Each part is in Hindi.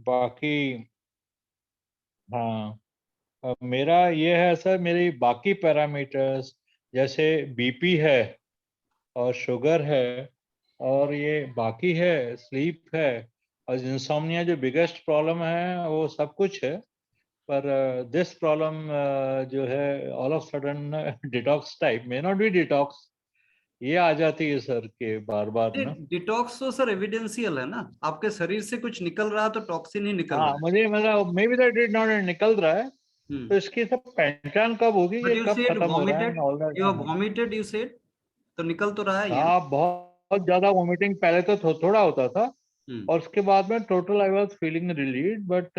बाकी हाँ, मेरा ये है सर, मेरी बाकी पैरामीटर्स जैसे बीपी है और शुगर है और ये बाकी है, स्लीप है और इंसोम्निया जो बिगेस्ट प्रॉब्लम है वो सब कुछ है। पर दिस प्रॉब्लम जो है all of sudden detox type may not be detox, ये आ जाती है सर के बार बार ना। डिटॉक्स तो सर एविडेंशियल है ना, आपके शरीर से कुछ निकल रहा तो टॉक्सिन ही निकल हाँ, रहा है। मुझे मतलब may be that it not निकल रहा है, तो हम्म। इसकी सब पहचान कब होगी, बट ये यू कब सेड खत्म हो रहा है vomited, all that. You vomited, you said, तो निकल तो रहा है ये ना। हाँ, बहुत ज्यादा वोमिटिंग पहले तो थोड़ा होता था हम्म। और उसके बाद में total I was feeling relieved, but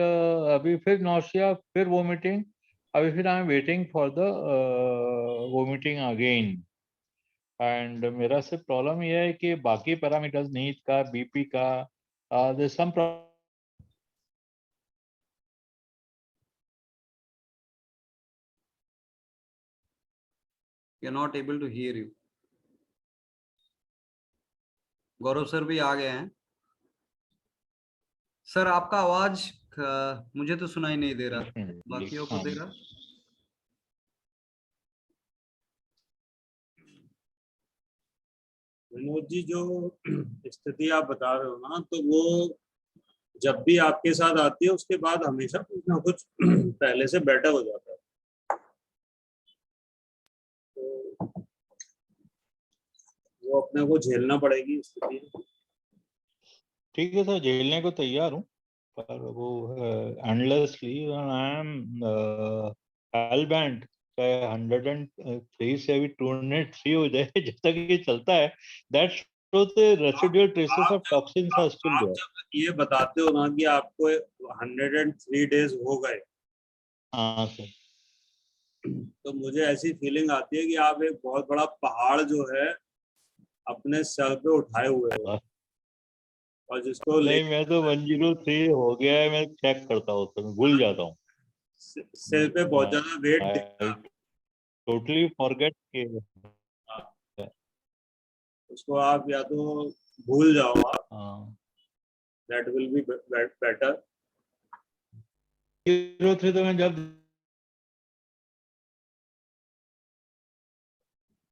अभी फिर नौसिया, फिर वोमिटिंग, अभी फिर I am waiting for the vomiting again. And मेरा सिर्फ प्रॉब्लम यह है कि बाकी पैरामीटर्स, नींद का, बीपी का, there some you are not able to hear you. Gaurav sir भी आ गए हैं। सर आपका आवाज मुझे तो सुनाई नहीं दे रहा, बाकियों को दे रहा। विनोद जी, जो स्थिति आप बता रहे हो ना, तो वो जब भी आपके साथ आती है उसके बाद हमेशा कुछ ना कुछ पहले से बेटर हो जाता है। तो वो अपने को झेलना पड़ेगी स्थिति। ठीक है सर, झेलने को तैयार हूँ, पर वो एंडलेसली आई एम हेलबेंट, चाहे 103 से अभी 203 हो जाए, जब तक ये चलता है, that show the residual traces of toxins are still up there. जब ये बताते हो ना कि आपको 103 डेज हो गए, हाँ सर। तो मुझे ऐसी फीलिंग आती है कि आप एक बहुत बड़ा पहाड़ जो है अपने सर पे उठाए हुए हो, और जिसको ले नहीं, मैं तो 103 हो गया है, मैं चेक करता हूँ तो मैं भूल जाता हूँ। सिर पे बहुत ज्यादा वेट दिखता आई है। टोटली फॉरगेट के उसको आप या तो भूल जाओ आप, हाँ, दैट विल बी बेटर। 103 तो मैं जब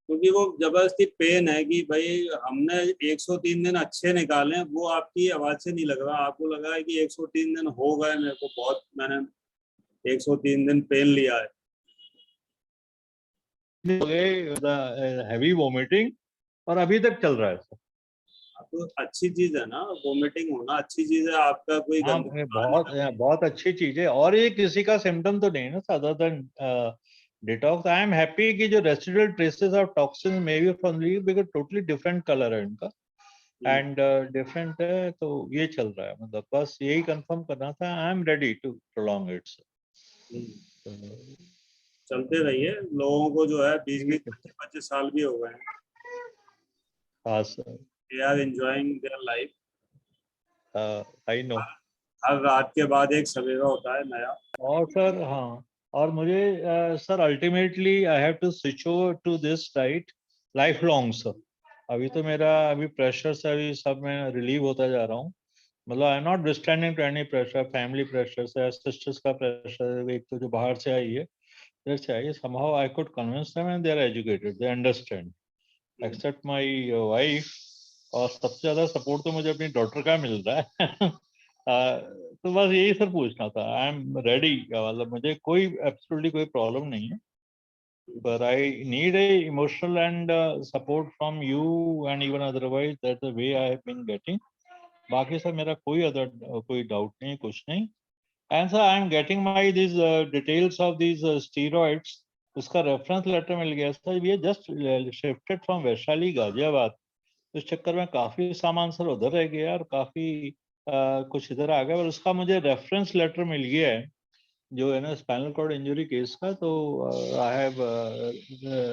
क्योंकि वो जबरदस्ती पेन है कि भाई हमने 103 दिन अच्छे निकाले, वो आपकी आवाज से नहीं लग रहा, आपको लग रहा है कि 103 दिन हो गए मेरे को, बहुत मैंने 103 दिन पेन लिया है। हो गए हैवी वोमिटिंग और अभी तक चल रहा है सर। तो अच्छी चीज है ना, वोमिटिंग होना अच्छी चीज है, आपका कोई हाँ, गंदगी बाहर बहुत निकल रही बहुत अच्छी चीज है, और ये किसी का सिम्टम तो नहीं है ना other than detox. I am happy कि जो residual traces of toxin may be from leave, because totally different colour है इनका है। एंड डिफरेंट है, तो ये चल रहा है, मतलब बस यही कंफर्म करना था। I am ready to prolong its. चलते रहिए, लोगों को जो है 20-20 ठीक है, 25-25 साल भी हो गए हैं, हाँ sir, they are enjoying their life. I know. हर रात के बाद एक सवेरा होता है नया। और सर हाँ, और मुझे sir ultimately I have to switch over to this diet life long sir. अभी तो मेरा अभी प्रेशर से अभी सब मैं रिलीव होता जा रहा हूँ, मतलब I am not withstanding to any pressure, family pressure से, सिस्टर्स का प्रेशर, एक तो जो बाहर से आई है, इधर से आई है, somehow I could convince them and they are educated, they understand, except my wife। और सबसे ज्यादा सपोर्ट तो मुझे अपनी डॉटर का मिल रहा है। तो बस यही सर पूछना था, आई एम रेडी, मतलब मुझे कोई एब्सोल्युटली कोई प्रॉब्लम नहीं है, but I need a emotional and support from you and even otherwise, that's the way I have been getting। बाकी सर मेरा कोई अदर कोई डाउट नहीं, कुछ नहीं। And sir I am getting my this details of this steroids, उसका रेफरेंस लेटर मिल गया सर, ये just shifted from Vaishali Ghaziabad, इस चक्कर में काफी सामान सर उधर रह गया और काफी कुछ इधर आ गया, और उसका मुझे रेफरेंस लेटर मिल गया है जो है ना स्पाइनल कॉर्ड इंजरी केस का। तो I have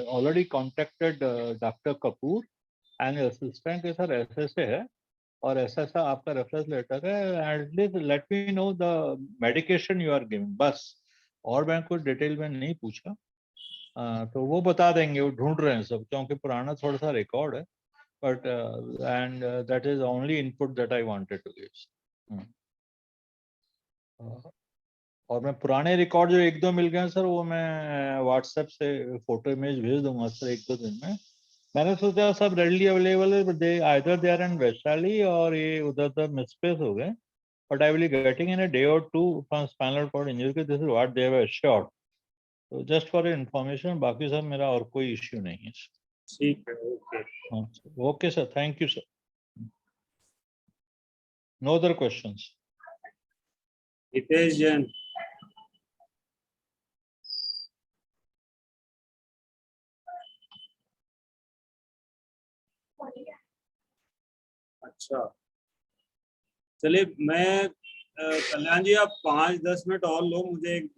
already contacted doctor Kapoor and assistant के सर, ऐसे ऐसे है और ऐसा ऐसा आपका रेफरेंस लेटर है, at least let me know the medication you are giving, बस। और मैं कुछ डिटेल में नहीं पूछा। तो वो बता देंगे, वो ढूंढ रहे हैं सब, क्योंकि पुराना थोड़ा सा रिकॉर्ड है, but and that is only input that I wanted to give. और मैं पुराने रिकॉर्ड जो 1-2 मिल गए हैं सर, वो मैं व्हाट्सएप से फोटो इमेज भेज दूंगा सर 1-2 दिन में। मैंने सोचा सब रेडली अवेलेबल है, they either they are in Vaishali और ये उधर मिसप्लेस हो गए, but I will getting in a day or 2 from spinal cord injury. This is what they have assured, तो जस्ट फॉर इन्फॉर्मेशन। बाकी सर मेरा और कोई इश्यू नहीं है। ठीक है, ओके। हाँ okay sir, thank you sir. No other questions. Hitesh Jain. अच्छा, चलिए मैं कल्याण जी, आप 5-10 मिनट और लो, मुझे एक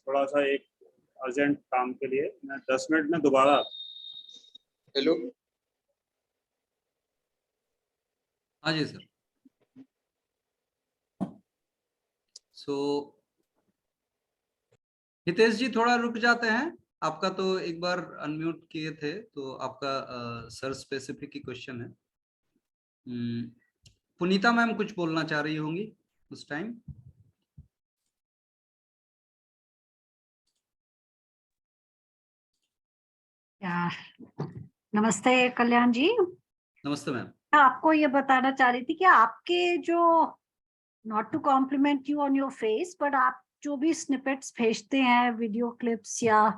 थोड़ा सा एक अर्जेंट काम के लिए, मैं 10 मिनट में दोबारा। हेलो, हाँ जी सर। सो हितेश जी थोड़ा रुक जाते हैं, आपका तो एक बार अनम्यूट किए थे, तो आपका सर स्पेसिफिक ही क्वेश्चन है। पुनीता मैम कुछ बोलना चाह रही होंगी उस टाइम। नमस्ते कल्याण जी। नमस्ते मैम। मैं आपको ये बताना चाह रही थी कि आपके जो, not to compliment you on your face, but आप जो भी स्निपेट्स भेजते हैं, वीडियो क्लिप्स या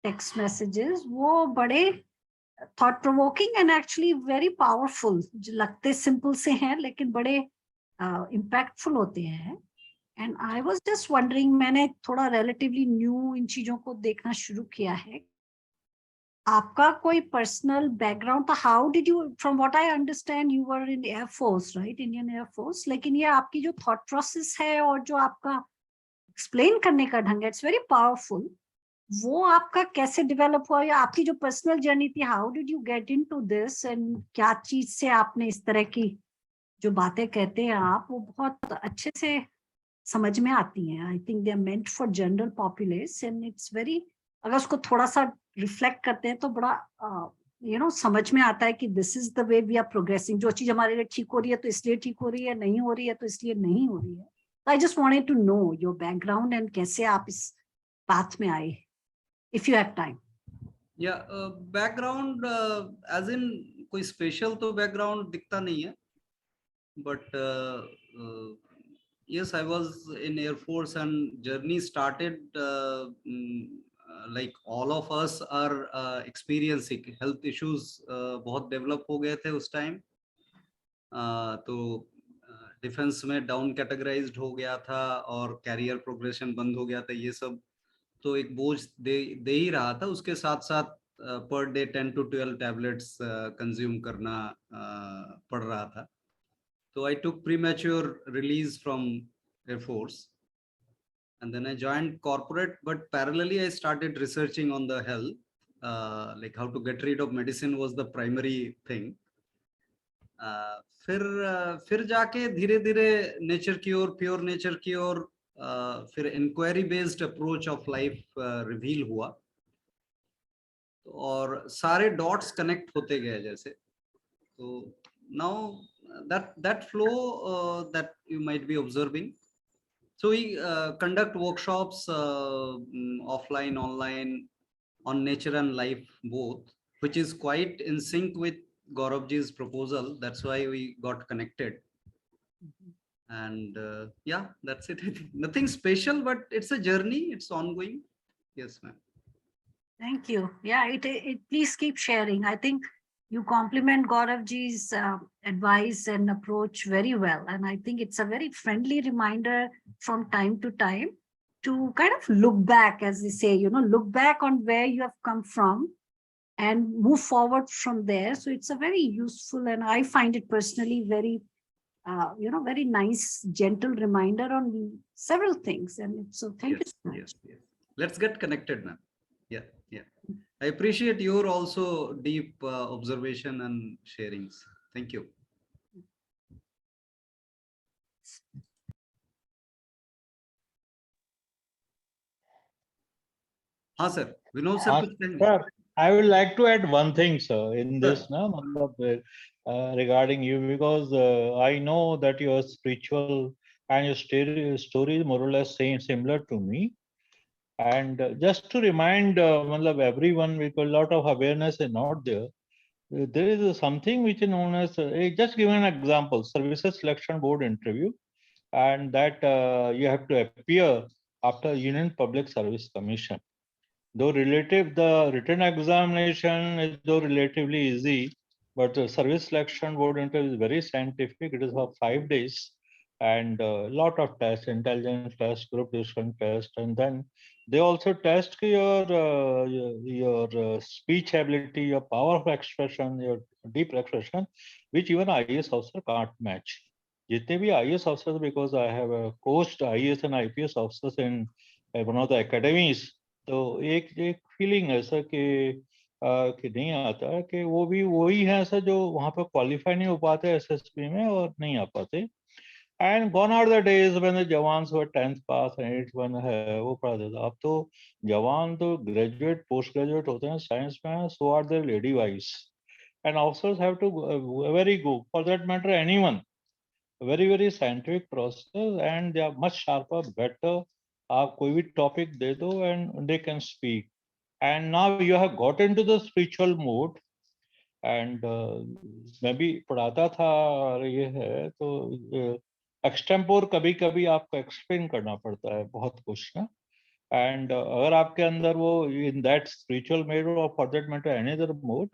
टेक्स्ट मैसेजेस, वो बड़े thought provoking and actually very powerful लगते, सिंपल से हैं लेकिन बड़े इम्पैक्टफुल होते हैं। And I was just wondering, मैंने थोड़ा रिलेटिवली न्यू इन चीजों को देखना शुरू किया है, आपका कोई पर्सनल बैकग्राउंड था? How did you, from what I understand you were in air force, right, Indian air force, लेकिन ये आपकी जो थॉट प्रोसेस है और जो आपका एक्सप्लेन करने का ढंग है, इट्स वेरी पावरफुल। वो आपका कैसे डेवलप हुआ, या आपकी जो पर्सनल जर्नी थी, how did you get into this, and क्या चीज से आपने इस तरह की जो बातें कहते हैं आप, वो बहुत अच्छे से समझ में आती हैं। I think they are meant for general populace and it's very, अगर उसको थोड़ा सा रिफ्लेक्ट करते हैं तो बड़ा समझ में आता है कि this is the way we are progressing. जो चीज हमारे लिए ठीक हो रही है तो इसलिए ठीक हो रही है, नहीं हो रही है तो इसलिए नहीं हो रही है। I just wanted to know your background and कैसे आप इस पाथ में आए, इफ यू हैव टाइम। या बैकग्राउंड एज इन कोई स्पेशल तो बैकग्राउंड दिखता नहीं है, but yes, I was in Air Force and journey started like all of us are experiencing health issues बहुत develop हो गए थे उस time, तो डिफेंस में डाउन कैटेगराइज्ड हो गया था और कैरियर प्रोग्रेशन बंद हो गया था, ये सब तो एक बोझ दे ही रहा था। उसके साथ साथ per day 10 to 12 tablets consume करना पड़ रहा था। So I took premature release from Air Force and then I joined corporate, but parallelly I started researching on the health, like how to get rid of medicine was the primary thing. फिर जाके धीरे धीरे नेचर की ओर, प्योर नेचर की ओर, फिर inquiry based approach of life reveal हुआ, और सारे डॉट्स कनेक्ट होते गए जैसे। तो now that flow that you might be observing, so we conduct workshops offline, online, on nature and life both, which is quite in sync with Gauravji's proposal. That's why we got connected. And yeah, that's it. Nothing special, but it's a journey, it's ongoing. Yes ma'am. Thank you. Yeah, it please keep sharing. I think you complement Gauravji's advice and approach very well. And I think it's a very friendly reminder from time to time to kind of look back, as they say, look back on where you have come from and move forward from there. So it's a very useful, and I find it personally very, very nice, gentle reminder on several things. And so thank you so much. Yes. Let's get connected, ma'am. Yeah. I appreciate your also deep observation and sharings. Thank you. हाँ सर, विनोद सर कुछ कहेंगे? Sir, I would like to add one thing, sir, in this, regarding you, because I know that you are spiritual and your story is more or less same, similar to me. And just to remind matlab everyone, because a lot of awareness is not there. There is something which is known as, just give an example, services selection board interview, and that you have to appear after Union Public Service Commission. Though the written examination is though relatively easy, but the service selection board interview is very scientific. It is for 5 days and a lot of tests, intelligence test, group discussion test, and then they also test your speech ability, your power of expression, your deep expression, which even IAS officer can't match. जितने भी IAS officers, because I have coached IAS and IPS officers in one of the academies, तो एक फीलिंग ऐसा कि नहीं आता है कि वो भी वही है ऐसा जो वहां पर क्वालिफाई नहीं हो पाते एसएसपी में और नहीं आ पाते. And gone are the days when the जवान्स were 10th pass and 8th one है वो पढ़ा देता. अब तो जवान तो ग्रेजुएट पोस्ट ग्रेजुएट होते हैं साइंस में, so are there lady wise, and officers have to very good for that matter anyone, very scientific process, and they are much sharper, better. आप कोई भी टॉपिक दे दो and they can speak. And now you have got into the spiritual mode, and मैं भी पढ़ाता था और ये है तो एक्सटेम्पोर कभी कभी आपको एक्सप्लेन करना पड़ता है बहुत कुछ ना. एंड अगर आपके अंदर वो इन दैट स्पिरिचुअल मोड और for that matter any other mode,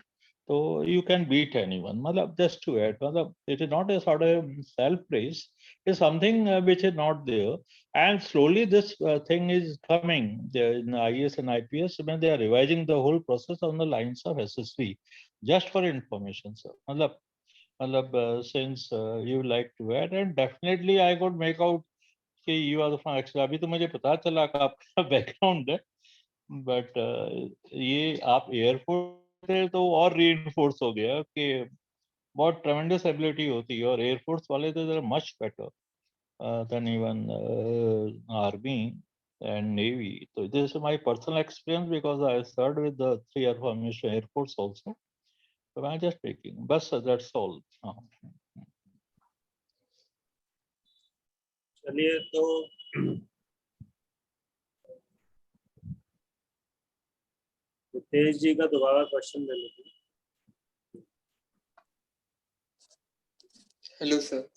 तो you can beat anyone. मतलब just to add, मतलब it is not a sort of self praise, it's something which is not there, and slowly this thing is coming in IAS and IPS when they are revising the whole process on the lines of SSV. Just for information, sir. मतलब since you like to add, and definitely I could make out कि you are from extra. अभी तो मुझे पता चला कि आपका बैकग्राउंड है, बट ये आप एयरफोर्स थे तो और रीइंफोर्स हो गया कि बहुत ट्रेमेंडस एबिलिटी होती है, और एयरफोर्स वाले तो they much better than even army and navy. तो this is my personal experience because I served with the 3 air formation air force also, so I'm just speaking. बस that's all. चलिए तो तेज जी का दोबारा क्वेश्चन ले लेते हैं. Hello sir.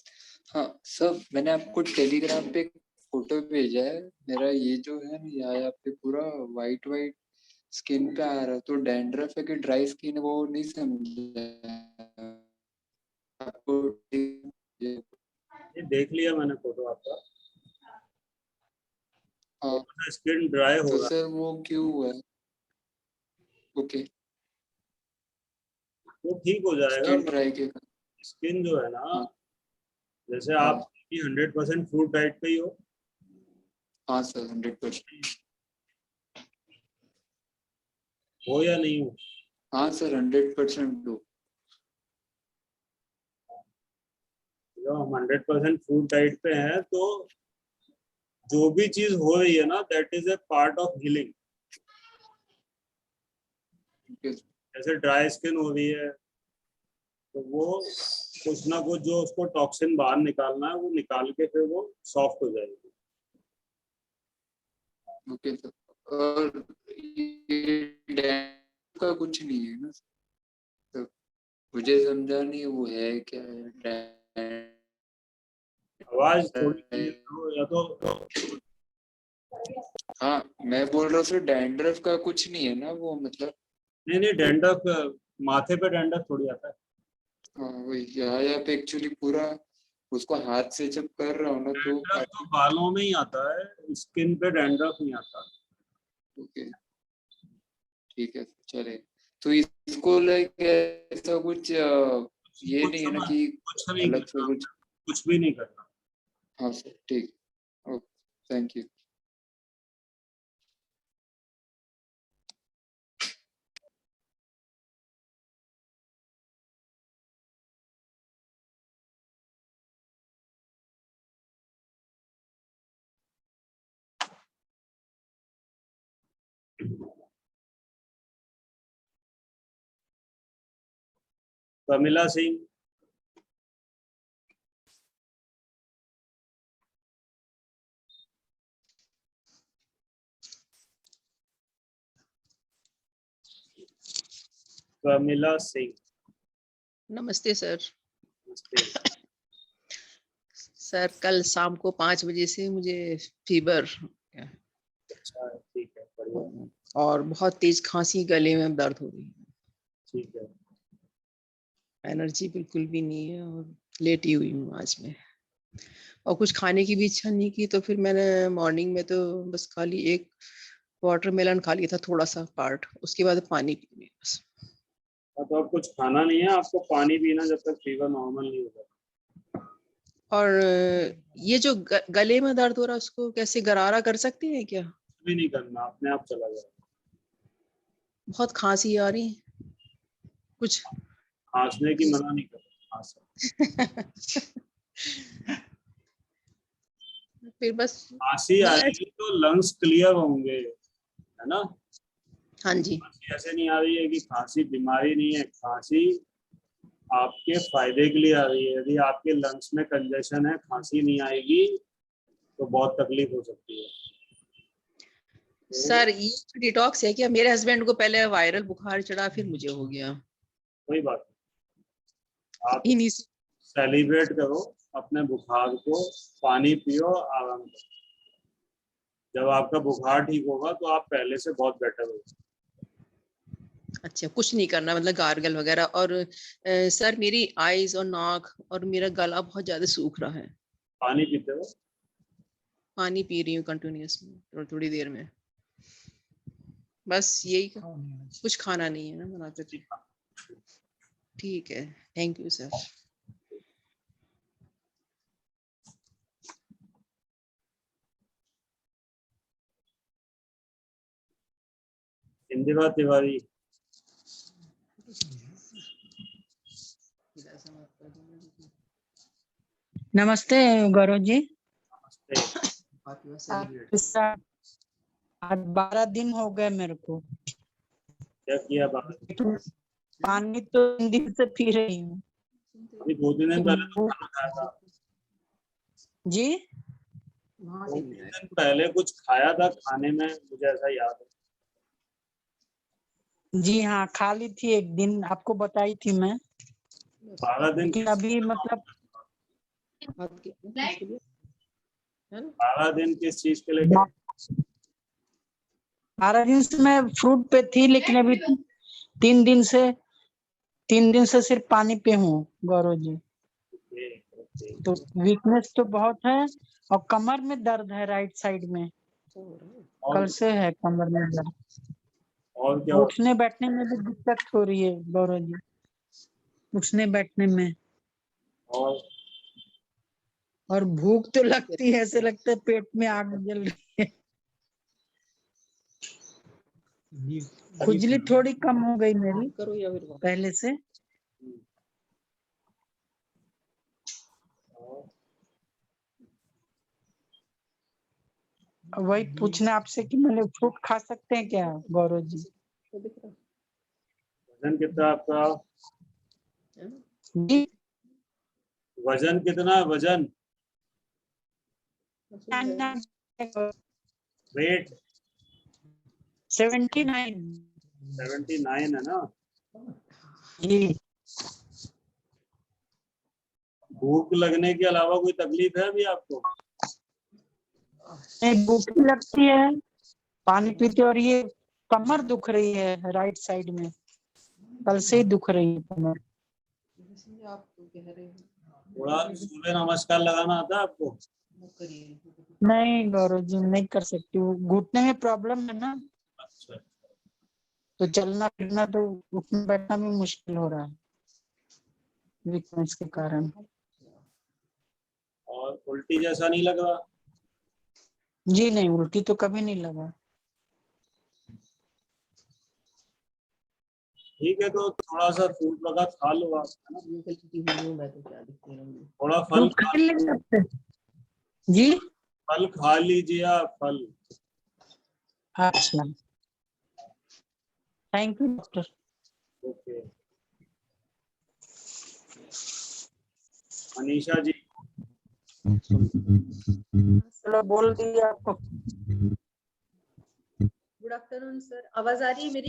हाँ सर, मैंने आपको टेलीग्राम पे एक फोटो भेजा है. मेरा ये जो है ना यहाँ पे पूरा वाइट वाइट स्किन पे आ रहा है, तो डैंड्रफ है कि ड्राई स्किन है वो नहीं समझा आपको. ये देख लिया मैंने फोटो आपका. हाँ स्किन ड्राई हो तो रहा है. सर वो क्यों हुआ है? ओके, वो ठीक हो जाएगा. स्किन ड्राई के कारण. स्किन जो है ना, हाँ. जैसे आप 100% फ्रूट डाइट पे ही हो. हाँ सर 100%. हो या नहीं हो? हाँ सर 100% दो. जब हम 100% फ्रूट डाइट पे हैं तो जो भी चीज हो रही है ना, that is a part of healing. जैसे ड्राई स्किन हो रही है तो वो कुछ ना कुछ जो उसको टॉक्सिन बाहर निकालना है वो निकाल के फिर वो सॉफ्ट हो जाएगी. Okay sir. और ये डैंड्रफ का कुछ नहीं है ना तो मुझे समझा नहीं वो है क्या है. आवाज थोड़ी या तो हाँ मैं बोल रहा हूँ सर डैंड्रफ का कुछ नहीं है ना वो, मतलब. नहीं डैंड्रफ माथे पे डैंड्रफ थोड़ी आता है. हाँ वही यहाँ पे एक्चुअली पूरा उसको हाथ से जब कर रहा हूँ ना तो. डैंड्रफ तो बालों में ही आता है, स्किन पे डैंड्रफ नहीं आता. ओके ठीक है चले. तो इसको लाइक ऐसा कुछ ये नहीं है ना कि कुछ नहीं अलग से करना, कुछ. कुछ भी नहीं करना. हाँ सर ठीक. Okay thank you. Kamila Singh. Pramila Singh. नमस्ते सर। नमस्ते। सर कल शाम को 5 बजे से मुझे फीवर अच्छा ठीक है, बढ़िया। और बहुत तेज खांसी, गले में दर्द हो रही है, ठीक है। एनर्जी बिल्कुल भी नहीं है और लेटी हुई हूँ आज मैं, और कुछ खाने की भी इच्छा नहीं की। तो फिर मैंने मॉर्निंग में तो बस खाली एक वाटरमेलन खा लिया था, थोड़ा सा पार्ट, उसके बाद पानी पी लिया बस। तो अब कुछ खाना नहीं है, आपको पानी पीना जब तक फीवर नॉर्मल नहीं होगा। और ये जो गले में दर्द हो रहा है उसको कैसे गरारा कर सकते हैं क्या? कुछ भी नहीं करना, अपने आप चला जाएगा। बहुत खांसी आ रही है कुछ। खांसने की मना नहीं करता, खांस। फिर बस खांसी आएगी तो लंग्स क्लियर होंगे, है ना। हाँ जी। खांसी ऐसे नहीं आ रही है कि खांसी बीमारी नहीं है, खांसी आपके फायदे के लिए आ रही है। यदि आपके लंग्स में कंजेशन है, खांसी नहीं आएगी तो बहुत तकलीफ हो सकती है। सर ये डिटॉक्स है क्या? मेरे हस्बैंड को पहले वायरल बुखार चढ़ा, फिर मुझे हो गया। कोई बात नहीं, आप इन्हीं से सेलिब्रेट करो अपने बुखार को, पानी पियो, आराम करो। जब आपका बुखार ठीक होगा तो आप पहले से बहुत बेटर होगा। अच्छा, कुछ नहीं करना मतलब गार्गल वगैरह। और सर मेरी आईज और नाक और मेरा गला बहुत ज्यादा सूख रहा है। पानी पीते हो? पानी पी रही हूँ कंटिन्यूअस में, थोड़ी थोड़ी देर में। बस यही, कुछ खाना नहीं है ना बनाते थे। ठीक है, thank you sir. Indira Tiwari. नमस्ते गौरव जी। नमस्ते। आज 12 दिन हो गए मेरे को। क्या किया बात? पानी तो 3 दिन से पी रही हूँ। अभी 2-3 दिन पहले तो खाना खाया था। जी 2-3 दिन पहले कुछ खाया था खाने में, मुझे ऐसा याद है। जी हाँ, खा ली थी एक दिन, आपको बताई थी मैं। 12 दिन लेकिन अभी मतलब 12 दिन किस चीज के लिए गए? 12 दिन से मैं फ्रूट पे थी, लेकिन अभी 3 दिन से सिर्फ पानी पे हूँ गौरव जी। तो वीकनेस तो बहुत है, और कमर में दर्द है राइट साइड में, कल से है कमर में दर्द। और क्या? उठने बैठने में भी दिक्कत हो रही है गौरव जी, उठने बैठने में। और भूख तो लगती है, ऐसे लगता है पेट में आग जल रही है। खुजली थोड़ी कम हो गई मेरी पहले से। वही पूछना आपसे कि मैंने फ्रूट खा सकते हैं क्या गौरव जी? वजन कितना आपका? जी वजन कितना है? वजन, वेट 79। 79 है ना। जी भूख लगने के अलावा कोई तकलीफ है अभी आपको? नहीं, भूख भी लगती है, पानी पीते, और ये कमर दुख रही है राइट साइड में, कल से ही दुख रही है कमर। थोड़ा सूर्य नमस्कार लगाना आता है आपको? नहीं गौरव जी, नहीं कर सकती हूँ, घुटने में प्रॉब्लम है ना, अच्छा। तो चलना फिरना तो उठना बैठना भी मुश्किल हो रहा है वीकनेस के कारण। और उल्टी जैसा नहीं लग रहा? जी नहीं, उल्टी तो कभी नहीं लगा। ठीक है, तो थोड़ा सा फ्रूट वगैरह खा लो आप, है ना। थोड़ा फल फ्रूट खा ले सकते हैं? जी फल खा लीजिए आप, फल। अच्छा, thank you doctor. Okay. Manisha ji. चलो बोल दिया आपको। गुड आफ्टरनून सर, आवाज आ रही है मेरी?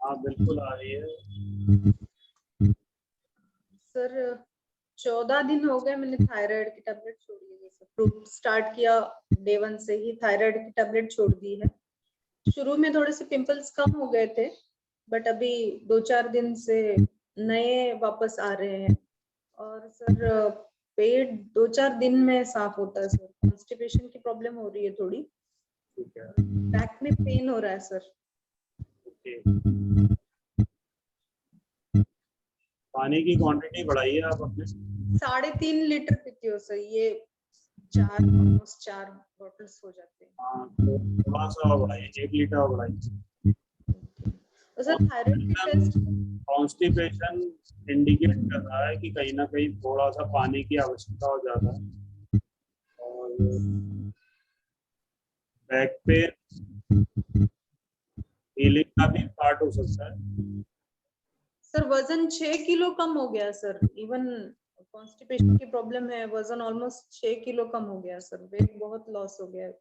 हाँ बिल्कुल आ रही है। सर 14 दिन हो गए मैंने थायराइड की टेबलेट छोड़ी है। जैसे फ्रूट स्टार्ट किया डे 1 से ही थायराइड की टेबलेट छोड़ दी है। शुरू में थोड़े से पिंपल्स कम हो गए थे, बट अभी 2-4 दिन से नए वापस आ रहे हैं। और सर पेट 2-4 दिन में साफ होता है सर। कॉन्स्टिपेशन की प्रॉब्लम हो रही है थोड़ी। ठीक है, बैक में पेन हो रहा है सर। ओके। पानी की क्वांटिटी बढ़ाइए आप अपने। 3.5 लीटर पीती हो सर। ये 4 बॉटल्स हो जाते हैं। हाँ तो थोड़ा सा और बढ़ाइए, 1 लीटर और बढ़ाइए। तो सर थायराइड की टेस्ट कॉन्स्टिपेशन इंडिकेट कर रहा है कि कहीं ना कहीं थोड़ा सा पानी की आवश्यकता हो जाता है। और बैक पेन हीलिंग का भी पार्ट हो सकता है। सर वजन 6 किलो कम हो गया सर। इवन कॉन्स्टिपेशन की प्रॉब्लम है, वजन ऑलमोस्ट 6 किलो कम हो गया सर। वेट बहुत लॉस हो गया है।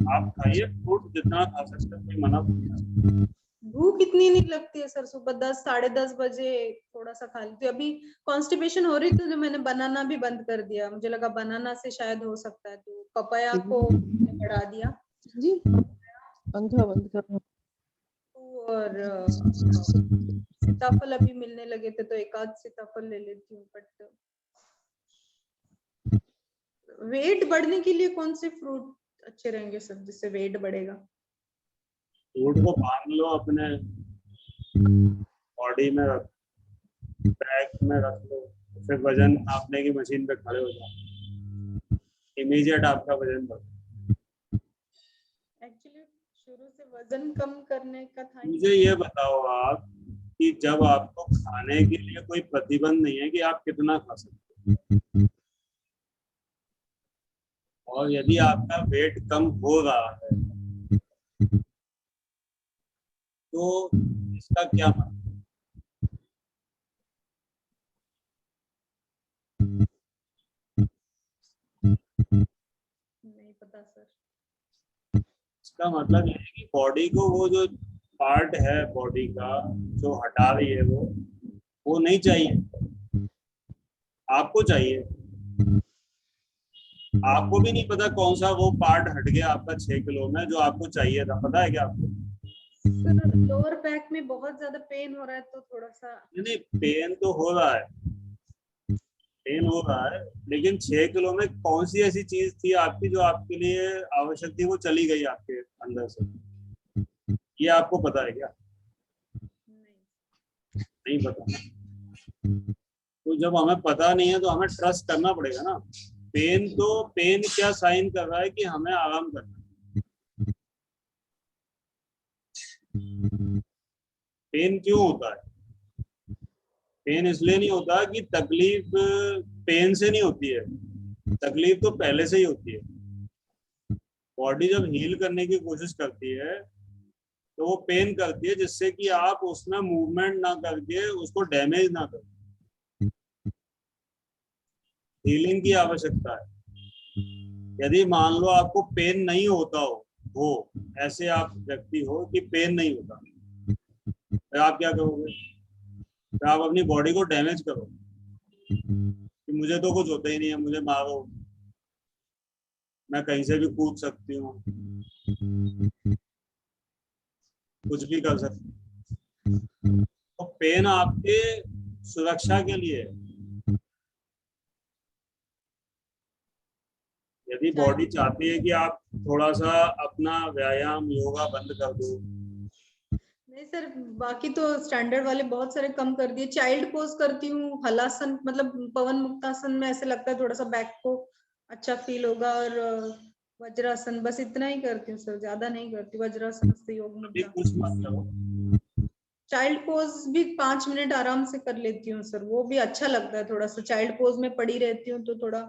आप खाइए फ्रूट जितना खा सकते हैं, कोई मना नहीं है। भूख इतनी नहीं लगती है सर। सुबह 10 साढ़े 10 बजे थोड़ा सा खा लेती हूँ। अभी कॉन्स्टिपेशन हो रही थी तो मैंने बनाना भी बंद कर दिया। मुझे लगा बनाना से शायद हो सकता है, तो पपाया को बढ़ा दिया जी पंखा बंद कर रहा हूँ। और सीताफल अभी मिलने लगे थे तो 1 आध सीताफल ले लेती हूँ। बट वेट बढ़ने के लिए कौन से फ्रूट अच्छे रहेंगे सर, जिससे वेट बढ़ेगा? फ्रूट को बांध लो अपने बॉडी में, बैग में रख लो, फिर वजन नापने की मशीन पे खड़े हो जाओ, इमीडिएट आपका वजन बढ़। एक्चुअली शुरू से वजन कम करने का था। मुझे ये बताओ आप कि जब आपको खाने के लिए कोई प्रतिबंध नहीं है कि आप कितना खा सकते हैं, और यदि आपका वेट कम हो रहा है तो इसका क्या मतलब? नहीं पता सर। इसका मतलब ये है कि बॉडी को वो जो पार्ट है बॉडी का जो हटा रही है वो नहीं चाहिए, आपको चाहिए। आपको भी नहीं पता कौन सा वो पार्ट हट गया आपका 6 किलो में जो आपको चाहिए था, पता है क्या आपको? सर लोअर बैक में बहुत ज्यादा पेन हो रहा है तो थोड़ा सा। नहीं, पेन तो हो रहा है, पेन हो रहा है, लेकिन 6 किलो में कौन सी ऐसी चीज थी आपकी जो आपके लिए आवश्यक थी, वो चली गई आपके अंदर से, ये आपको पता है क्या? नहीं पता। तो जब हमें पता नहीं है तो हमें ट्रस्ट करना पड़ेगा ना। पेन क्या साइन कर रहा है कि हमें आराम करना है। पेन क्यों होता है? पेन इसलिए नहीं होता कि तकलीफ पेन से नहीं होती है, तकलीफ तो पहले से ही होती है। बॉडी जब हील करने की कोशिश करती है तो वो पेन करती है जिससे कि आप उसमें मूवमेंट ना करके उसको डैमेज ना करें। हीलिंग की आवश्यकता है। यदि मान लो आपको पेन नहीं होता हो ऐसे आप व्यक्ति हो कि पेन नहीं होता, तो आप क्या करोगे? तो आप अपनी बॉडी को डैमेज करो कि मुझे तो कुछ होता ही नहीं है, मुझे मारो, मैं कहीं से भी कूद सकती हूँ, कुछ भी कर सकती हूँ। तो पेन आपके सुरक्षा के लिए है। यदि बॉडी चाहती है कि आप थोड़ा सा अपना व्यायाम योगा बंद कर दो। नहीं सर, बाकी तो स्टैंडर्ड वाले बहुत सारे कम कर दिए। चाइल्ड पोज करती हूँ, हलासन मतलब पवन मुक्तासन में ऐसे लगता है थोड़ा सा बैक को अच्छा फील होगा, और वज्रासन बस इतना ही करती हूँ सर, ज्यादा नहीं करती। वज्रासन से योग मुद्रा, कुछ मत करो। चाइल्ड पोज भी 5 मिनट आराम से कर लेती हूँ सर, वो भी अच्छा लगता है। थोड़ा सा चाइल्ड पोज में पड़ी रहती हूँ तो थोड़ा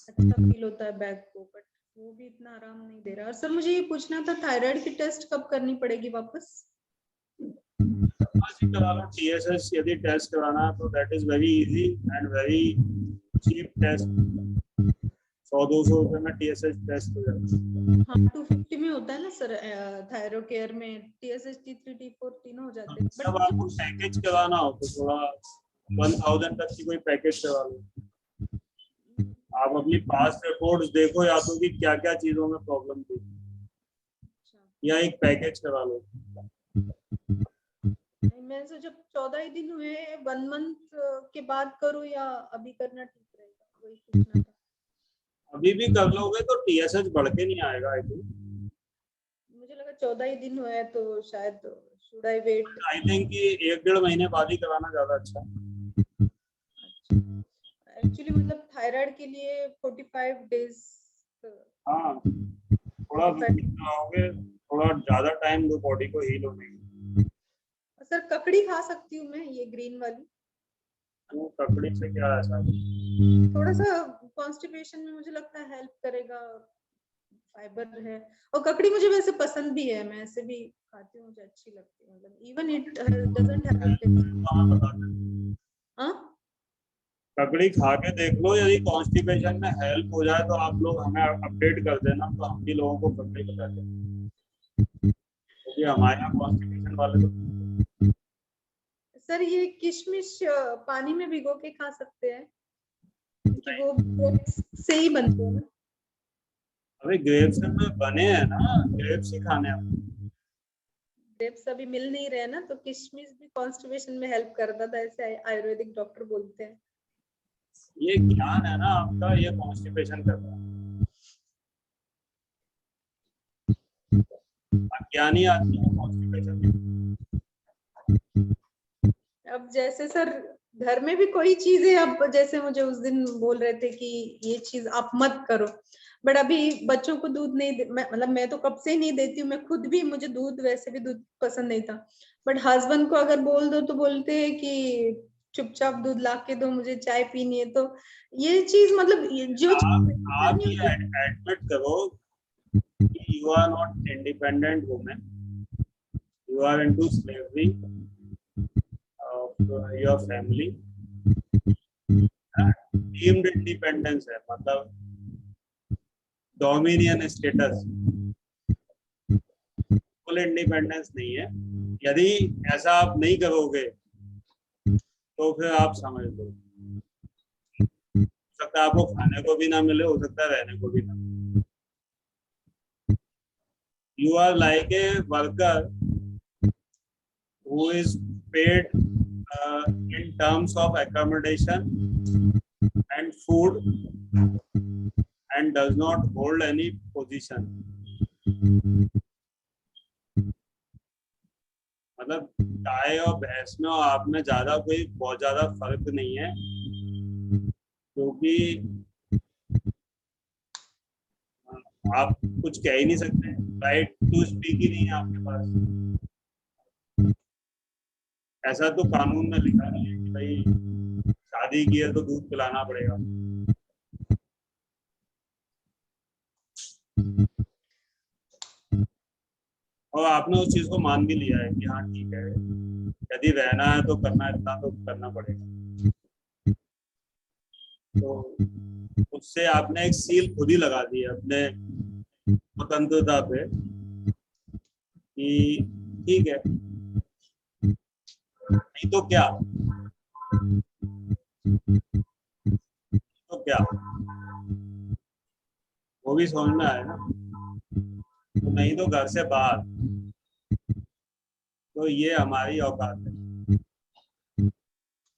अच्छा फील होता है बैक को, बट वो भी इतना आराम नहीं दे रहा। और सर मुझे ये पूछना था, थायराइड की टेस्ट कब करनी पड़ेगी वापस? करा लो TSH, यदि टेस्ट कराना है तो that is very easy and very cheap test. 100-200 रुपए में TSH टेस्ट हो जाता है। हाँ 250 में होता है ना सर, थायरो केयर में TSH T3 T4 तीनों हो जाते हैं। जब आपको पैकेज करवाना हो तो थोड़ा 1000 तक की कोई पैकेज करवा लो। आप अपनी पास्ट रिपोर्ट्स देखो या तो कि क्या क्या चीजों में प्रॉब्लम थी, या एक पैकेज करवा लो। मैं सोचा 14 ही दिन हुए, 1 मंथ के बाद करूँ या अभी करना ठीक रहेगा, वही पूछना था। अभी भी कर लोगे तो TSH बढ़ के नहीं आएगा। आई थिंक मुझे लगा 14 ही दिन हुए हैं तो शायद should I wait. I think कि 1-1.5 महीने बाद ही कराना ज्यादा अच्छा है। एक्चुअली मतलब थायराइड के लिए 45 डेज। हाँ थोड़ा आओगे, थोड़ा ज्यादा टाइम दो बॉडी को हील होने की। सर ककड़ी खा सकती हूँ मैं, ये ग्रीन वाली? ककड़ी से क्या ऐसा? थोड़ा सा कॉन्स्टिपेशन में मुझे लगता है हेल्प करेगा, फाइबर है और ककड़ी मुझे वैसे पसंद भी है, मैं ऐसे भी खाती हूँ, मुझे अच्छी लगती है, मतलब इवन इट डजंट हैव हाँ ककड़ी खा के देख लो, यदि कॉन्स्टिपेशन में हेल्प हो जाए तो आप लोग हमें अपडेट कर देना, तो हम भी लोगों को ककड़ी बता दें, क्योंकि हमारे यहाँ कॉन्स्टिपेशन वाले तो। सर ये किशमिश पानी में भिगो के खा सकते हैं क्योंकि वो ग्रेप्स से ही बनते हैं ना? अरे ग्रेप्स में बने हैं ना, ग्रेप्स ही खाने हैं। ग्रेप्स अभी मिल नहीं रहे ना, तो किशमिश भी कॉन्स्टिपेशन में हेल्प करता था, ऐसे आयुर्वेदिक डॉक्टर बोलते हैं। ये ज्ञान है ना आपका, ये कॉन्स्टिपेशन करता है। अज्ञानी आदमी को कॉन्स्टिपेशन। अब जैसे सर घर में भी कोई चीजें, अब जैसे मुझे उस दिन बोल रहे थे कि ये चीज आप मत करो, बट अभी बच्चों को दूध नहीं मतलब मैं तो कब से ही नहीं देती हूँ, मैं खुद भी, मुझे दूध वैसे भी दूध पसंद नहीं था, बट हस्बैंड को अगर बोल दो तो बोलते हैं कि चुपचाप दूध ला के दो, मुझे चाय पीनी है। तो ये चीज मतलब जो आप ये एडमिट करो कि you are not independent women, you are into slavery of your family. Deemed independence है, मतलब डोमिनियन स्टेटस, फुल इंडिपेंडेंस नहीं है। यदि ऐसा आप नहीं करोगे तो फिर आप समझ लो, हो सकता है आपको खाने को भी ना मिले, हो सकता है रहने को भी ना मिले। You are like a worker who is paid in terms of accommodation and food and does not hold any position। मतलब गाय और भैंस में और आप में ज्यादा कोई बहुत ज्यादा फर्क नहीं है, क्योंकि आप कुछ कह ही नहीं सकते, राइट टू स्पीक ही नहीं है आपके पास। ऐसा तो कानून में लिखा नहीं है कि भाई शादी की है तो दूध पिलाना पड़ेगा। और आपने उस चीज को मान भी लिया है कि हाँ ठीक है, यदि रहना है तो करना है, इतना तो करना पड़ेगा। तो उससे आपने एक सील खुद ही लगा दी है अपने स्वतंत्रता पे कि ठीक है, नहीं तो क्या, तो क्या, वो भी समझ में आए ना। तो नहीं तो घर से बाहर, तो ये हमारी औकात है,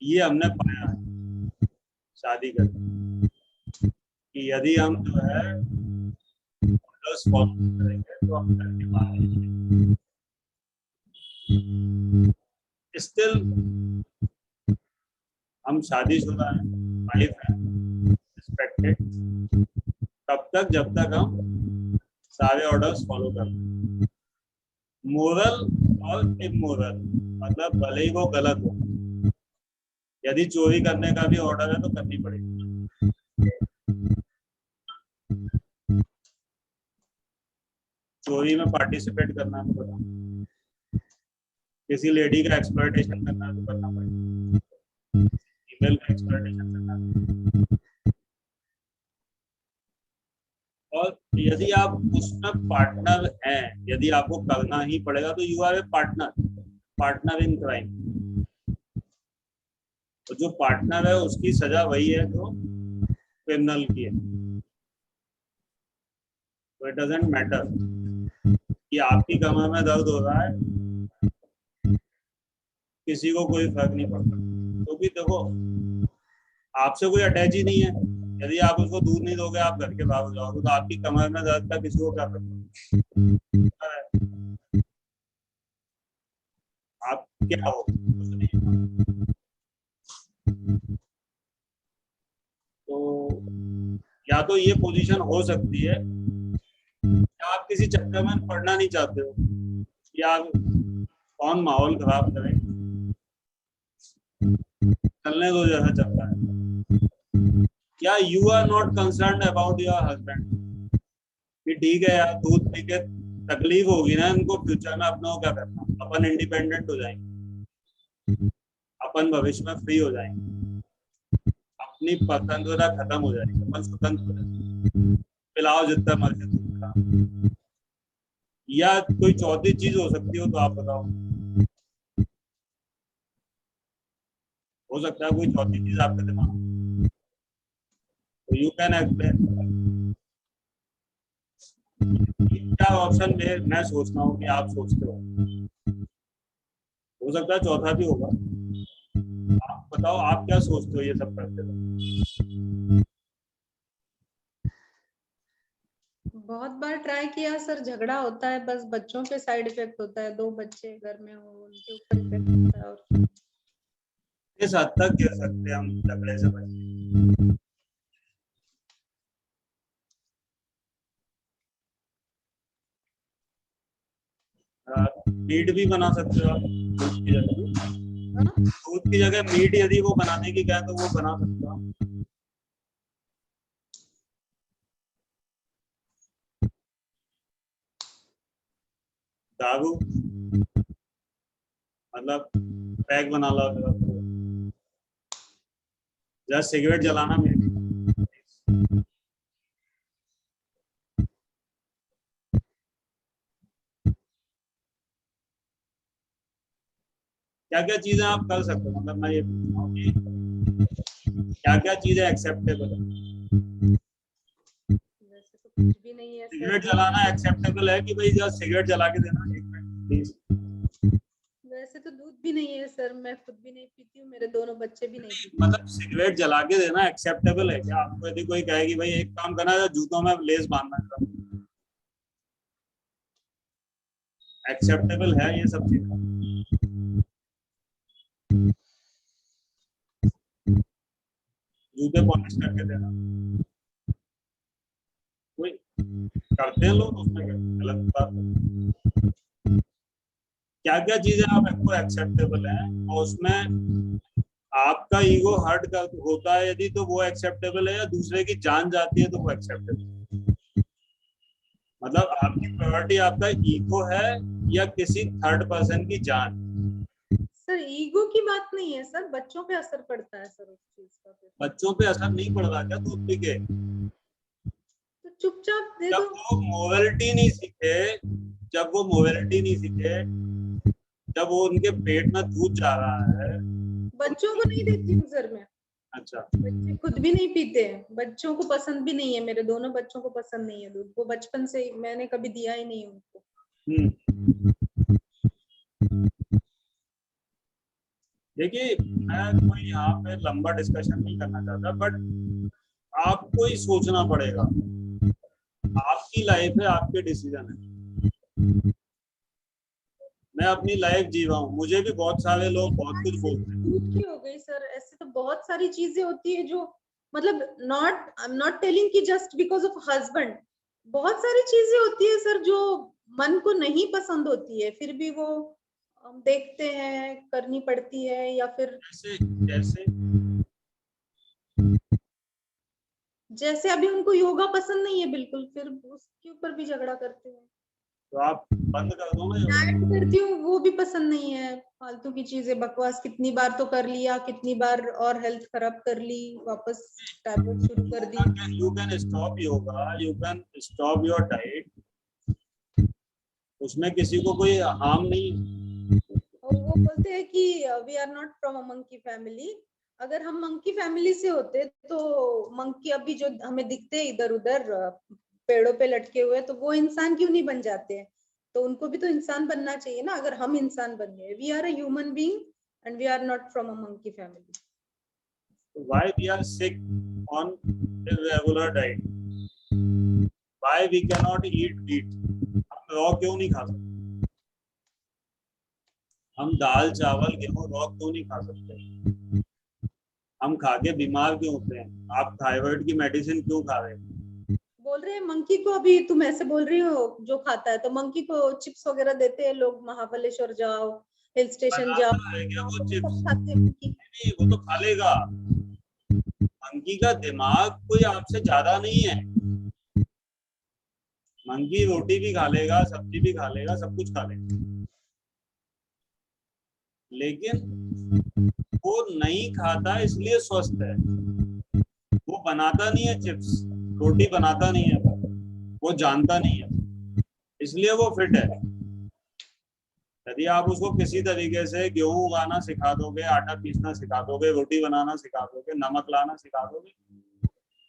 ये हमने पाया है शादी करके कि यदि हम जो है फॉलो करेंगे तो हम घर के बाहर। स्टिल हम शादीशुदा हैं, वाइफ है, रिस्पेक्टेड, तब तक जब तक हम सारे ऑर्डर्स फॉलो कर रहे हैं। मोरल और इमोरल, मतलब भले ही वो गलत हो, यदि चोरी करने का भी ऑर्डर है तो करनी पड़ेगी। चोरी में पार्टिसिपेट करना तो करना, किसी लेडी का एक्सप्लॉयटेशन करना तो करना पड़ेगा, फीमेल का एक्सप्लॉयटेशन करना। और यदि आप उसमें पार्टनर हैं, यदि आपको करना ही पड़ेगा तो you are a partner in crime. तो जो पार्टनर है उसकी सजा वही है जो क्रिमिनल की है। तो इट डजंट मैटर कि आपकी कमर में दर्द हो रहा है, किसी को कोई फर्क नहीं पड़ता, क्योंकि देखो आपसे कोई अटैच ही नहीं है। यदि आप उसको दूध नहीं दोगे, आप घर के बाहर हो जाओगे, तो आपकी कमर में दर्द का किसी को क्या पता है? आप क्या हो, कुछ नहीं। तो या तो ये पोजीशन हो सकती है या आप किसी चक्कर में पड़ना नहीं चाहते हो, या कौन माहौल खराब करे, चलने दो जैसा चलता है। या you are not concern about your husband कि ठीक है यार, दूध पी के तकलीफ होगी ना इनको, फ्यूचर में अपनों क्या करना, अपन इंडिपेंडेंट हो जाएंगे, अपन भविष्य में फ्री हो जाएंगे, अपनी पसंदीदा खत्म हो जाएगी, अपन स्वतंत्र हो जाएंगे, पिलाओ जितना मर्जी दूध पिलाओ। या कोई चौथी चीज हो सकती हो तो आप बताओ, हो सकता है कोई चौथी चीज आपके दिमाग में, तो यू कैन एक्सप्लेन। क्या ऑप्शन मैं सोचता हूँ कि आप सोचते हो सकता है चौथा भी होगा। आप बताओ, आप क्या सोचते हो ये सब करते हो? बहुत बार ट्राई किया सर, झगड़ा होता है, बस बच्चों पे साइड इफेक्ट होता है, 2 बच्चे घर में हो उनके ऊपर इफेक्ट होता है। और किस हद तक कह सकते हैं हम झगड़े से बचें? मीट भी बना सकते हो आप दूध की जगह। दूध की जगह मीट यदि वो बनाने की कहे तो वो बना सकते हो। दारू मतलब पैक बना लो, जैसे सिगरेट जलाना मेरे क्या क्या चीजें आप कर सकते हो, मतलब मैं ये पूछ रहा हूँ कि क्या क्या चीजें एक्सेप्टेबल है। वैसे तो कुछ भी नहीं है सर। सिगरेट जलाना एक्सेप्टेबल है कि भाई जस्ट सिगरेट जला के देना, एक मिनट प्लीज। वैसे तो दूध भी नहीं है सर, मैं खुद भी नहीं पीती हूँ, मेरे दोनों बच्चे भी नहीं पीते। मतलब सिगरेट जला के देना एक्सेप्टेबल है क्या आपको? यदि कोई कहे कि भाई एक काम करना है, जूतों में लेस बांधना है, एक्सेप्टेबल है ये सब चीजें? जूते पॉलिश करके देना कोई करते हैं लोग, उसमें गलत बात। क्या क्या चीजें आपको एक्सेप्टेबल है और उसमें आपका ईगो हर्ट कर होता है यदि, तो वो एक्सेप्टेबल है, या दूसरे की जान जाती है तो वो एक्सेप्टेबल है? मतलब आपकी प्रायोरिटी आपका ईगो है या किसी थर्ड पर्सन की जान? सर ईगो की बात नहीं है सर, बच्चों पे असर पड़ता है सर उस चीज का। बच्चों पे असर नहीं पड़ रहा क्या दूध पी के? तो चुपचाप दे जब दो। वो मोबालिटी नहीं सीखे, जब वो मोबालिटी नहीं सीखे, जब वो उनके पेट में दूध जा रहा है। बच्चों को नहीं देती हूँ सर मैं। अच्छा, बच्चे खुद भी नहीं पीते हैं, बच्चों को पसंद भी नहीं है, मेरे दोनों बच्चों को पसंद नहीं है दूध, वो बचपन से मैंने कभी दिया ही नहीं उनको। देखिए मैं कोई यहाँ पे लंबा डिस्कशन नहीं करना चाहता, बट आपको ही सोचना पड़ेगा, आपकी लाइफ है, आपके डिसीजन है। मैं अपनी लाइफ जी रहा हूँ, मुझे भी बहुत सारे लोग बहुत कुछ बोलते हैं। दूध की हो गई सर, ऐसे तो बहुत सारी चीजें होती है जो मतलब आई एम नॉट टेलिंग कि जस्ट बिकॉज ऑफ हस्बैंड, बहुत सारी चीजें होती है सर जो मन को नहीं पसंद होती है, फिर भी वो हम देखते हैं, करनी पड़ती है। या फिर जैसे जैसे अभी उनको योगा पसंद नहीं है बिल्कुल, फिर उसके ऊपर भी झगड़ा करते हैं। तो आप बंद कर दो ना। डाइट करती हूँ, वो भी पसंद नहीं है, फालतू की चीजें, बकवास कितनी बार तो कर लिया, कितनी बार और हेल्थ खराब कर ली, वापस टैबलेट शुरू कर दी। You can stop yoga, you can stop your diet. उसमें किसी को कोई हार्म नहीं है। और वो बोलते हैं कि we are not from a monkey family. अगर हम मंकी फैमिली से होते तो मंकी अभी जो हमें दिखते हैं इधर उधर पेड़ों पे लटके हुए, तो वो इंसान क्यों नहीं बन जाते हैं? तो उनको भी तो इंसान बनना चाहिए ना, अगर हम इंसान बन गए। We are a human being and we are not from a monkey family. Why we are sick on irregular diet? Why we cannot eat wheat? हम रॉ क्यों नहीं खा सकते? हम दाल चावल गेहूं रॉ क्यों नहीं खा सकते? हम खा के बीमार क्यों होते हैं? आप थायराइड की मेडिसिन क्यों खा रहे हैं? बोल रहे हैं मंकी को, अभी तुम ऐसे बोल रही हो जो खाता है, तो मंकी को चिप्स वगैरह देते हैं लोग, महाबलेश्वर जाओ, हिल स्टेशन जाओ, वो चिप्स सब खाते हैं मंकी। नहीं, वो तो खा लेगा। मंकी का दिमाग कोई आपसे ज्यादा नहीं है। मंकी रोटी भी खा लेगा, सब्जी भी खा लेगा, सब कुछ खा लेगा, लेकिन वो नहीं खाता इसलिए स्वस्थ है। वो बनाता नहीं है चिप्स, रोटी बनाता नहीं है, वो जानता नहीं है, इसलिए वो फिट है। यदि आप उसको किसी तरीके से गेहूं उगाना सिखा दोगे, आटा पीसना सिखा दोगे, रोटी बनाना सिखा दोगे, नमक लाना सिखा दोगे,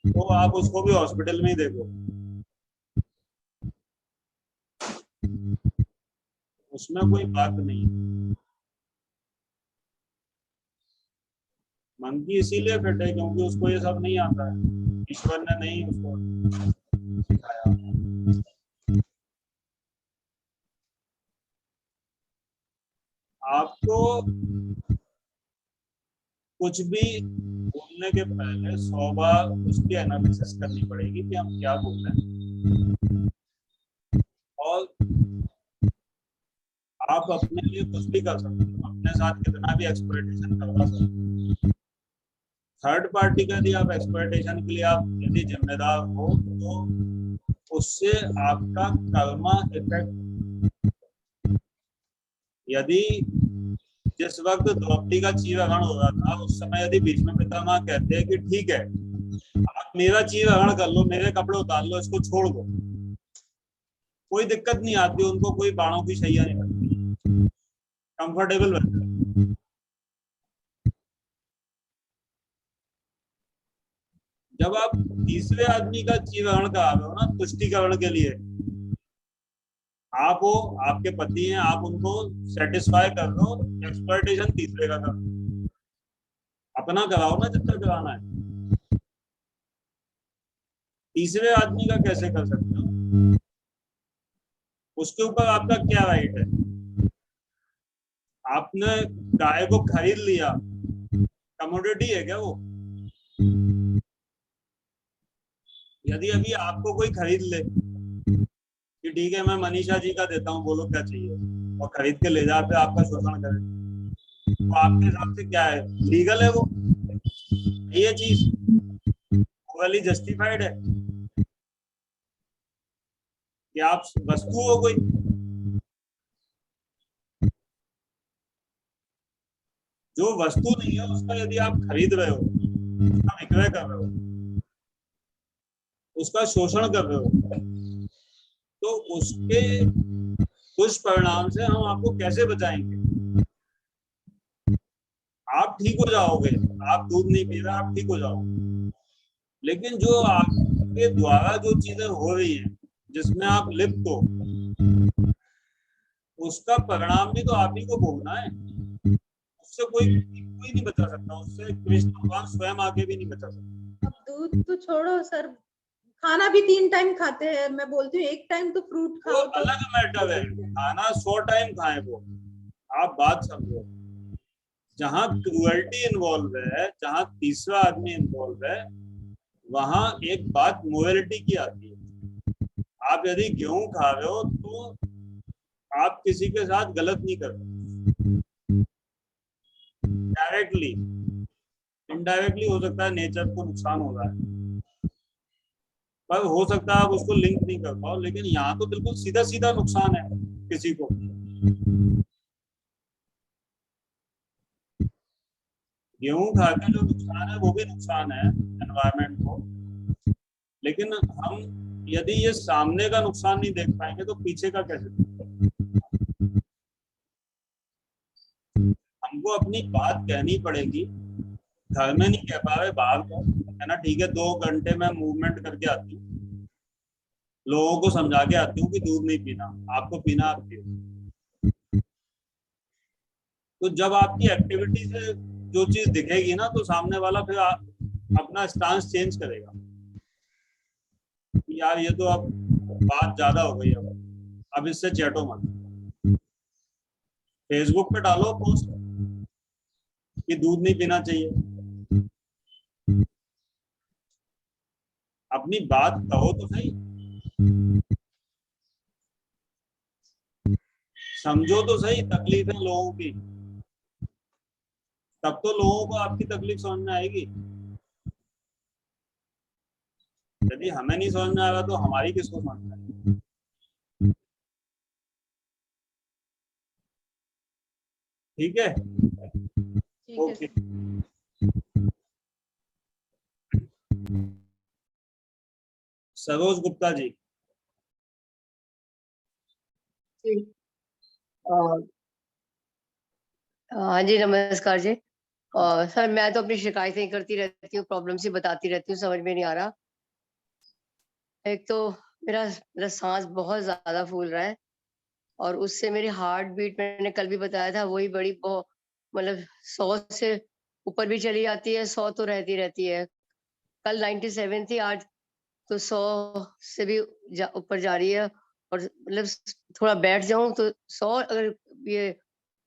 तो आप उसको भी हॉस्पिटल में ही देखोगे। उसमें कोई बात नहीं। मंकी इसीलिए फिट है क्योंकि उसको ये सब नहीं आता है, ईश्वर ने नहीं उसको सिखाया। आपको कुछ भी बोलने के पहले 100 बार उसकी एनालिसिस करनी पड़ेगी कि हम क्या बोल रहे हैं। और आप अपने लिए कुछ भी कर सकते हो, अपने साथ कितना भी एक्सप्लॉइटेशन करवा सकते हो। थर्ड पार्टी का यदि आप एक्सप्लॉइटेशन के लिए आप यदि जिम्मेदार हो, तो उससे आपका कर्मा इफेक्ट। यदि जिस वक्त द्रौपदी का चीरहरण हो रहा था, उस समय यदि भीष्म पितामह कहते हैं कि ठीक है, आप मेरा चीरहरण कर लो, मेरे कपड़े उतार लो, इसको छोड़ दो, कोई दिक्कत नहीं आती उनको, कोई बाणों की शैया नहीं लगती, कंफर्टेबल रहता है। जब आप तीसरे आदमी का चीरहरण करा रहे हो ना तुष्टिकरण के लिए, आप हो, आपके पति हैं, आप उनको सेटिस्फाई कर दो, एक्सप्लॉइटेशन तीसरे का कर, अपना कराओ ना जितना कराना है। तीसरे आदमी का कैसे कर सकते हो? उसके ऊपर आपका क्या राइट है? आपने गाय को खरीद लिया, कमोडिटी है क्या वो? यदि अभी आपको कोई खरीद ले कि ठीक है मैं मनीषा जी का देता हूँ, बोलो क्या चाहिए, और खरीद के ले जाते आपका शोषण करे, तो आपके हिसाब से क्या है? लीगल है वो? ये चीज मोरली जस्टिफाइड है कि आप वस्तु हो कोई? जो वस्तु नहीं है उसका यदि आप खरीद रहे हो, उसका विक्रय कर रहे हो, उसका शोषण कर रहे हो, तो उसके दुष्परिणाम से हम आपको कैसे बचाएंगे? आप ठीक हो जाओगे, आप दूध नहीं पी रहे, आप ठीक हो जाओगे, लेकिन जो आपके द्वारा जो चीजें हो रही हैं जिसमें आप लिप्त हो, उसका परिणाम भी तो आप ही को भोगना है। उससे कोई नहीं बचा सकता, उससे कृष्ण भगवान स्वयं आके भी नहीं बचा सकता। अब दूध तो छोड़ो सर, खाना भी 3 टाइम खाते हैं, मैं बोलती हूँ 1 टाइम तो फ्रूट खाओ। वो अलग मैटर है, खाना 100 टाइम खाए वो, आप बात समझो। जहां क्रुएल्टी इन्वॉल्व है, जहां तीसरा आदमी इन्वॉल्व है, वहां एक बात मोरलिटी की आती है। आप यदि गेहूं खा रहे हो तो आप किसी के साथ गलत नहीं कर रहे, डायरेक्टली, इनडायरेक्टली हो सकता है नेचर को नुकसान हो रहा है, पर हो सकता है आप उसको लिंक नहीं कर पाओ, लेकिन यहाँ तो बिल्कुल सीधा सीधा नुकसान है किसी को। गेहूं खा के जो नुकसान है वो भी नुकसान है एनवायरनमेंट को, लेकिन हम यदि ये सामने का नुकसान नहीं देख पाएंगे तो पीछे का कैसे देखेंगे? हमको अपनी बात कहनी पड़ेगी, घर में नहीं कह पा रहे बाहर को, है ना, ठीक है 2 घंटे में मूवमेंट करके आती हूँ, लोगों को समझा के आती हूँ कि दूध नहीं पीना, आपको पीना आप पियो। तो जब आपकी एक्टिविटी से जो चीज दिखेगी ना, तो सामने वाला फिर अपना स्टांस चेंज करेगा कि यार ये तो अब बात ज्यादा हो गई, अब इससे चैटो मत। फेसबुक पे डालो पोस्ट कि दूध नहीं पीना चाहिए, अपनी बात कहो तो सही, समझो तो सही तकलीफ है लोगों की, तब तो लोगों को आपकी तकलीफ समझ में आएगी। यदि हमें नहीं समझ में आ रहा तो हमारी किसको समझ में आएगी? ठीक है, ओके। सरोज गुप्ता जी। हाँ जी, नमस्कार जी। सर मैं तो अपनी शिकायतें करती रहती हूँ, प्रॉब्लम्स ही बताती रहती हूँ, समझ में नहीं आ रहा। एक तो मेरा सांस बहुत ज्यादा फूल रहा है, और उससे मेरी हार्ट बीट, मैंने कल भी बताया था, वही बड़ी मतलब 100 से ऊपर भी चली जाती है, 100 तो रहती रहती है। कल 97 थी, आज तो 100 से भी ऊपर जा रही है। और मतलब थोड़ा बैठ जाऊं तो 100, अगर ये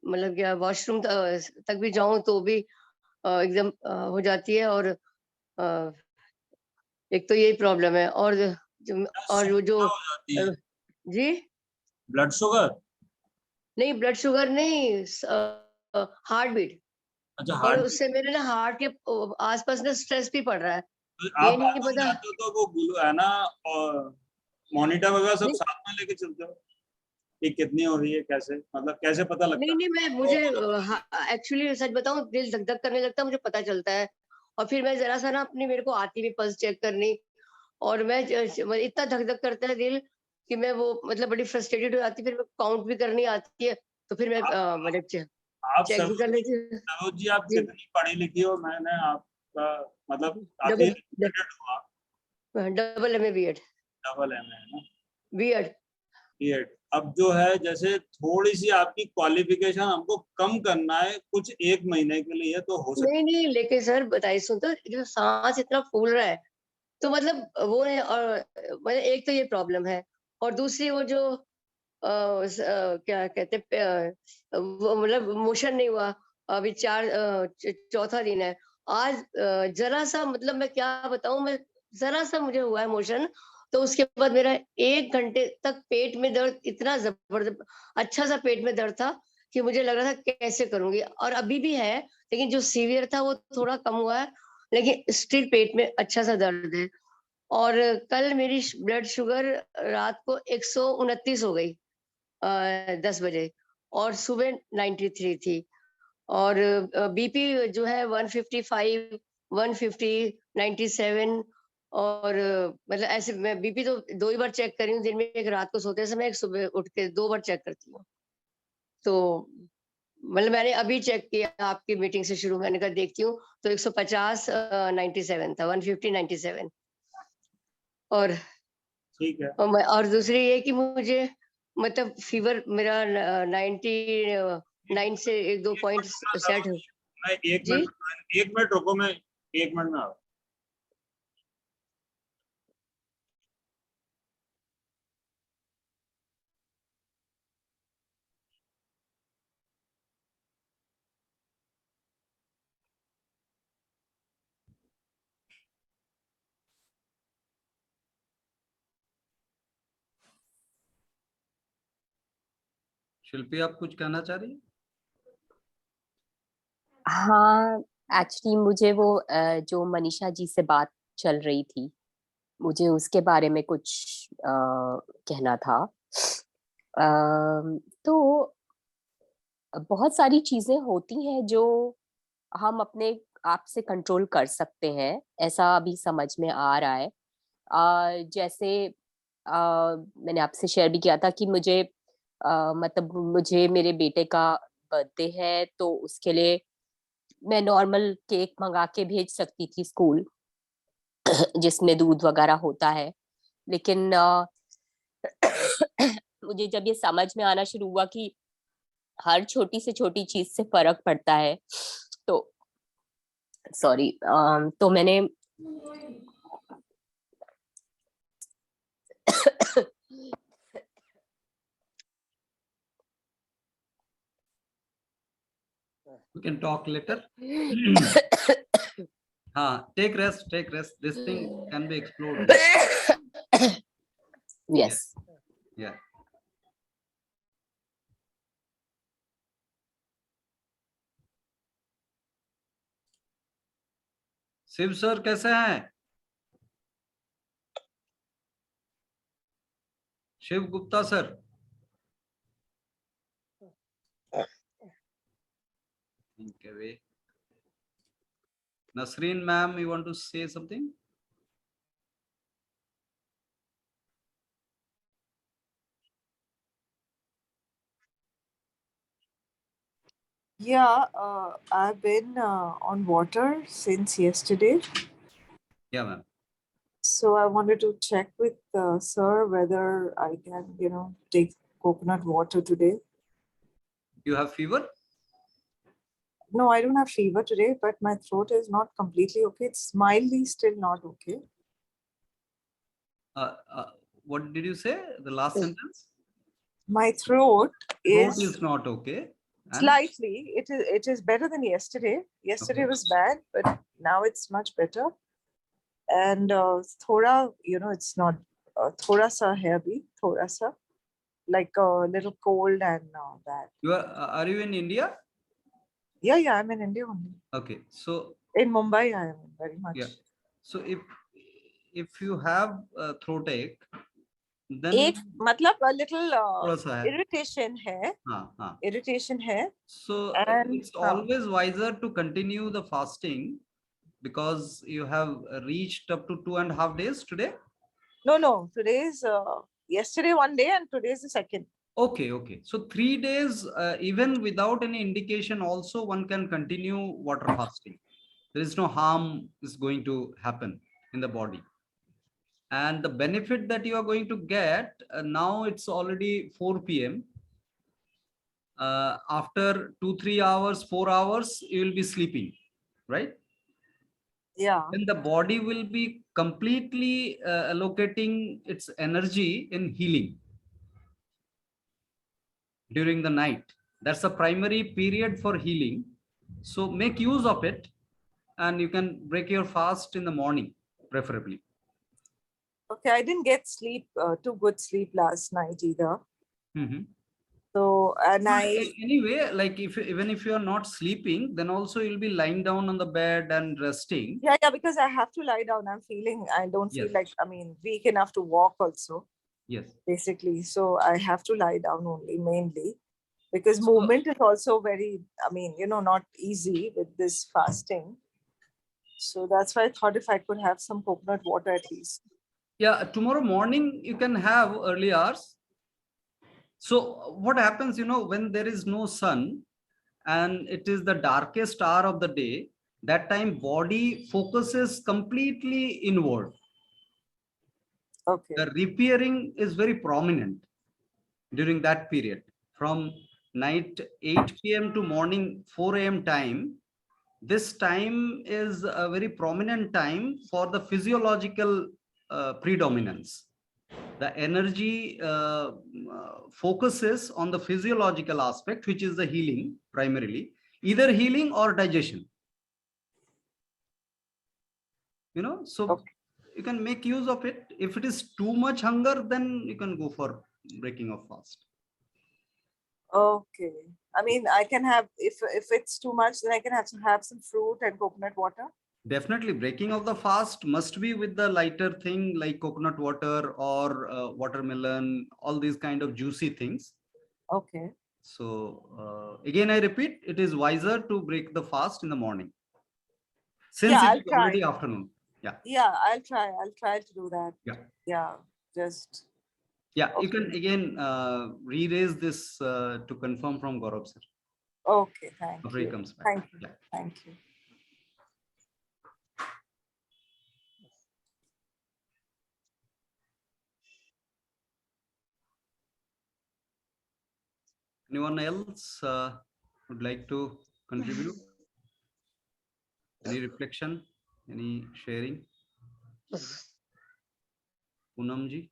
मतलब क्या वॉशरूम तक भी जाऊं तो भी एकदम हो जाती है। और एक तो यही प्रॉब्लम है, और वो जो हो जाती है जी ब्लड शुगर। नहीं, ब्लड शुगर नहीं, हार्ट बीट। अच्छा, और हार्ट। उससे मेरे ना हार्ट के आसपास ना स्ट्रेस भी पड़ रहा है, ये आप नहीं बाथरूम पता। जाते हो तो वो है ना, और मॉनिटर वगैरह सब नहीं साथ में लेके चलते हो कि कितनी हो रही है, कैसे, मतलब कैसे पता लगता नहीं है? नहीं, मैं मुझे एक्चुअली सच बताऊं, दिल धक धक करने लगता है, मुझे पता चलता है। और फिर मैं जरा सा ना अपनी, मेरे को आती भी पल्स चेक करनी, और मैं इतना धक धक करता है दिल कि मैं वो मतलब बड़ी फ्रस्ट्रेटेड हो जाती, फिर मैं काउंट भी करनी आती है, तो फिर मैं मतलब आप चेक भी कर लेती हूँ। सरोज जी, आप जी, कितनी पढ़ी लिखी हो? मैंने आपका मतलब आप डबल एजुकेटेड हो आप? Double MA BEd double M है ना, BEd। बीएड। अब जो है जैसे थोड़ी सी आपकी क्वालिफिकेशन हमको कम करना है कुछ 1 महीने के लिए, तो हो सकता नहीं नहीं, लेकिन सर बताइए, सुन तो, जो सांस इतना फूल रहा है, तो मतलब वो है, और मतलब एक तो ये प्रॉब्लम है, और दूसरी वो जो क्या कहते वो मतलब मोशन नहीं हुआ, अभी चौथा दिन है आज। जरा सा मतलब मैं क्या बताऊं, मैं जरा सा मुझे हुआ है मोशन, तो उसके बाद मेरा 1 घंटे तक पेट में दर्द, इतना जबरदस्त अच्छा सा पेट में दर्द था कि मुझे लग रहा था कैसे करूंगी, और अभी भी है, लेकिन जो सीवियर था वो थोड़ा कम हुआ है, लेकिन स्टिल पेट में अच्छा सा दर्द है। और कल मेरी ब्लड शुगर रात को 129 हो गई 10 बजे, और सुबह 93 थी। और बीपी जो है 155, 150, 97। और मतलब ऐसे मैं बीपी तो 2 ही बार चेक करी हूँ दिन में, एक रात को सोते समय, एक सुबह उठ के 2 बार चेक करती हूँ। तो मतलब मैंने अभी चेक किया आपकी मीटिंग से शुरू, मैंने कहा देखती हूँ, तो 150 97 था, 150 97। और ठीक है। और दूसरी ये कि मुझे मतलब फीवर मेरा 99 से 1-2 पॉइंट सेट हो। मैं 1 जी मिनट, 1 मिनट रुको, मैं 1 मिनट में आ रहा हूं। शिल्पी, आप कुछ कहना चाह रही हैं? हाँ, एक्चुअली मुझे वो जो मनीषा जी से बात चल रही थी, मुझे उसके बारे में कुछ कहना था। तो बहुत सारी चीजें होती हैं जो हम अपने आप से कंट्रोल कर सकते हैं, ऐसा अभी समझ में आ रहा है। जैसे मैंने आपसे शेयर भी किया था कि मुझे मतलब मुझे मेरे बेटे का बर्थडे है, तो उसके लिए मैं नॉर्मल केक मंगा के भेज सकती थी स्कूल जिसमें दूध वगैरह होता है, लेकिन मुझे जब ये समझ में आना शुरू हुआ कि हर छोटी से छोटी चीज से फर्क पड़ता है, तो सॉरी, तो मैंने We can talk later. Take rest. This thing can be explored. Yes. Yeah. Shiv sir कैसे हैं? Shiv Gupta sir. Okay. Nasreen ma'am, you want to say something? Yeah, I've been on water since yesterday. Yeah, ma'am. So I wanted to check with sir whether I can, take coconut water today. You have fever? No, I don't have fever today, but my throat is not completely okay. It's mildly still not okay. What did you say? The last sentence? My throat Throat is is not okay. And slightly. It is better than yesterday. Yesterday Okay. was bad, but now it's much better. And thoda, it's not thoda sa hai abhi, thoda sa, like a little cold and that. are you in India? Yeah, I'm in India only. Okay. So In Mumbai, I am very much. yeah. So if you have throat ache, then एक मतलब a little थोड़ा सा है. irritation है. हाँ. Irritation है. So And it's always wiser to continue the fasting because you have reached up to 2.5 days today. No. Today is yesterday one day and today is the second. Okay. So 3 days, even without any indication, also one can continue water fasting. There is no harm is going to happen in the body. And the benefit that you are going to get, now it's already 4 p.m. After 2-3 hours, 4 hours, you will be sleeping, right? Yeah. Then the body will be completely allocating its energy in healing during the night. That's a primary period for healing. So make use of it, and you can break your fast in the morning, preferably. Okay, I didn't get too good sleep last night either. So, and Anyway, like even if you are not sleeping, then also you'll be lying down on the bed and resting. Yeah, because I have to lie down. I don't feel like, weak enough to walk also. Yes. Basically. So I have to lie down only mainly because movement is also very, not easy with this fasting. So that's why I thought if I could have some coconut water at least. Yeah, tomorrow morning you can have early hours. So what happens, when there is no sun and it is the darkest hour of the day, that time body focuses completely inward. Okay. The repairing is very prominent during that period. From night 8 p.m. to morning 4 a.m. time, this time is a very prominent time for the physiological predominance. The energy focuses on the physiological aspect, which is the healing primarily, either healing or digestion. So you can make use of it. If it is too much hunger, then you can go for breaking of fast. Okay. I can have, if it's too much, then I can have some fruit and coconut water. Definitely, breaking of the fast must be with the lighter thing like coconut water or watermelon, all these kind of juicy things. Okay. So again, I repeat, it is wiser to break the fast in the morning, since Yeah, it I'll is try. already afternoon. Yeah, Yeah, I'll try to do that. yeah, Yeah, just yeah. You okay. can again re-raise this to confirm from Gaurav sir Okay, thank after he you. comes back. Thank you. Yeah. Thank you. Anyone else would like to contribute? Any reflection? Any sharing? Poonam ji?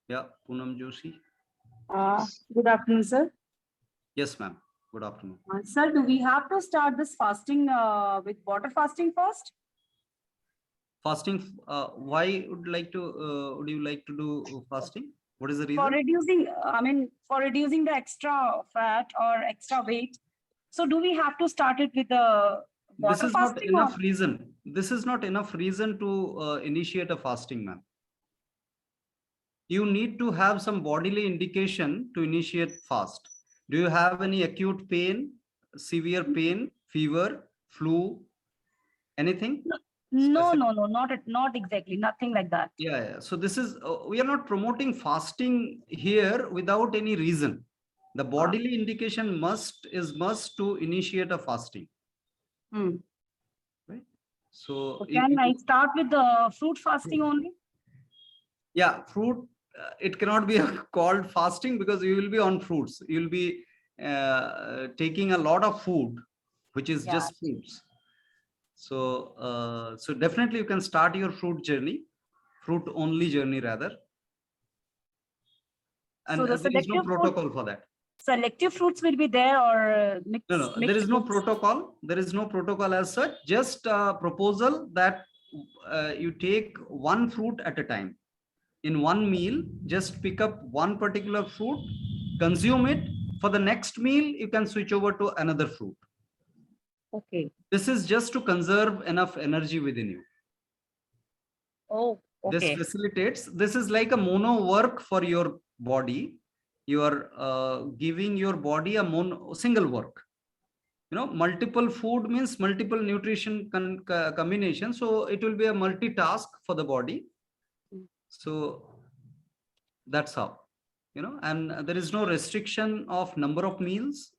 Yeah, Poonam Joshi. Good afternoon, sir. Yes, ma'am. Good afternoon. Sir, do we have to start this fasting with water fasting first? Fasting. Why would you like to do fasting? What is the reason? For reducing, for reducing the extra fat or extra weight. So do we have to start it with the water This is not fasting? enough reason. This is not enough reason to initiate a fasting, ma'am. You need to have some bodily indication to initiate fast. Do you have any acute pain, severe pain, fever, flu, anything? No, not exactly. Nothing like that. Yeah. So this is, we are not promoting fasting here without any reason. The bodily indication must to initiate a fasting. Hmm. Right. So Can I start with the fruit fasting only? Yeah, fruit. It cannot be called fasting because you will be on fruits. You will be taking a lot of food, which is just fruits. So, so definitely you can start your fruit only journey rather. And So the there is no protocol for that. Selective fruits will be there or mixed? No, there is no protocol. There is no protocol as such. Just a proposal that you take one fruit at a time. In one meal, just pick up one particular fruit, consume it. For the next meal, you can switch over to another fruit. Okay. This is just to conserve enough energy within you. Oh, okay. This facilitates. This is like a mono work for your body. You are giving your body a single work. You know, multiple food means multiple nutrition combination. So it will be a multitask for the body. So that's how, you know, and there is no restriction of number of meals.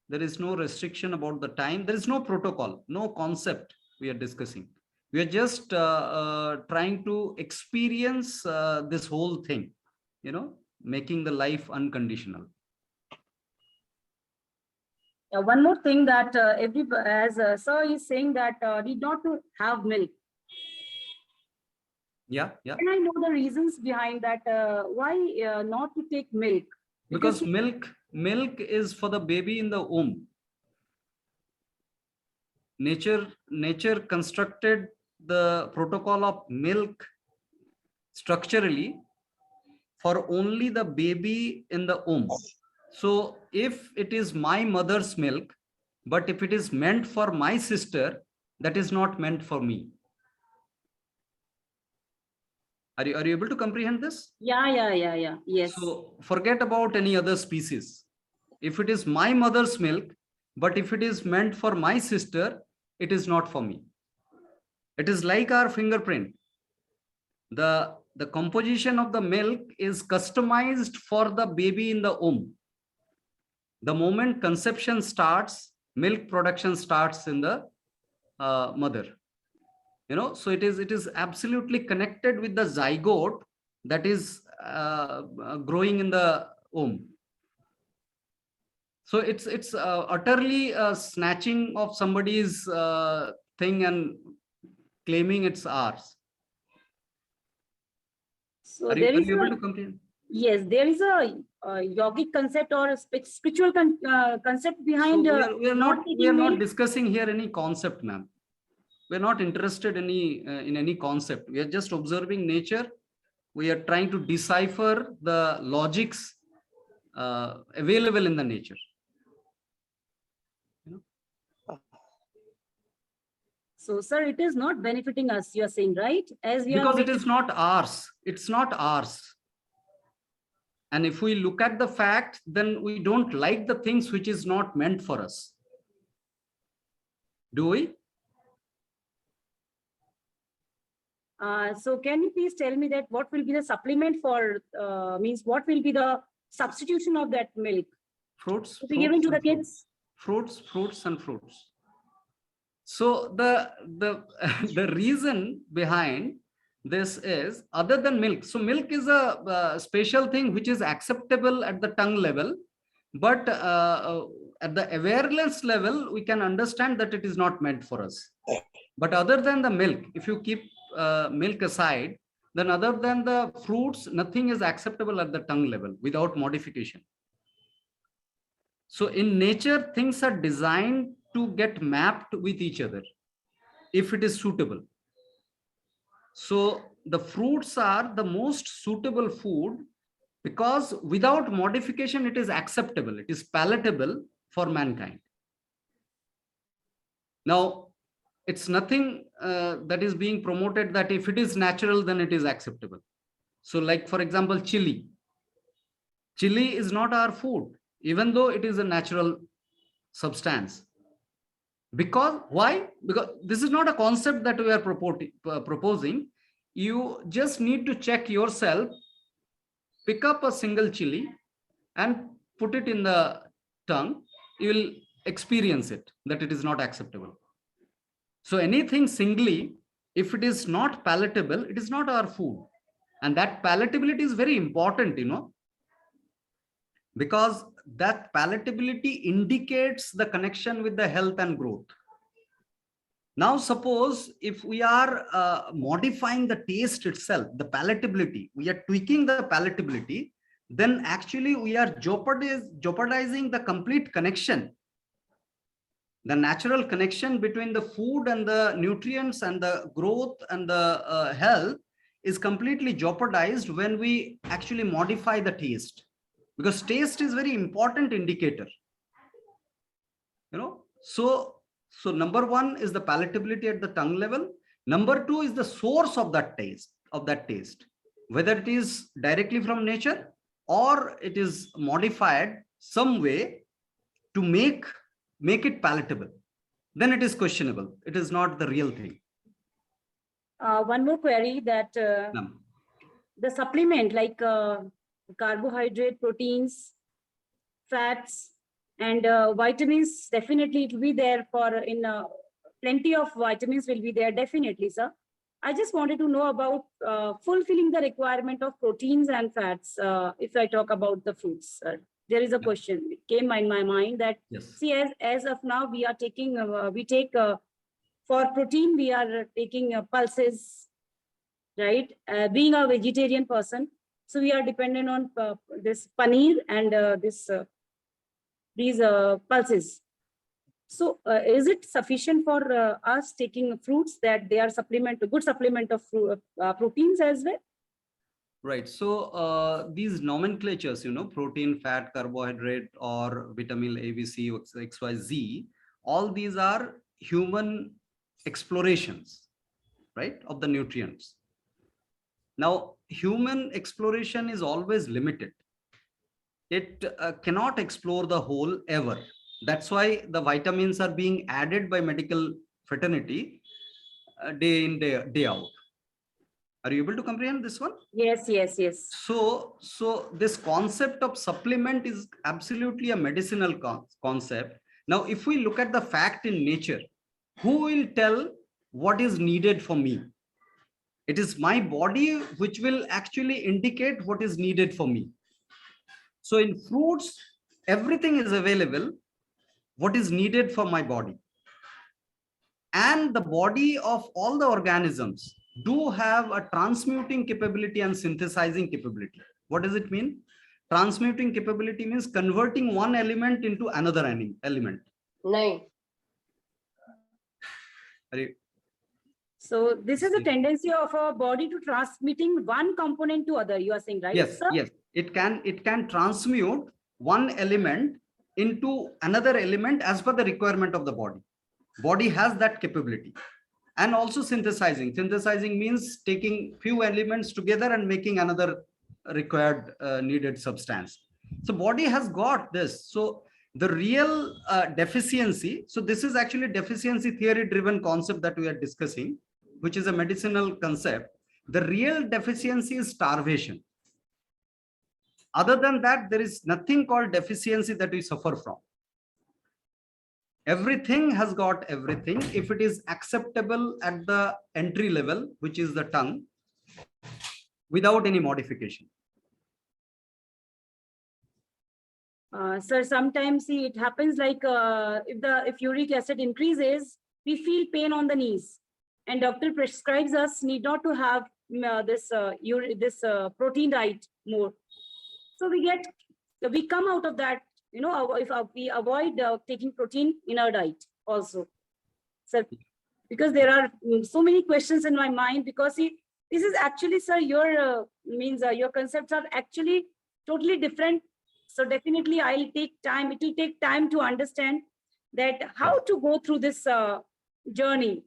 There is no restriction about the time. There is no protocol, no concept we are discussing. We are just trying to experience this whole thing, you know, making the life unconditional. One more thing that as sir is saying that need not to have milk. Yeah. Can I know the reasons behind that? Why not to take milk? Because milk is for the baby in the womb. Nature constructed the protocol of milk structurally for only the baby in the womb. So if it is my mother's milk, but if it is meant for my sister, that is not meant for me. Are you able to comprehend this? Yeah. Yes. So forget about any other species. If it is my mother's milk, but if it is meant for my sister, it is not for me. It is like our fingerprint. The composition of the milk is customized for the baby in the womb. The moment conception starts, milk production starts in the mother. You know, so it is absolutely connected with the zygote that is growing in the womb. So it's utterly snatching of somebody's thing and claiming it's ours. So are you able to comprehend? Yes, there is a yogic concept or a spiritual concept behind. So we are not discussing here any concept, ma'am. We're not interested in any concept. We are just observing nature. We are trying to decipher the logics available in the nature. So, sir, it is not benefiting us, you are saying, right? As we Because are it is not ours. It's not ours. And if we look at the fact, then we don't like the things which is not meant for us. Do we? So can you please tell me that what will be the supplement for, means what will be the substitution of that milk Fruits. to be given to the and kids? fruits. So the the reason behind this is, other than milk. So milk is a special thing which is acceptable at the tongue level, but at the awareness level, we can understand that it is not meant for us. But other than the milk, if you keep milk aside, then other than the fruits, nothing is acceptable at the tongue level without modification. So in nature, things are designed to get mapped with each other if it is suitable. So the fruits are the most suitable food because without modification, it is acceptable. It is palatable for mankind. Now, it's nothing that is being promoted that if it is natural, then it is acceptable. So like, for example, chili. Chili is not our food, even though it is a natural substance. Because why? Because this is not a concept that we are proposing. You just need to check yourself, pick up a single chili and put it in the tongue. You will experience it, that it is not acceptable. So anything singly, if it is not palatable, it is not our food. And that palatability is very important, because that palatability indicates the connection with the health and growth. Now, suppose if we are modifying the taste itself, the palatability, we are tweaking the palatability, then actually we are jeopardizing the complete connection. The natural connection between the food and the nutrients and the growth and the health is completely jeopardized when we actually modify the taste. Because taste is very important indicator, So number one is the palatability at the tongue level. Number two is the source of that taste, whether it is directly from nature or it is modified some way to make it palatable. Then it is questionable. It is not the real thing. One more query that the supplement like carbohydrate, proteins, fats, and vitamins, definitely it will be there plenty of vitamins will be there, definitely, sir. I just wanted to know about fulfilling the requirement of proteins and fats. If I talk about the fruits, sir, there is a question. It came in my mind that, see, as of now, we are taking, for protein, we are taking pulses, right? Being a vegetarian person, so we are dependent on this paneer and these pulses. So is it sufficient for us taking fruits that they are good supplement of proteins as well? Right. So these nomenclatures, protein, fat, carbohydrate, or vitamin A, B, C, X, Y, Z, all these are human explorations, right, of the nutrients. Now, human exploration is always limited. It cannot explore the whole ever. That's why the vitamins are being added by medical fraternity day in, day out. Are you able to comprehend this one? Yes. So this concept of supplement is absolutely a medicinal concept. Now, if we look at the fact in nature, who will tell what is needed for me? It is my body which will actually indicate what is needed for me. So in fruits, everything is available, what is needed for my body. And the body of all the organisms do have a transmuting capability and synthesizing capability. What does it mean? Transmuting capability means converting one element into another element. Right. So this is a tendency of our body to transmitting one component to other, you are saying, right? Yes, sir? yes. It can transmute one element into another element as per the requirement of the body. Body has that capability. and also synthesizing. Synthesizing means taking few elements together and making another required needed substance. So body has got this. So the real deficiency, so this is actually deficiency theory driven concept that we are discussing, which is a medicinal concept. The real deficiency is starvation. Other than that, there is nothing called deficiency that we suffer from. Everything has got everything if it is acceptable at the entry level, which is the tongue, without any modification. Sir, sometimes see, it happens like if uric acid increases, we feel pain on the knees, and doctor prescribes us need not to have this protein diet more. So we come out of that, you know, if we avoid taking protein in our diet also. Sir, because there are so many questions in my mind, because see, this is actually, sir, your your concepts are actually totally different. So definitely I'll take time. It will take time to understand that how to go through this journey.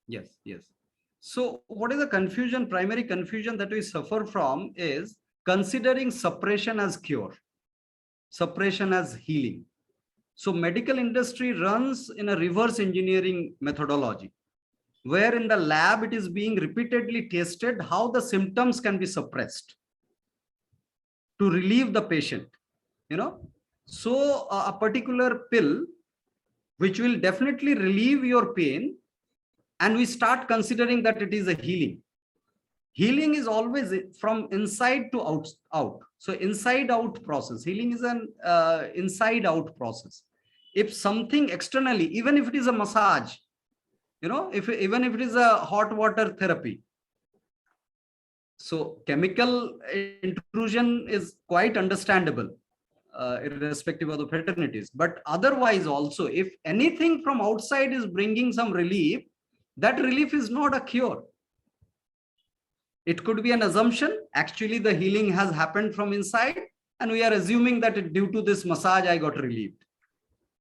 Yes, yes. So what is the confusion, primary confusion that we suffer from is considering suppression as cure, suppression as healing. So medical industry runs in a reverse engineering methodology, where in the lab it is being repeatedly tested how the symptoms can be suppressed to relieve the patient, you know. So a particular pill which will definitely relieve your pain, and we start considering that it is a healing. Healing is always from inside to out. So inside out process. Healing is an inside out process. If something externally, even if it is a massage, you know, even if it is a hot water therapy. So chemical intrusion is quite understandable, irrespective of the fraternities. But otherwise also, if anything from outside is bringing some relief, that relief is not a cure. It could be an assumption. Actually, the healing has happened from inside, and we are assuming that due to this massage, I got relieved.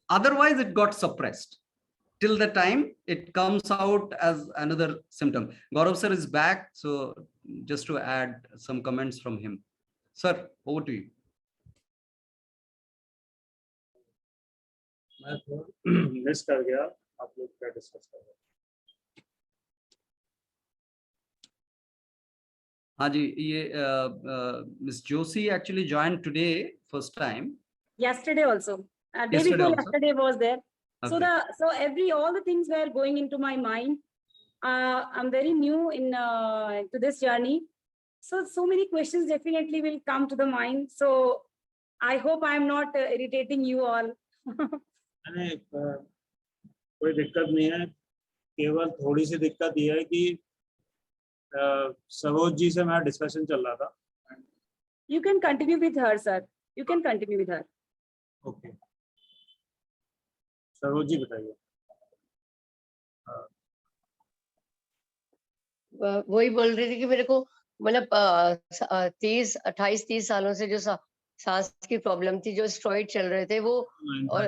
Otherwise, it got suppressed till the time it comes out as another symptom. Gaurav sir is back. So just to add some comments from him. Sir, over to you. मैं मिस कर गया, आप लोग क्या डिस्कस कर रहे हैं? हाँ जी, ये Miss Joshi actually joined today first time. Yesterday also. Day before yesterday was there. Okay. So all the things were going into my mind. I'm very new in to this journey. So many questions definitely will come to the mind. So I hope I'm not irritating you all. नहीं, कोई दिक्कत नहीं है, केवल थोड़ी सी दिक्कत ये है कि सरोज जी से मेरा डिस्कशन चल रहा था. You can continue with her, sir. You can continue with her. Okay. Saroj ji बताइए. वही बोल रही थी कि मेरे को मतलब 28-30 सालों से जो सांस की प्रॉब्लम थी, जो स्टेरॉइड चल रहे थे वो, और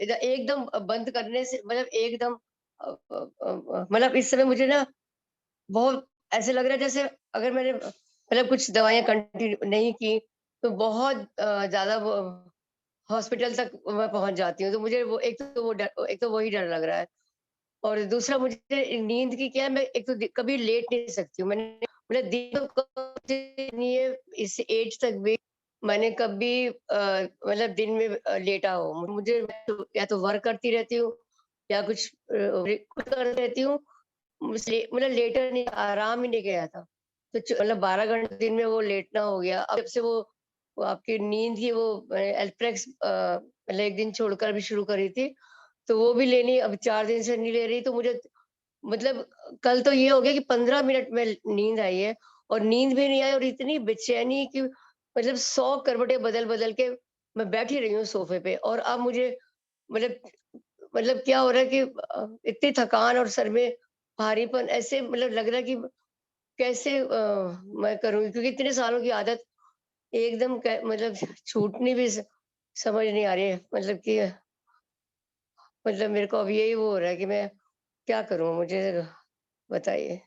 एकदम बंद करने से मतलब एकदम मतलब इस समय मुझे ना बहुत ऐसे लग रहा है जैसे अगर मैंने मतलब कुछ दवाइयां कंटिन्यू नहीं की तो बहुत ज्यादा हॉस्पिटल तक मैं पहुंच जाती हूँ. तो मुझे वो एक तो वही डर लग रहा है, और दूसरा मुझे नींद की क्या है, मैं एक तो कभी लेट नहीं सकती हूँ. मैंने मतलब दिन तो इस एज तक भी मैंने कभी मतलब दिन में लेटा हो. मुझे या तो वर्क करती रहती हूँ या कुछ करती रहती हूँ, मतलब लेटर नहीं, आराम ही नहीं गया था. तो मतलब 12 घंटे दिन में वो लेटना हो गया. अब से वो आपकी नींद की वो एल्प्रेक्स मतलब एक दिन छोड़कर भी शुरू करी थी, तो वो भी लेनी अब 4 दिन से नहीं ले रही. तो मुझे मतलब कल तो ये हो गया कि 15 मिनट में नींद आई है, और नींद भी नहीं आई, और इतनी बेचैनी कि मतलब 100 करवटें बदल के मैं बैठी रही हूँ सोफे पे. और अब मुझे मतलब क्या हो रहा है कि इतनी थकान और सर में भारीपन, ऐसे मतलब लग रहा है कि कैसे मैं करूँगी, क्योंकि इतने सालों की आदत एकदम मतलब छूटनी भी समझ नहीं आ रही है. मतलब कि मतलब मेरे को अब यही वो हो रहा है कि मैं क्या करूँ. मुझे बताइए।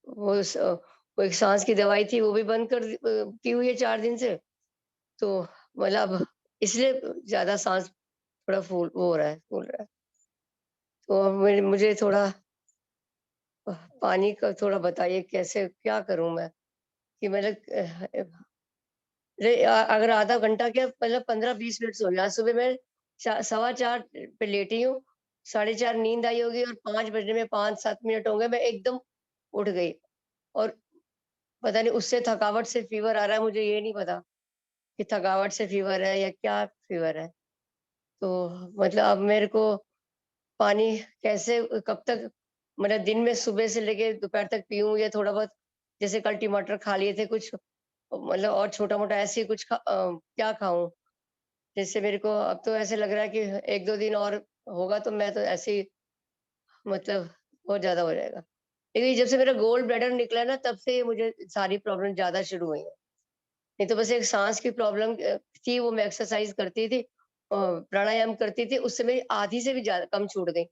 वो एक सांस की दवाई थी, वो भी बंद की हुई है 4 दिन से। तो मतलब इसलिए ज्यादा सांस थोड़ा फूल वो हो रहा है, फूल रहा है। तो अब मुझे थोड़ा पानी का थोड़ा बताइए, कैसे क्या करूं मैं कि मतलब अगर आधा घंटा क्या मतलब 15-20 मिनट सो लिया। सुबह मैं 4:15 पे लेटी हूँ, 4:30 नींद आई होगी और 5 बजने में 5-7 मिनट होंगे मैं एकदम उठ गई। और पता नहीं उससे थकावट से फीवर आ रहा है, मुझे ये नहीं पता कि थकावट से फीवर है या क्या फीवर है। तो मतलब अब मेरे को पानी कैसे कब तक मतलब दिन में सुबह से लेके दोपहर तक पीऊँ, या थोड़ा बहुत जैसे कल टमाटर खा लिए थे कुछ मतलब और छोटा-मोटा ऐसे ही कुछ क्या खाऊँ? जिससे मेरे को अब तो ऐसे लग रहा है कि 1-2 दिन और होगा तो मैं तो ऐसे ही मतलब बहुत ज़्यादा हो जाएगा। लेकिन जब से मेरा गोल्ड ब्लैडर निकला है ना, तब से मुझे सारी प्रॉब्लम ज़्यादा शुरू हुई हैं। नहीं तो बस एक साँस की प्रॉब्लम थी, वो मैं एक्सरसाइज़ करती थी, प्राणायाम करती थी, उससे मेरी आधी से भी ज़्यादा कम छूट गई।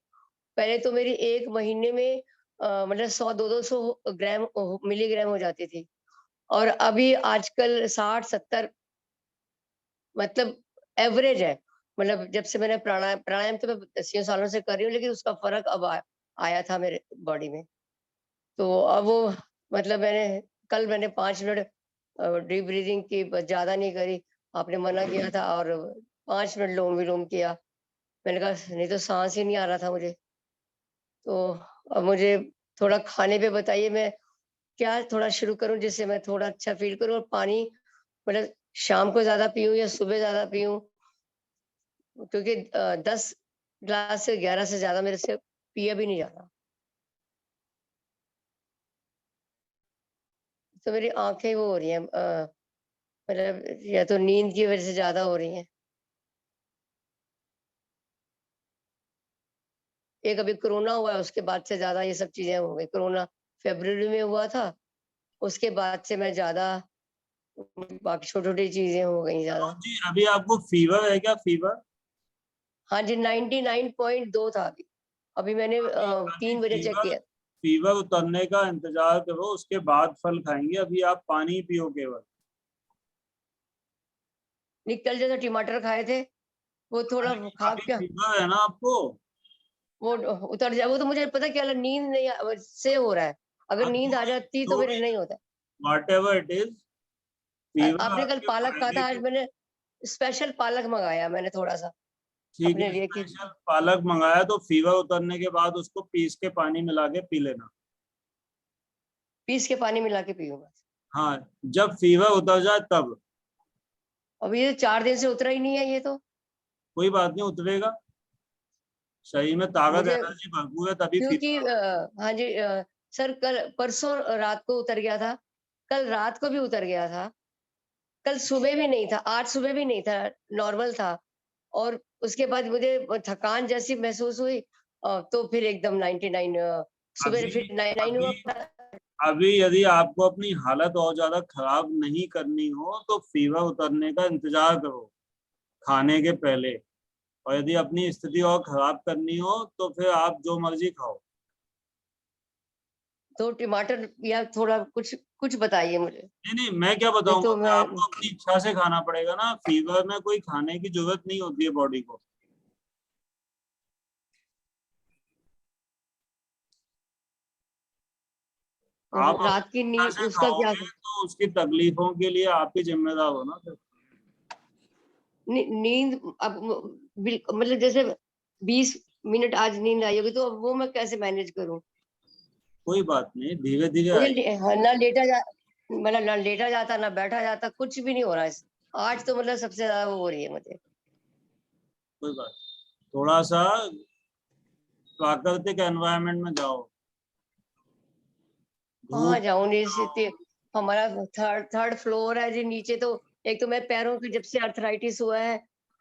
पहले तो मेरी 1 महीने में मतलब 100-200 ग्राम मिलीग्राम हो जाती थी और अभी आजकल 60-70 मतलब एवरेज है। मतलब जब से मैंने प्राणायाम तो मैं दसियों सालों से कर रही हूँ, लेकिन उसका फ़र्क अब आया था मेरे बॉडी में। तो अब वो मतलब मैंने 5 मिनट डीप ब्रीथिंग की, बस ज़्यादा नहीं करी। आपने मना किया था और 5 मिनट लोम-विलोम किया। मैंने कहा नहीं तो साँस ही नहीं आ रहा था मुझे। तो अब मुझे थोड़ा खाने पे बताइए, मैं क्या थोड़ा शुरू करूँ जिससे मैं थोड़ा अच्छा फ़ील करूँ, और पानी मतलब शाम को ज़्यादा पीऊँ या सुबह ज़्यादा पीऊँ? क्योंकि 10 ग्लास से 11 से ज़्यादा मेरे से पिया भी नहीं जाता। तो मेरी आँखें वो हो रही हैं मतलब या तो नींद की वज़ह से ज़्यादा हो रही हैं। एक अभी कोरोना हुआ है, उसके बाद से ज़्यादा ये सब चीज़ें हो गई। कोरोना फ़रवरी में हुआ था, उसके बाद से मैं ज़्यादा बाकी छोटी-छोटी चीज़ें हो गई ज़्यादा। जी, अभी आपको फीवर है क्या, फीवर? हाँ जी, 99.2 था अभी। अभी मैंने अभी 3 बजे चेक किया। फीवर उतरने का इंतजार करो, उसके बाद फल खाएंगे। अभी आप पानी पियो केवल। नहीं, कल जैसे टमाटर खाए थे, वो थोड़ा खा अभी क्या फीवर है ना आपको? वो उतर जाए, वो तो मुझे पता क्या नींद नहीं से हो रहा है। अगर नींद आ जाती तो जो फिर भी नहीं होता। व्हाटएवर इट इज, फीवर आपने कल आपके पालक कहा फायदे था, के। आज मैंने स्पेशल पालक मंगाया मैंने थोड़ा सा ठीक अपने है, लिए कि स्पेशल पालक मंगाया तो फीवर उतरने के बाद उसको पीस के पानी मिला के पी लेना। पीस के पानी मिला के पीऊंगा। हाँ, जब फीवर उतर जाए तब। अब ये 4 दिन से उतरा ही नहीं है ये तो। कोई बात नहीं, उतरेगा। शरीर में ताकत मुझे एनर्जी भरपूर है, तभी क्योंकि फीवर। हाँ जी सर, कल परसों रात को उतर गया था, कल रात को भी उतर गया था, कल सुबह भी नहीं था, आज सुबह भी नहीं था, नॉर्मल था। और उसके बाद मुझे थकान जैसी महसूस हुई, तो फिर एकदम 99 सुबह अभी फिर 99 अभी हुआ। अभी यदि आपको अपनी हालत और ज्यादा खराब नहीं करनी हो तो फीवर उतरने का इंतजार करो खाने के पहले। और यदि अपनी स्थिति और खराब करनी हो तो फिर आप जो मर्जी खाओ। तो टमाटर या थोड़ा कुछ कुछ बताइए मुझे। नहीं नहीं, मैं क्या नहीं बताऊंगा तो कि मैं आपको अपनी इच्छा से खाना पड़ेगा ना। फीवर में कोई खाने की जरूरत नहीं होती है बॉडी को। आप रात की अपनी इच्छा नींद से उसका क्या? खाओगे तो उसकी तकलीफों के लिए आप ही जिम्मेदार हो ना फिर। नींद अब मतलब जैसे 20 मिनट आज नींद आई होगी, तो अब वो मैं कैसे मैनेज करूं? कोई बात नहीं, धीरे धीरे मुझे आएगी। ना लेटा जा मतलब ना लेटा जाता ना बैठा जाता, कुछ भी नहीं हो रहा है। आज तो मतलब सबसे ज्यादा वो हो रही है मुझे। कोई बात, थोड़ा सा प्राकृतिक एनवायरनमेंट में जाओ। कहाँ धूप जाऊं? में नहीं जाओ। सीते हमारा थर्ड फ्लोर है जी, नीचे तो एक तो मैं पैरों की जब से अर्थराइटिस हुआ है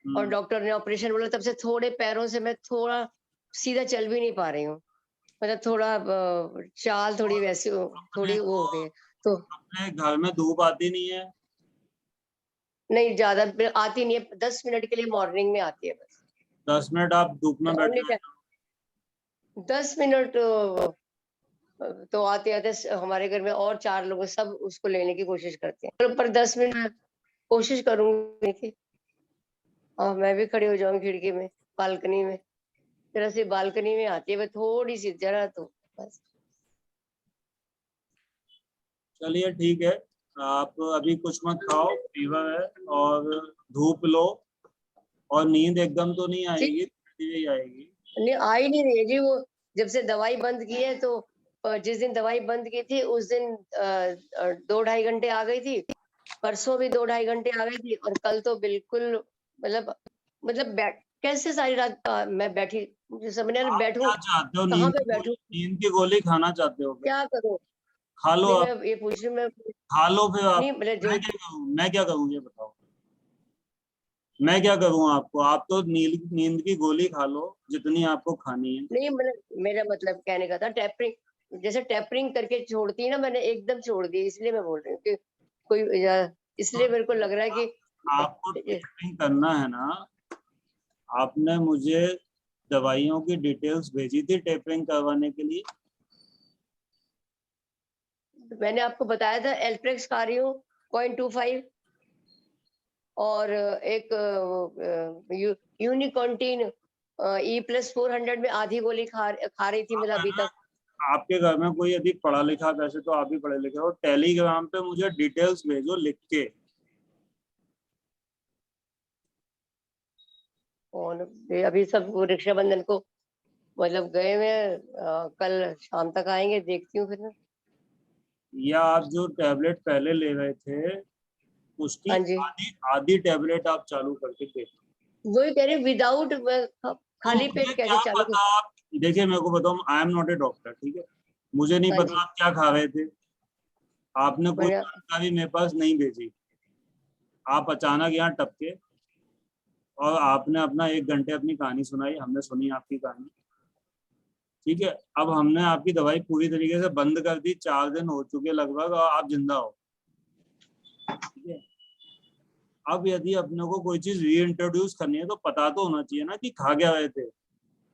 और डॉक्टर ने ऑपरेशन बोला, तब से थोड़े पैरों से मैं थोड़ा सीधा चल भी नहीं पा रही हूँ। मतलब थोड़ा चाल थोड़ी वैसी अपने थोड़ी वो को हो गई है। तो अपने घर में धूप आती नहीं है। नहीं, ज्यादा आती नहीं है, 10 मिनट के लिए मॉर्निंग में आती है बस। 10 मिनट आप धूप में बैठ only जाओ। 10 मिनट तो आते आते हमारे घर में और 4 लोग सब उसको लेने की कोशिश करते हैं, पर 10 मिनट कोशिश करूंगी कि मैं भी खड़ी हो जाऊंगी खिड़की में, बालकनी में, जरा सी बालकनी में आती है मैं थोड़ी सी, जरा तो बस। चलिए ठीक है, आप अभी कुछ मत खाओ, फीवर है, और धूप लो, और नींद एकदम तो नहीं आएगी, धीरे आएगी। नहीं, आ ही नहीं रही है जी, वो जब से दवाई बंद की है, तो जिस दिन दवाई बंद की थी उस दिन 2-2.5 घंटे आ गई थी, परसों भी 2-2.5 घंटे आ गई थी, और कल तो बिल्कुल मतलब कैसे सारी रात मैं बैठी, मुझे समझ नहीं आ रहा बैठूं क्या चाहते हो? कहाँ पे बैठूं, नींद की गोली खाना चाहते हो? क्या करूं? खा लो आप, मैं ये पूछ रही हूँ, मैं खा लो फिर आप। नहीं मतलब मैं क्या करूं ये बताओ, मैं क्या करूं आपको? आप तो नींद की गोली खा लो जितनी आपको खानी है। नहीं, मेरा मतलब कहने का था टैपरिंग, जैसे टैपरिंग करके छोड़ती है ना, मैंने एकदम छोड़ दी, इसलिए मैं बोल रही हूँ कि कोई इसलिए मेरे को लग रहा है कि आपको टैपरिंग करना है ना, आपने मुझे दवाइयों की डिटेल्स भेजी थी टैपरिंग करवाने के लिए। मैंने आपको बताया था एल्ट्रेक्स खा रही हूँ 0.25, और एक यूनिकॉन्टीन E+400 में आधी गोली खा रही थी मतलब अभी तक। आपके घर में कोई यदि पढ़ा लिखा, वैसे तो आप भी पढ़े लिखे हो, टेलीग्राम पे मुझे डिटेल्स भेजो लिख के। और अभी सब रक्षाबंधन को मतलब गए हुए, कल शाम तक आएंगे, देखती हूँ फिर। या आप जो टैबलेट पहले ले रहे थे उसकी आधी टैबलेट आप चालू करके देखो। वही कह रहे विदाउट खाली पेट कैसे चालू कर? आप देखिए, मेरे को बताओ, आई एम नॉट ए डॉक्टर, ठीक है, मुझे नहीं पता आप क्या खा रहे थे, आपने कोई जानकारी मेरे पास नहीं भेजी, आप अचानक यहाँ टपके और आपने अपना 1 घंटे अपनी कहानी सुनाई, हमने सुनी आपकी कहानी, ठीक है। अब हमने आपकी दवाई पूरी तरीके से बंद कर दी, 4 दिन हो चुके लगभग, और आप जिंदा हो, ठीक है। अब यदि अपने को कोई चीज रीइंट्रोड्यूस करनी है तो पता तो होना चाहिए ना कि खा क्या रहे थे,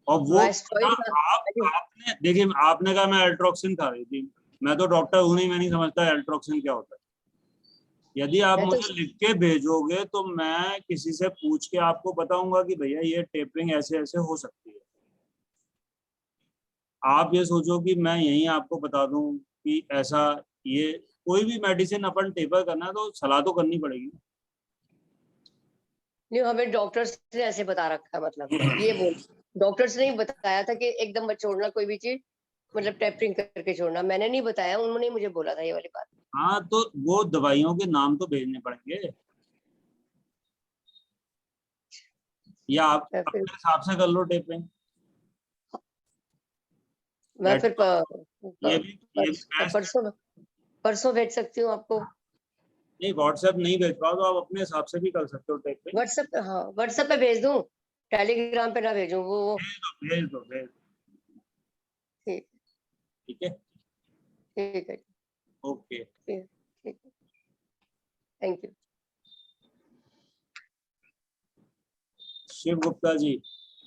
और वो आपने देखिए, आपने कहा मैं एल्ट्रोक्सिन खा रही थी, मैं तो डॉक्टर हूं नहीं, मैं नहीं समझता एल्ट्रोक्सिन क्या होता है। यदि आप मुझे लिख के भेजोगे तो मैं किसी से पूछ के आपको बताऊंगा कि भैया ये टेपरिंग ऐसे ऐसे हो सकती है। आप ये सोचो कि मैं यहीं आपको बता दूं कि ऐसा, ये कोई भी मेडिसिन अपन टेपर करना है तो सलाह तो करनी पड़ेगी। नहीं, हमें डॉक्टर्स ने ऐसे बता रखा है, मतलब ये बोल डॉक्टर्स ने बताया था कि एकदम मत छोड़ना कोई भी चीज, मतलब टैपरिंग करके छोड़ना, मैंने नहीं बताया, उन्होंने मुझे बोला था ये वाली बात। हाँ, तो वो दवाइयों के नाम तो भेजने पड़ेंगे, या आप अपने हिसाब से कर लो टेपरिंग। मैं फिर परसों भेज सकती हूँ आपको। नहीं, व्हाट्सएप नहीं भेज पाओ तो आप अपने हिसाब से भी कर सकते हो टेपरिंग। व्हाट्सएप पे, हाँ व्हाट्सएप पे भेज दूँ, टेलीग्राम पे ना भेजूँ? वो भेज दो। ठीक है, ठीक है, ओके, ठीक, thank you. Shiv Gupta ji.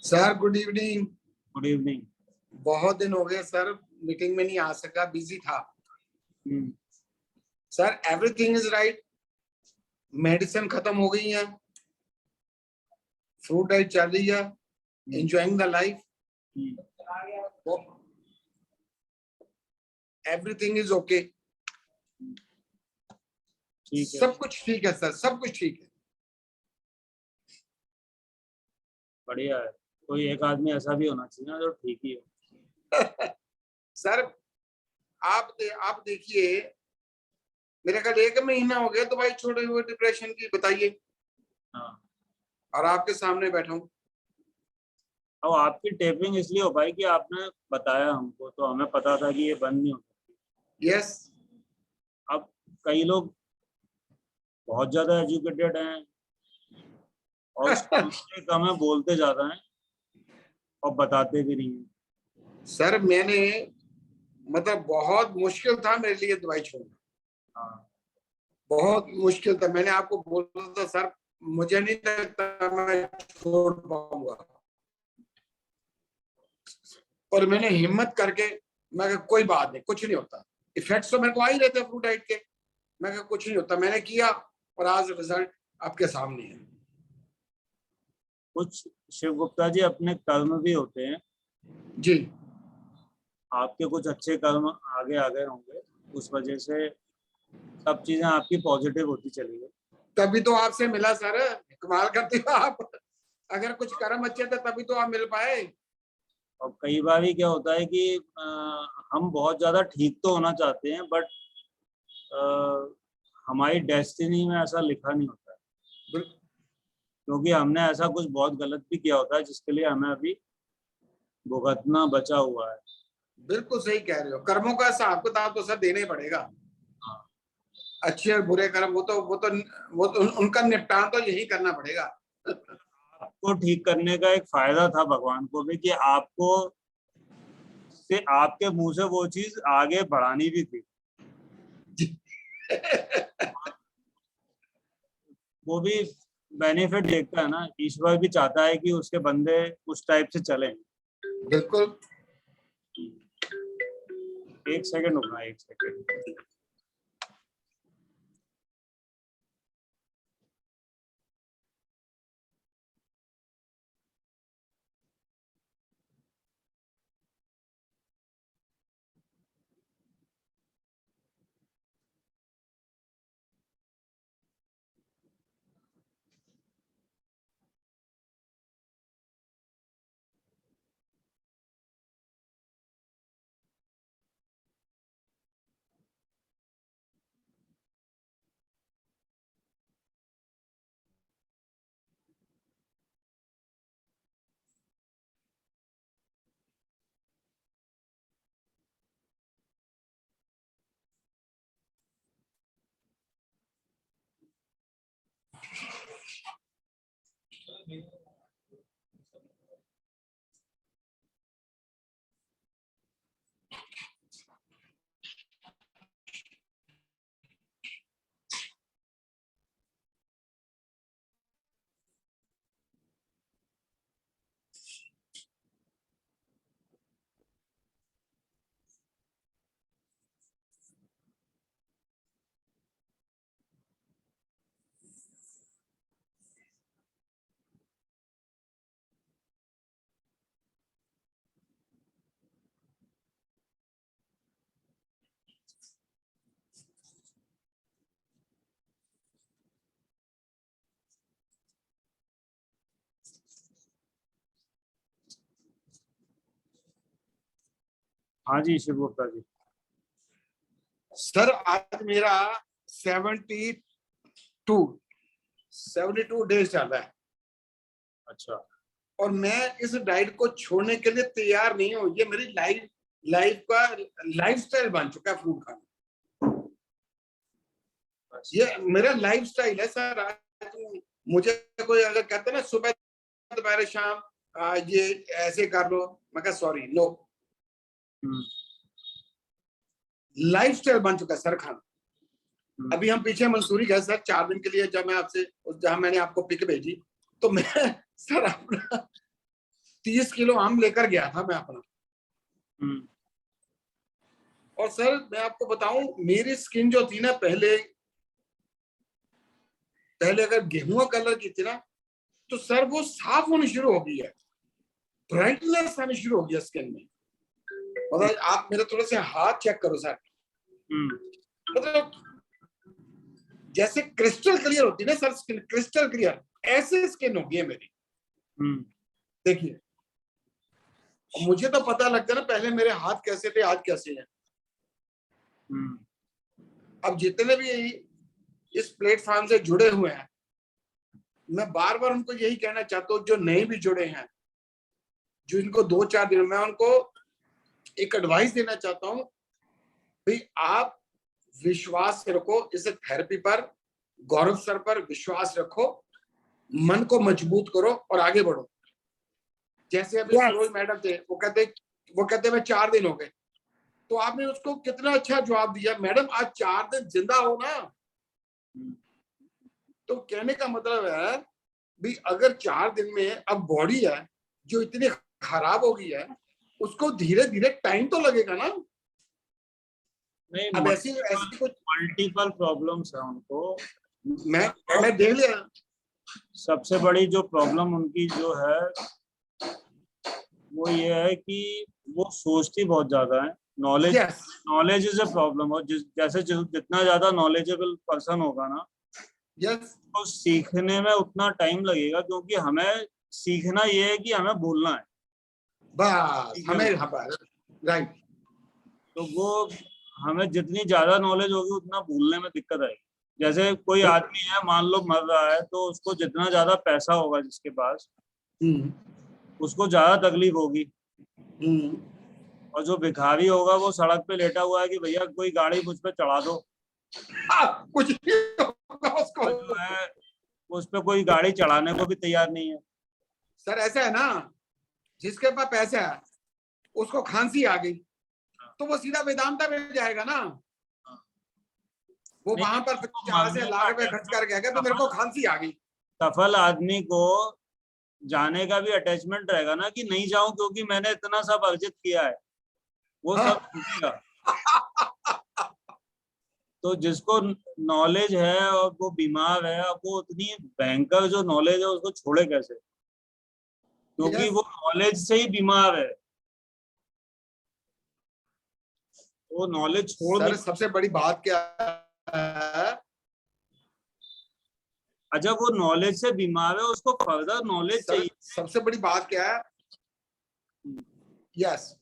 Sir good evening. Good evening. बहुत दिन हो गए सर, मीटिंग में नहीं आ सका, बिजी था। Sir everything is right, medicine खत्म हो गई है, फ्रूट डाइट चल रही है, enjoying the life, everything is okay, सब कुछ ठीक है सर, सब कुछ ठीक है। बढ़िया है, कोई एक आदमी ऐसा भी होना चाहिए ना जो ठीक ही हो। सर आप देखिए, मेरे ख्याल 1 महीना हो गया दवाई छोड़े हुए डिप्रेशन की, बताइए। हाँ। और आपके सामने बैठा हूँ। अब आपकी टेपरिंग इसलिए हो पाई कि आपने बताया हमको, तो हमें पता था कि ये बंद नहीं हो सकती। यस। अब कई लोग बहुत ज्यादा एजुकेटेड हैं और सुनते कम है, बोलते ज्यादा हैं और बताते भी नहीं हैं। सर मैंने मतलब बहुत मुश्किल था मेरे लिए दवाई छोड़ना। हाँ। बहुत मुश्किल था, मैंने आपको बोला था सर मुझे नहीं लगता मैं छोड़ पाऊंगा। और मैंने हिम्मत करके मैं कहा कोई बात नहीं, कुछ नहीं होता, इफेक्ट्स तो मेरे को आ ही रहते फ्रूट डाइट के, मैं कहा कुछ नहीं होता, मैंने किया और आज रिजल्ट आपके सामने है। कुछ शिव गुप्ता जी अपने कर्म भी होते हैं जी, आपके, कुछ अच्छे कर्म आगे आ गए होंगे, उस वजह से सब चीजें आपकी पॉजिटिव होती चली गई। तभी तो आपसे मिला सर, कमाल करते हो आप, अगर कुछ कर्म अच्छे थे तभी तो आप मिल पाए। और कई बार ही क्या होता है कि हम बहुत ज्यादा ठीक तो होना चाहते हैं, बट हमारी डेस्टिनी में ऐसा लिखा नहीं होता है, क्योंकि हमने ऐसा कुछ बहुत गलत भी किया होता है जिसके लिए हमें अभी भुगतना बचा हुआ है। बिल्कुल सही कह रहे हो, कर्मों का हिसाब किताब तो सर देना ही पड़ेगा। अच्छे और बुरे कर्म वो तो उनका निपटान तो यही करना पड़ेगा। आपको ठीक करने का एक फायदा था भगवान को भी कि आपको से आपके मुंह से वो चीज आगे बढ़ानी भी थी। वो भी बेनिफिट देखता है ना, ईश्वर भी चाहता है कि उसके बंदे उस टाइप से चलें। बिल्कुल। एक सेकंड रुकना, एक सेकंड। हाँ जी शिव गुप्ता जी। सर आज मेरा 72 डेज चल रहा है। अच्छा। और मैं इस डाइट को छोड़ने के लिए तैयार नहीं हूँ, ये मेरी लाइफ का लाइफस्टाइल बन चुका है फ्रूट खाना। ये मेरा लाइफस्टाइल है सर। आज मुझे कोई अगर कहते ना सुबह दोपहर शाम ये ऐसे कर लो, मैं कहा सॉरी नो, लाइफस्टाइल बन चुका है सर खाना। अभी हम पीछे मंसूरी गए सर 4 दिन के लिए, जब मैं आपसे जहां मैंने आपको पिक भेजी तो मैं सर अपना 30 किलो आम लेकर गया था मैं अपना। और सर मैं आपको बताऊं मेरी स्किन जो थी ना पहले अगर गेहूं कलर की थी ना, तो सर वो साफ होनी शुरू हो गई है, ब्राइटनेस आनी शुरू हो गई स्किन में। मतलब आप मेरे थोड़े से हाथ चेक करो सर, मतलब जैसे क्रिस्टल क्लियर होती है ना सर स्किन, क्रिस्टल क्लियर ऐसे स्किन हो गई है मेरी। देखिए मुझे तो पता लगता है ना पहले मेरे हाथ कैसे थे आज कैसे हैं। अब जितने भी इस प्लेटफॉर्म से जुड़े हुए हैं, मैं बार बार उनको यही कहना चाहता हूँ, जो नए भी जुड़े हैं, जो इनको 2-4 दिन में उनको एक एडवाइस देना चाहता हूँ, भाई आप विश्वास रखो इस थेरेपी पर, गौरव सर पर विश्वास रखो, मन को मजबूत करो और आगे बढ़ो। जैसे अभी सरोज मैडम थे, वो कहते मैं 4 दिन हो गए, तो आपने उसको कितना अच्छा जवाब दिया, मैडम आज 4 दिन जिंदा हो ना। तो कहने का मतलब है भी अगर 4 दिन में अब बॉडी है जो इतनी खराब हो गई है, उसको धीरे धीरे टाइम तो लगेगा ना। नहीं, अब ऐसी कुछ मल्टीपल प्रॉब्लम्स है उनको। मैं देख लिया। सबसे बड़ी जो प्रॉब्लम उनकी जो है वो ये है कि वो सोचती बहुत ज्यादा है। Knowledge is a problem. और जैसे जितना ज्यादा नॉलेजेबल पर्सन होगा ना, तो सीखने में उतना टाइम लगेगा, क्योंकि हमें सीखना ये है कि हमें बोलना है बस, हमें राइट। तो वो हमें जितनी ज्यादा नॉलेज होगी उतना भूलने में दिक्कत आएगी। जैसे कोई आदमी है, मान लो मर रहा है, तो उसको जितना ज्यादा पैसा होगा जिसके पास, उसको ज्यादा तकलीफ होगी। और जो भिखारी होगा वो सड़क पे लेटा हुआ है कि भैया कोई गाड़ी मुझ पे चढ़ा दो, कुछ उसको जो है उस पे कोई गाड़ी चढ़ाने को भी तैयार नहीं है। सर ऐसा है ना, जिसके पास पैसा है उसको खांसी आ गई तो वो सीधा वेदांता में जाएगा ना। वो वहां पर 50 लाख रुपए खर्च करके आ गया तो मेरे को खांसी आ गई। सफल आदमी को जाने का भी अटैचमेंट रहेगा ना, कि नहीं जाऊं क्योंकि मैंने इतना सब अर्जित किया है, वो सब छूटेगा। तो जिसको नॉलेज है और वो बीमार है, अब वो उतनी भयंकर जो नॉलेज है उसको छोड़े कैसे, क्योंकि वो नॉलेज से ही बीमार है। वो नॉलेज छोड़ सर सबसे बड़ी बात क्या है, अच्छा वो नॉलेज से बीमार है, उसको फर्दर नॉलेज चाहिए। सबसे बड़ी बात क्या है, यस।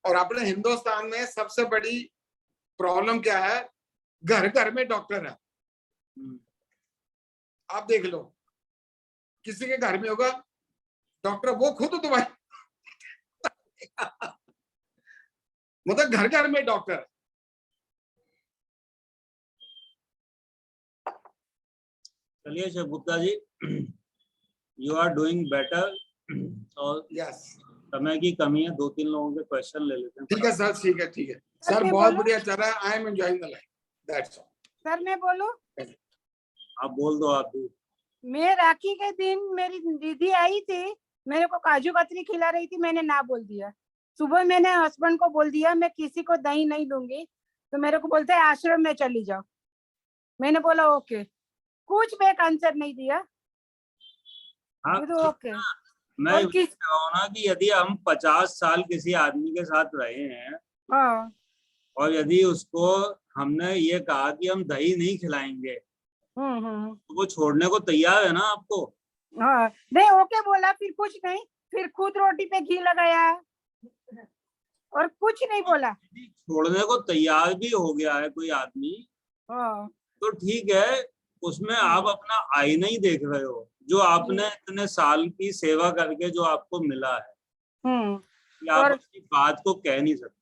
और अपने हिंदुस्तान में सबसे बड़ी प्रॉब्लम क्या है, घर घर में डॉक्टर है। आप देख लो, किसी के घर में होगा डॉक्टर, वो खुद दवाई मतलब घर घर में डॉक्टर। चलिए शिव गुप्ता जी, यू आर डूइंग बेटर। और यस, समय की कमी है, 2-3 लोगों के क्वेश्चन ले लेते हैं। ठीक है सर, ठीक है, ठीक है सर, बहुत बढ़िया चल रहा है। I am enjoying the life, that's all. Sir मैं बोलूं? आप बोल दो। आप भी। मैं राखी के दिन मेरी दीदी आई थी, मेरे को काजू कतरी खिला रही थी, मैंने ना बोल दिया। सुबह मैंने हस्बैंड को बोल दिया मैं किसी को दही नहीं दूंगी, तो मेरे को बोलते है आश्रम में चली जाओ। मैंने बोला ओके, कुछ बैक आंसर नहीं दिया। हाँ, तो ओके। मैं ये कह रहा हूं ना कि यदि हम 50 साल किसी आदमी के साथ रहे हैं, हाँ, और यदि उसको हमने ये कहा कि हम दही नहीं खिलाएंगे, तो वो छोड़ने को तैयार है ना आपको? हाँ, नहीं ओके बोला, फिर कुछ नहीं, फिर खुद रोटी पे घी लगाया और कुछ नहीं बोला। छोड़ने को तैयार भी हो गया है कोई आदमी, तो ठीक है, उसमें आप अपना आईना ही देख रहे हो, जो आपने इतने साल की सेवा करके जो आपको मिला है, कि आप अपनी बात को कह नहीं सकते।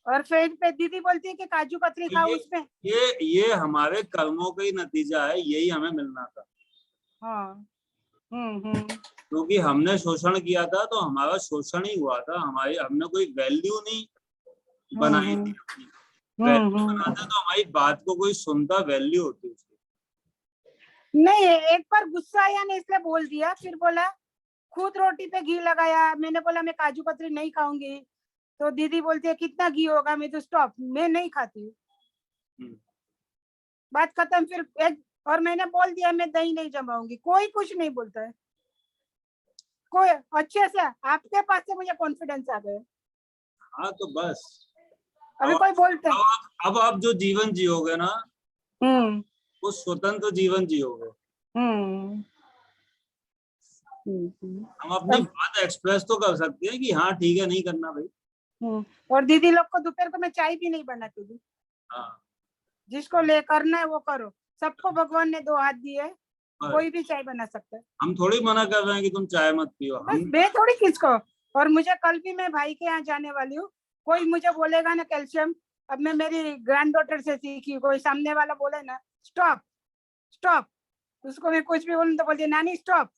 और फिर पे दीदी बोलती है कि काजू कतरी खाओ उसमें। ये हमारे कर्मों का ही नतीजा है, यही हमें मिलना था। हाँ, क्योंकि हमने शोषण किया था तो हमारा शोषण ही हुआ था, हमने कोई वैल्यू नहीं बनाई थी अपनी। वैल्यू बनाते तो हमारी बात को कोई सुनता, वैल्यू होती उसकी। नहीं, एक बार गुस्सा आया ने इसलिए बोल दिया, फिर बोला खुद रोटी पे घी लगाया। मैंने बोला मैं काजू कतरी नहीं खाऊंगी, तो दीदी बोलती है कितना घी होगा, मैं तो स्टॉप, मैं नहीं खाती हूँ। बात खत्म। फिर और मैंने बोल दिया मैं दही नहीं जमाऊंगी, कोई कुछ नहीं बोलता है, कोई अच्छे से। आपके पास से मुझे कॉन्फिडेंस आ गया। हाँ तो बस अभी कोई बोलते हैं अब आप जो जीवन जियोगे ना, वो स्वतंत्र जीवन जियोगे। हम अपनी बात एक्सप्रेस तो कर सकते हैं कि हाँ ठीक है, नहीं करना भाई। और दीदी लोग को दोपहर को मैं चाय भी नहीं बनाती थी। हाँ, जिसको ले करना है वो करो, सबको भगवान ने 2 हाथ दिए, कोई भी चाय बना सकता है। हम थोड़ी मना कर रहे हैं कि तुम चाय मत पियो। बस मैं थोड़ी किसको। और मुझे कल भी मैं भाई के यहाँ जाने वाली हूँ, कोई मुझे बोलेगा ना कैल्शियम, अब मैं मेरी ग्रैंड डॉटर से सीखी, कोई सामने वाला बोले ना स्टॉप स्टॉप, उसको मैं कुछ भी बोलूँ तो बोलती नानी स्टॉप,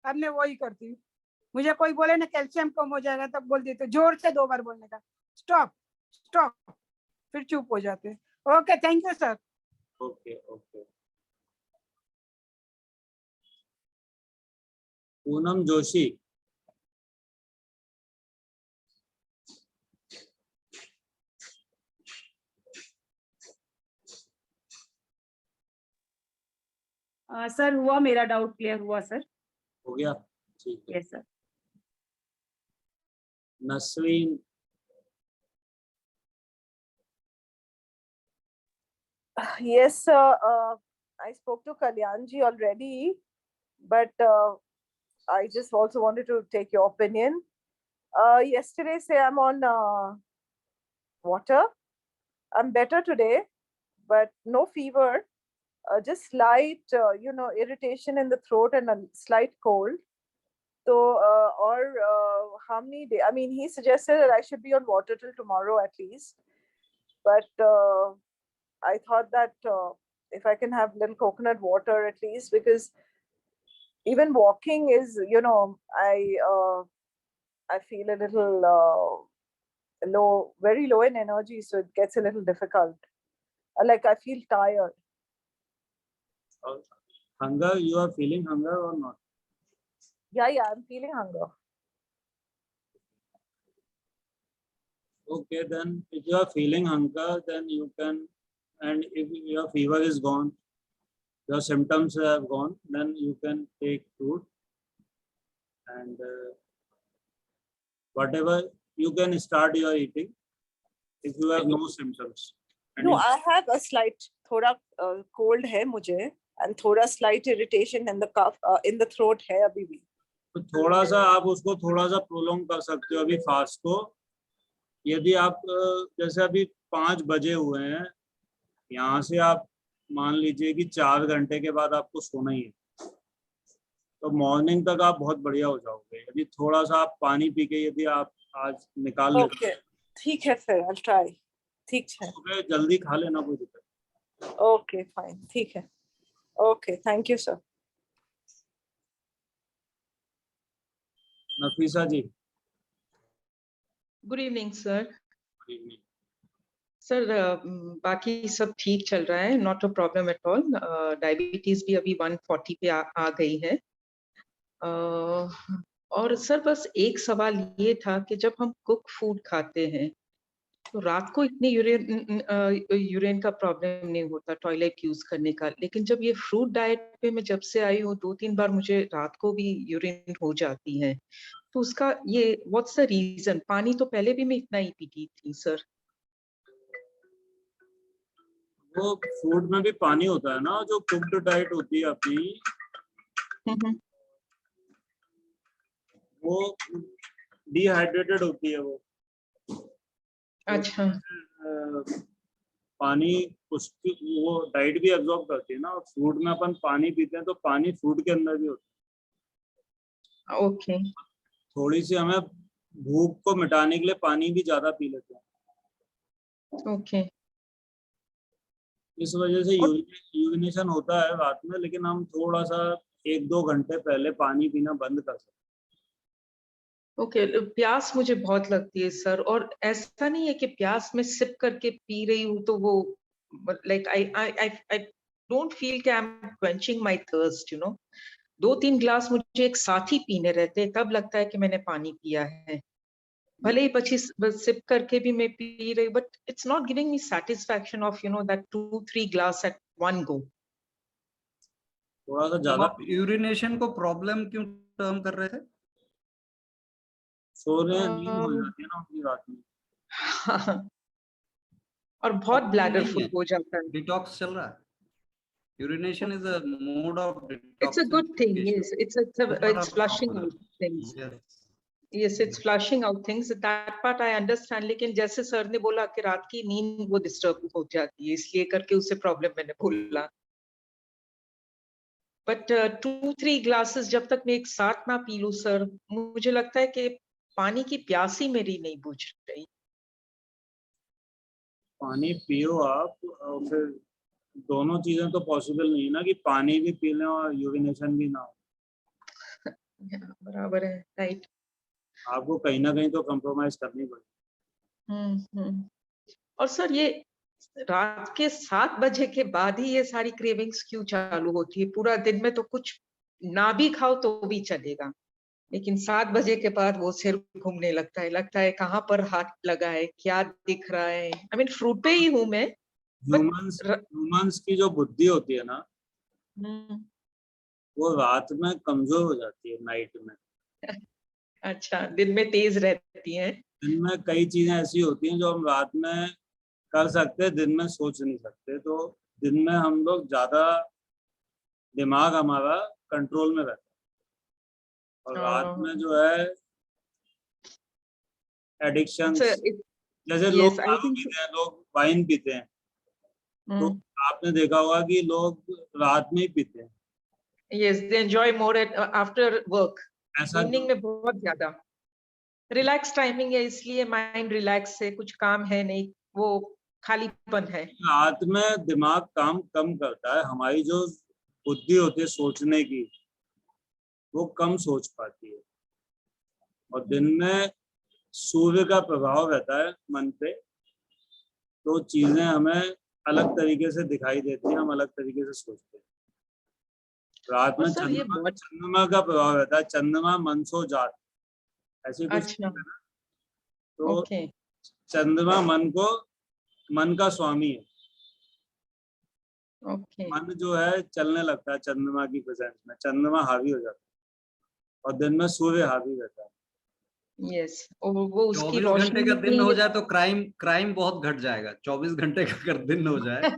अब मैं वही करती हूँ। मुझे कोई बोले ना कैल्शियम कम हो जाएगा, तब बोल देती जोर से 2 बार बोलने का, स्टॉप स्टॉप, फिर चुप हो जाते। Okay, thank you sir. Okay okay. Poonam Joshi. Sir हुआ, मेरा डाउट क्लियर हुआ सर। हो गया, ठीक है। Yes sir. Nasreen, Yes, I spoke to Kalyanji already, but I just also wanted to take your opinion. Yesterday, say I'm on water. I'm better today, but no fever. Just slight, irritation in the throat and a slight cold. So, how many days? I mean, he suggested that I should be on water till tomorrow at least. But I thought that if I can have little coconut water at least, because even walking is, I feel a little low, very low in energy, so it gets a little difficult. Like I feel tired. hunger, you are feeling hunger or not? Yeah, I'm feeling hunger. Okay, then if you are feeling hunger, then you can, and if your fever is gone, your symptoms have gone, then you can take food and whatever you can start your eating if you have no symptoms. And No, if- I have a slight thoda cold hai mujhe, and thoda slight irritation in the cough in the throat hai abhi bhi. तो थोड़ा सा आप उसको थोड़ा सा प्रोलॉन्ग कर सकते हो अभी फास्ट को। यदि आप जैसे अभी 5 बजे हुए हैं, यहाँ से आप मान लीजिए कि 4 घंटे के बाद आपको सोना ही है, तो मॉर्निंग तक आप बहुत बढ़िया हो जाओगे। यदि थोड़ा सा आप पानी पी के यदि आप आज निकाल लेते Okay, ठीक है फिर, I'll try. ठीक है. सुबह जल्दी खा लेना, कोई दिक्कत। Okay, fine. ठीक है. Okay, thank you, sir. Nafisa ji, good evening sir. Good evening. Sir बाकी सब ठीक चल रहा है, not a problem at all. Diabetes भी अभी 140 पे आ गई है। और सर बस एक सवाल ये था कि जब हम कुक फूड खाते हैं तो रात को इतनी यूरिन का प्रॉब्लम नहीं होता टॉयलेट यूज करने का, लेकिन जब ये फ्रूट डाइट पे मैं जब से आई हूँ 2-3 बार मुझे रात को भी यूरिन हो जाती है। तो उसका ये व्हाट्स द रीजन? पानी तो पहले भी मैं इतना ही पीती थी सर। वो फूड में भी पानी होता है ना, जो कुक्ड डाइट होती है अपनी, वो डिहाइड्रेटेड होती है वो। अच्छा। पानी उसकी वो डाइट भी एब्जॉर्ब करती है ना। फूड में अपन पानी पीते हैं तो पानी फूड के अंदर भी होता है। ओके। थोड़ी सी हमें भूख को मिटाने के लिए पानी भी ज्यादा पी लेते हैं। ओके। इस वजह से यूरिनेशन होता है रात में, लेकिन हम थोड़ा सा 1-2 घंटे पहले पानी पीना बंद कर सकते हैं। ओके। प्यास मुझे बहुत लगती है सर, और ऐसा नहीं है कि प्यास में सिप करके पी रही हूँ तो वो लाइक आई डोंट फील कि I am quenching my thirst, 2-3 glass मुझे एक साथ ही पीने रहते हैं, तब लगता है कि मैंने पानी पिया है। भले ही बची सिप करके भी मैं पी रही, but it's not giving me satisfaction of that 2-3 glass at one go. थोड़ा सा ज्यादा यूरिनेशन को प्रॉब्लम क्यों टर्म कर रहे थे? सोने नींद हो जाती है ना अपनी रात में। और बहुत ब्लैडर फुल हो जाता है। डिटॉक्स चल रहा है। Urination is a mode of detox. It's a good thing, yes, it's flushing out things. Yes, it's flushing out things. That part I understand. लेकिन जैसे सर ने बोला कि रात की नींद वो डिस्टर्ब हो जाती है, इसलिए करके उससे प्रॉब्लम मैंने बोला। बट 2-3 ग्लासेस जब तक मैं एक साथ ना पी लूं सर, मुझे लगता है कि पानी की प्यास ही मेरी नहीं बुझ रही। पानी पियो आप, और फिर दोनों चीजें तो पॉसिबल नहीं है ना कि पानी भी पी लें और यूरिनेशन भी ना हो। बराबर है, राइट। आपको कहीं ना कहीं तो कंप्रोमाइज करनी पड़ेगी। और सर ये रात के 7 बजे के बाद ही ये सारी क्रेविंग्स क्यों चालू होती है? पूरा दिन में तो कुछ ना भी खाओ तो भी चलेगा, लेकिन 7 बजे के बाद वो सिर घूमने लगता है कहाँ पर हाथ लगा है, क्या दिख रहा है। आई मीन फ्रूट पे ही हूँ मैं। ह्यूमंस की जो बुद्धि होती है ना, वो रात में कमजोर हो जाती है, नाइट में। अच्छा, दिन में तेज रहती हैं। दिन में कई चीजें ऐसी होती हैं जो हम रात में कर सकते हैं, दिन में सोच नहीं सकते। तो दिन में हम लोग ज्यादा, दिमाग हमारा कंट्रोल में रहता है, और रात में जो है एडिक्शन, जैसे लोग दारू पीते हैं, लोग वाइन पीते हैं, तो आपने देखा होगा कि लोग रात में ही पीते हैं। Yes, they enjoy more after work. ऐसा इवनिंग में बहुत ज्यादा रिलैक्स टाइमिंग है, इसलिए माइंड रिलैक्स है, कुछ काम है नहीं, वो खालीपन है। रात में दिमाग काम कम करता है, हमारी जो बुद्धि होती है सोचने की, वो कम सोच पाती है, और दिन में सूर्य का प्रभाव रहता है मन पे, तो चीजें हमें अलग तरीके से दिखाई देती हैं, हम अलग तरीके से सोचते हैं। रात में चंद्रमा का प्रभाव रहता है, चंद्रमा मन सो जात, ऐसे कुछ है ना। तो चंद्रमा मन का स्वामी है। मन जो है चलने लगता है चंद्रमा की प्रेजेंस में, चंद्रमा हावी हो जाता है, और दिन में सूर्य हावी रहता है। यस, वो उसकी 24 घंटे का दिन हो जाए तो क्राइम बहुत घट जाएगा। 24 घंटे का अगर दिन हो जाए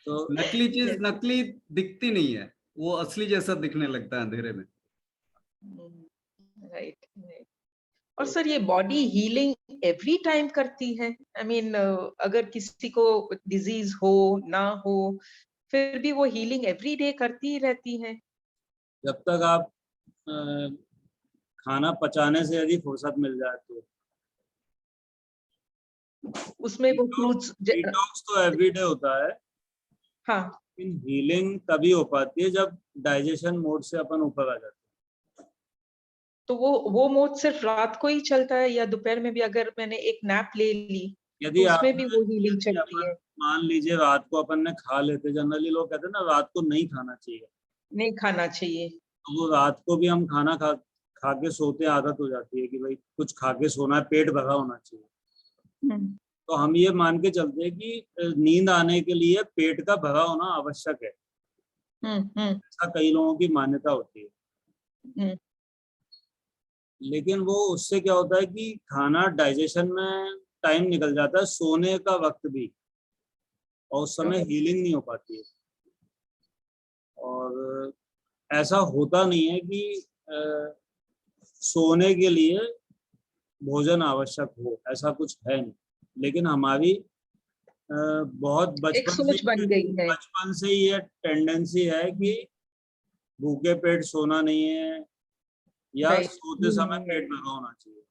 तो नकली चीज नकली दिखती नहीं है, वो असली जैसा दिखने लगता है अंधेरे में। राइट। और सर ये बॉडी हीलिंग एवरी टाइम करती है? आई मीन अगर किसी को डिजीज हो ना हो, फिर भी वो हीलिंग एवरी डे करती ही रहती है? जब तक आप खाना पचाने से यदि फुर्सत मिल जाए तो। उसमें वो फ्रूट्स डिटॉक्स तो एवरीडे होता है। हाँ, लेकिन हीलिंग तभी हो पाती है जब डाइजेशन मोड से अपन ऊपर आ जाते हैं। तो वो मोड सिर्फ रात को ही चलता है, या दोपहर में भी अगर मैंने एक नैप ले ली यदि तो उसमें भी वो हीलिंग चलती है? मान लीजिए रात को अपन ने खा लेते, जनरली लोग कहते हैं ना रात को नहीं खाना चाहिए, नहीं खाना चाहिए, तो वो रात को भी हम खाना खा के सोते, आदत हो जाती है कि भाई कुछ खा के सोना है, पेट भरा होना चाहिए। तो हम ये मान के चलते हैं कि नींद आने के लिए पेट का भरा होना आवश्यक है। ऐसा कई लोगों की मान्यता होती है। लेकिन वो उससे क्या होता है कि खाना डाइजेशन में टाइम निकल जाता है, सोने का वक्त भी, और उस समय हीलिंग नहीं हो पाती है। और ऐसा होता नहीं है कि सोने के लिए भोजन आवश्यक हो, ऐसा कुछ है नहीं। लेकिन हमारी बहुत बचपन से ये टेंडेंसी है कि भूखे पेट सोना नहीं है, या सोते समय पेट भरा होना चाहिए।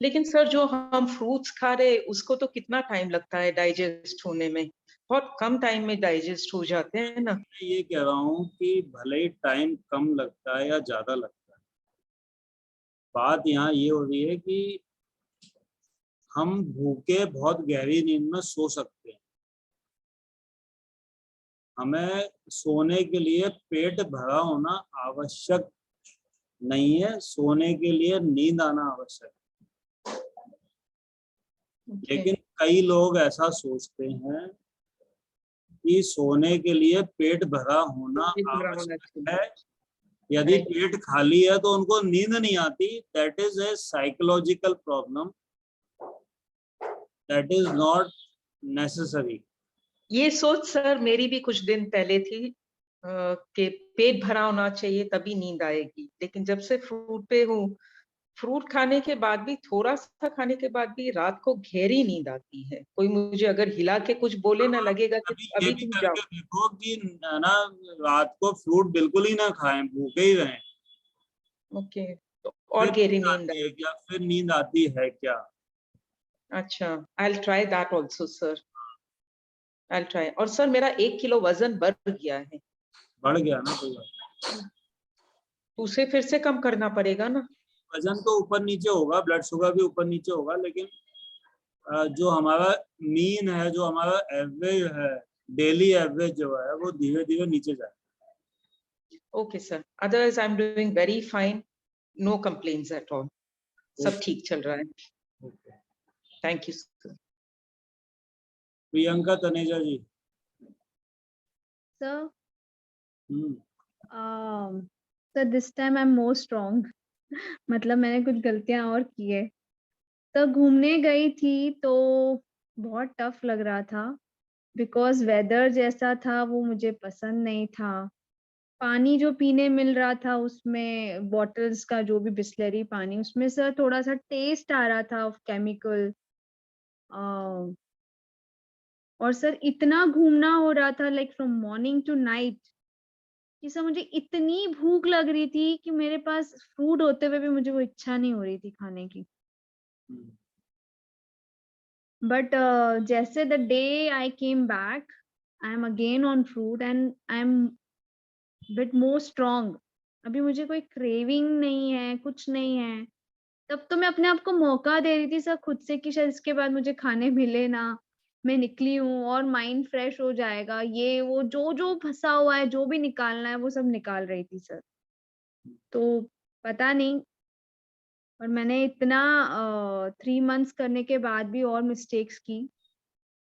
लेकिन सर जो हम फ्रूट्स खा रहे उसको तो कितना टाइम लगता है डाइजेस्ट होने में? बहुत कम टाइम में डाइजेस्ट हो जाते हैं ना। मैं ये कह रहा हूँ कि भले ही टाइम कम लगता है या ज्यादा लगता है, बात यहाँ ये हो रही है कि हम भूखे बहुत गहरी नींद में सो सकते हैं। हमें सोने के लिए पेट भरा होना आवश्यक नहीं है, सोने के लिए नींद आना आवश्यक है। लेकिन कई लोग ऐसा सोचते हैं कि सोने के लिए पेट भरा होना आवश्यक है, यदि पेट खाली है तो उनको नींद नहीं आती। That is a psychological problem, that is not necessary. ये सोच सर मेरी भी कुछ दिन पहले थी कि पेट भरा होना चाहिए तभी नींद आएगी। लेकिन जब से फ्रूट पे हूँ, फ्रूट खाने के बाद भी, थोड़ा सा खाने के बाद भी रात को गहरी नींद आती है। कोई मुझे अगर हिला के कुछ बोले ना, लगेगा कि अभी तुम जाओ। देखो कि ना रात को फ्रूट बिल्कुल ही ना खाएं, भूखे ही रहें। ओके, तो और गहरी नींद है क्या? फिर नींद आती है क्या? अच्छा, I will try that also sir, I will try. और सर मेरा 1 किलो वजन बढ़ गया है। बढ़ गया ना? तो उसे फिर से कम करना पड़ेगा ना? वजन तो ऊपर नीचे होगा, ब्लड शुगर भी ऊपर नीचे होगा, लेकिन जो हमारा मीन है, जो हमारा एवरेज है, डेली एवरेज जो है, वो धीरे धीरे नीचे जाए। Okay sir, otherwise I am doing very fine, no complaints at all, सब ठीक चल रहा है। Thank you sir. Priyanka Taneja ji. Sir So this time I'm more strong. मतलब मैंने कुछ गलतियां और की है। तो घूमने गई थी तो बहुत टफ लग रहा था बिकॉज वेदर जैसा था वो मुझे पसंद नहीं था। पानी जो पीने मिल रहा था उसमें बॉटल्स का जो भी बिस्लरी पानी उसमें सर थोड़ा सा टेस्ट आ रहा था ऑफ केमिकल। और सर इतना घूमना हो रहा था like from morning to night कि सर मुझे इतनी भूख लग रही थी कि मेरे पास फूड होते हुए भी मुझे वो इच्छा नहीं हो रही थी खाने की। बट जैसे the day I came back I am again on food and I am bit more strong. अभी मुझे कोई क्रेविंग नहीं है, कुछ नहीं है। तब तो मैं अपने आप को मौका दे रही थी सर खुद से कि शायद इसके बाद मुझे खाने मिले ना, मैं निकली हूँ और माइंड फ्रेश हो जाएगा। ये वो जो जो फंसा हुआ है, जो भी निकालना है वो सब निकाल रही थी सर। तो पता नहीं, और मैंने इतना 3 मंथ्स करने के बाद भी और मिस्टेक्स की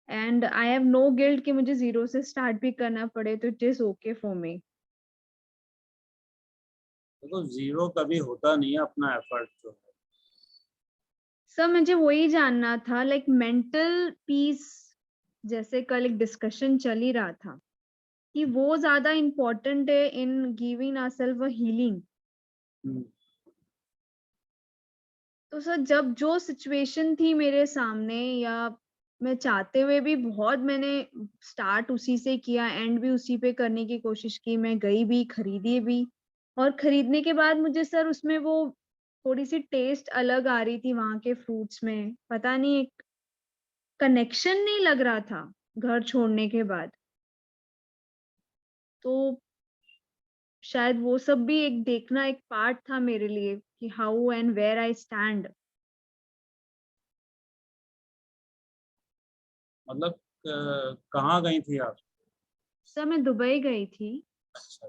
and I have no guilt कि मुझे जीरो से स्टार्ट भी करना पड़े तो it is okay for me. तो जीरो कभी होता नहीं है अपना एफर्ट जो है। सर मुझे वही जानना था लाइक मेंटल पीस, जैसे कल एक डिस्कशन चल ही रहा था कि वो ज्यादा इम्पोर्टेंट है in giving ourselves a healing. तो सर जब जो सिचुएशन थी मेरे सामने या मैं चाहते हुए भी बहुत मैंने स्टार्ट उसी से किया, एंड भी उसी पे करने की कोशिश की। मैं गई भी, खरीदी भी, और खरीदने के बाद मुझे सर उसमें वो थोड़ी सी टेस्ट अलग आ रही थी वहां के फ्रूट्स में। पता नहीं, एक कनेक्शन नहीं लग रहा था घर छोड़ने के बाद। तो शायद वो सब भी एक देखना एक पार्ट था मेरे लिए कि how and where I stand. मतलब कहाँ गई थी आप? सर मैं दुबई गई थी। अच्छा।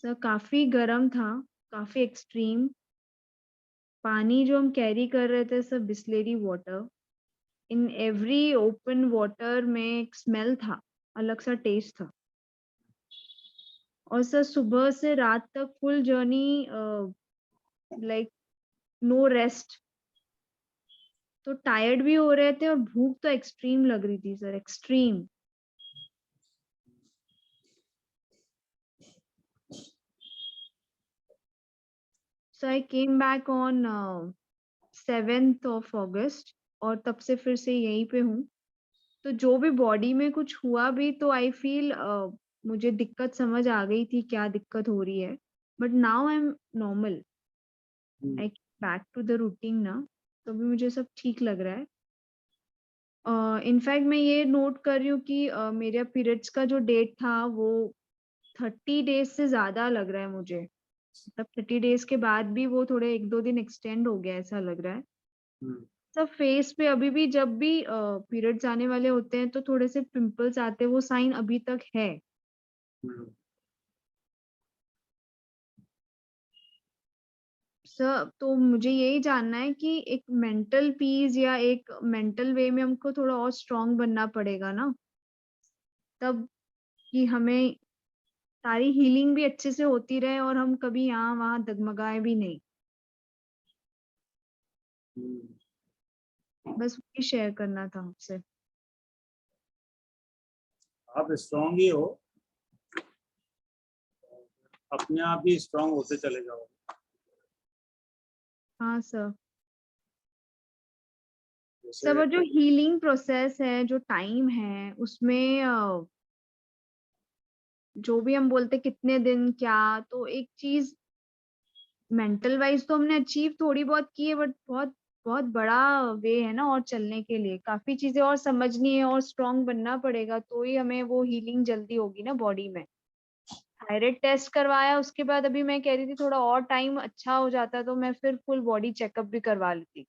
सर काफी गर्म था, काफी एक्सट्रीम। पानी जो हम कैरी कर रहे थे सब Bisleri water. In every open water में एक स्मेल था, अलग सा टेस्ट था। और सर सुबह से रात तक full journey like no rest. तो टायर्ड भी हो रहे थे और भूख तो एक्सट्रीम लग रही थी sir, extreme. So I came back on 7th of August और तब से फिर से यहीं पे हूँ। तो जो भी बॉडी में कुछ हुआ भी तो आई फील मुझे दिक्कत समझ आ गई थी क्या दिक्कत हो रही है। But now I am normal, I back to the routine ना। तो अभी मुझे सब ठीक लग रहा है। इनफैक्ट मैं ये नोट कर रही हूँ कि मेरे पीरियड्स का जो डेट था वो 30 डेज से ज्यादा लग रहा है मुझे। मतलब 30 डेज के बाद भी वो थोड़े 1-2 दिन एक्सटेंड हो गया ऐसा लग रहा है। सब फेस पे अभी भी जब भी पीरियड्स आने वाले होते हैं तो थोड़े से पिंपल्स आते हैं, वो साइन अभी तक है। सर तो मुझे यही जानना है कि एक मेंटल पीस या एक मेंटल वे में हमको थोड़ा और स्ट्रांग बनना पड़ेगा ना, तब कि हमें सारी हीलिंग भी अच्छे से होती रहे और हम कभी यहाँ वहां डगमगाए भी नहीं। बस वही शेयर करना था आपसे। आप स्ट्रांग ही हो, अपने आप ही स्ट्रांग होते चले जाओ। हाँ सर। सब जो हीलिंग प्रोसेस है, जो टाइम है, उसमें जो भी हम बोलते कितने दिन क्या, तो एक चीज मेंटल वाइज तो हमने अचीव थोड़ी बहुत की है, बट बहुत बहुत बड़ा वे है ना और चलने के लिए काफी चीजें और समझनी है और स्ट्रांग बनना पड़ेगा, तो ही हमें वो हीलिंग जल्दी होगी ना बॉडी में। थायराइड टेस्ट करवाया उसके बाद अभी मैं कह रही थी थोड़ा और टाइम अच्छा हो जाता तो मैं फिर फुल बॉडी चेकअप भी करवा लेती।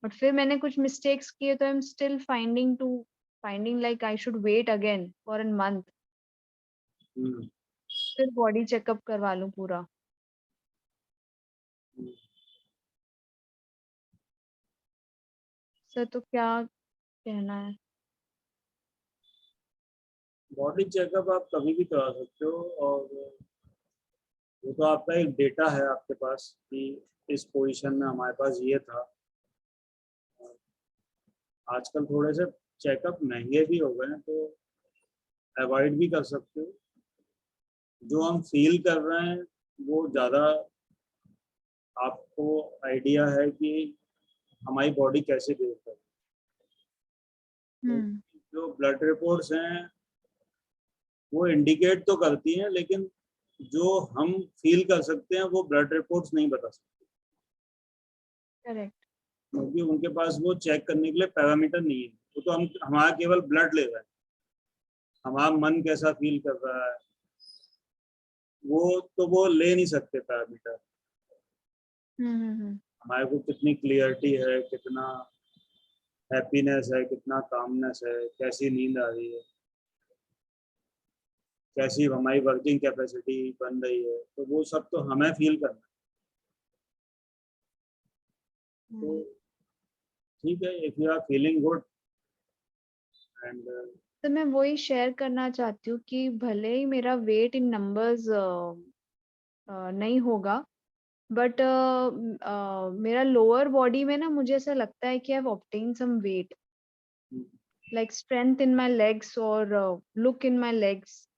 बट फिर मैंने कुछ मिस्टेक्स किए तो I am still finding like I should wait again for an month, फिर बॉडी चेकअप करवा लूं पूरा। सर तो क्या कहना है? बॉडी चेकअप आप कभी भी करा सकते हो, और वो तो आपका एक डेटा है आपके पास कि इस पोजीशन में हमारे पास ये था। आजकल थोड़े से चेकअप महंगे भी हो गए हैं, तो अवॉइड भी कर सकते हो। जो हम फील कर रहे हैं वो ज़्यादा आपको आइडिया है कि हमारी बॉडी कैसे बिहेव कर रही है। जो ब्लड रिपोर्ट्स हैं वो इंडिकेट तो करती हैं, लेकिन जो हम फील कर सकते हैं वो ब्लड रिपोर्ट्स नहीं बता सकते, करेक्ट। क्योंकि उनके पास वो चेक करने के लिए पैरामीटर नहीं है। वो तो हम हमारा केवल ब्लड ले रहे हैं, हमारा मन कैसा फील कर रहा है वो ले नहीं सकते पैरामीटर। हमारे को कितनी क्लियरिटी है, कितना हैप्पीनेस है, कितना कामनेस है, कैसी नींद आ रही है, कैसी हमारी वर्किंग कैपेसिटी बन रही है, तो वो सब तो हमें फील करना है। तो ठीक है, if you are feeling good and तो मैं वही शेयर करना चाहती हूँ कि भले ही मेरा वेट इन नंबर्स नहीं होगा, बट मेरा लोअर बॉडी में ना मुझे ऐसा लगता है कि I have obtain some weight, like strength in my legs और लुक इन माय लेग्स।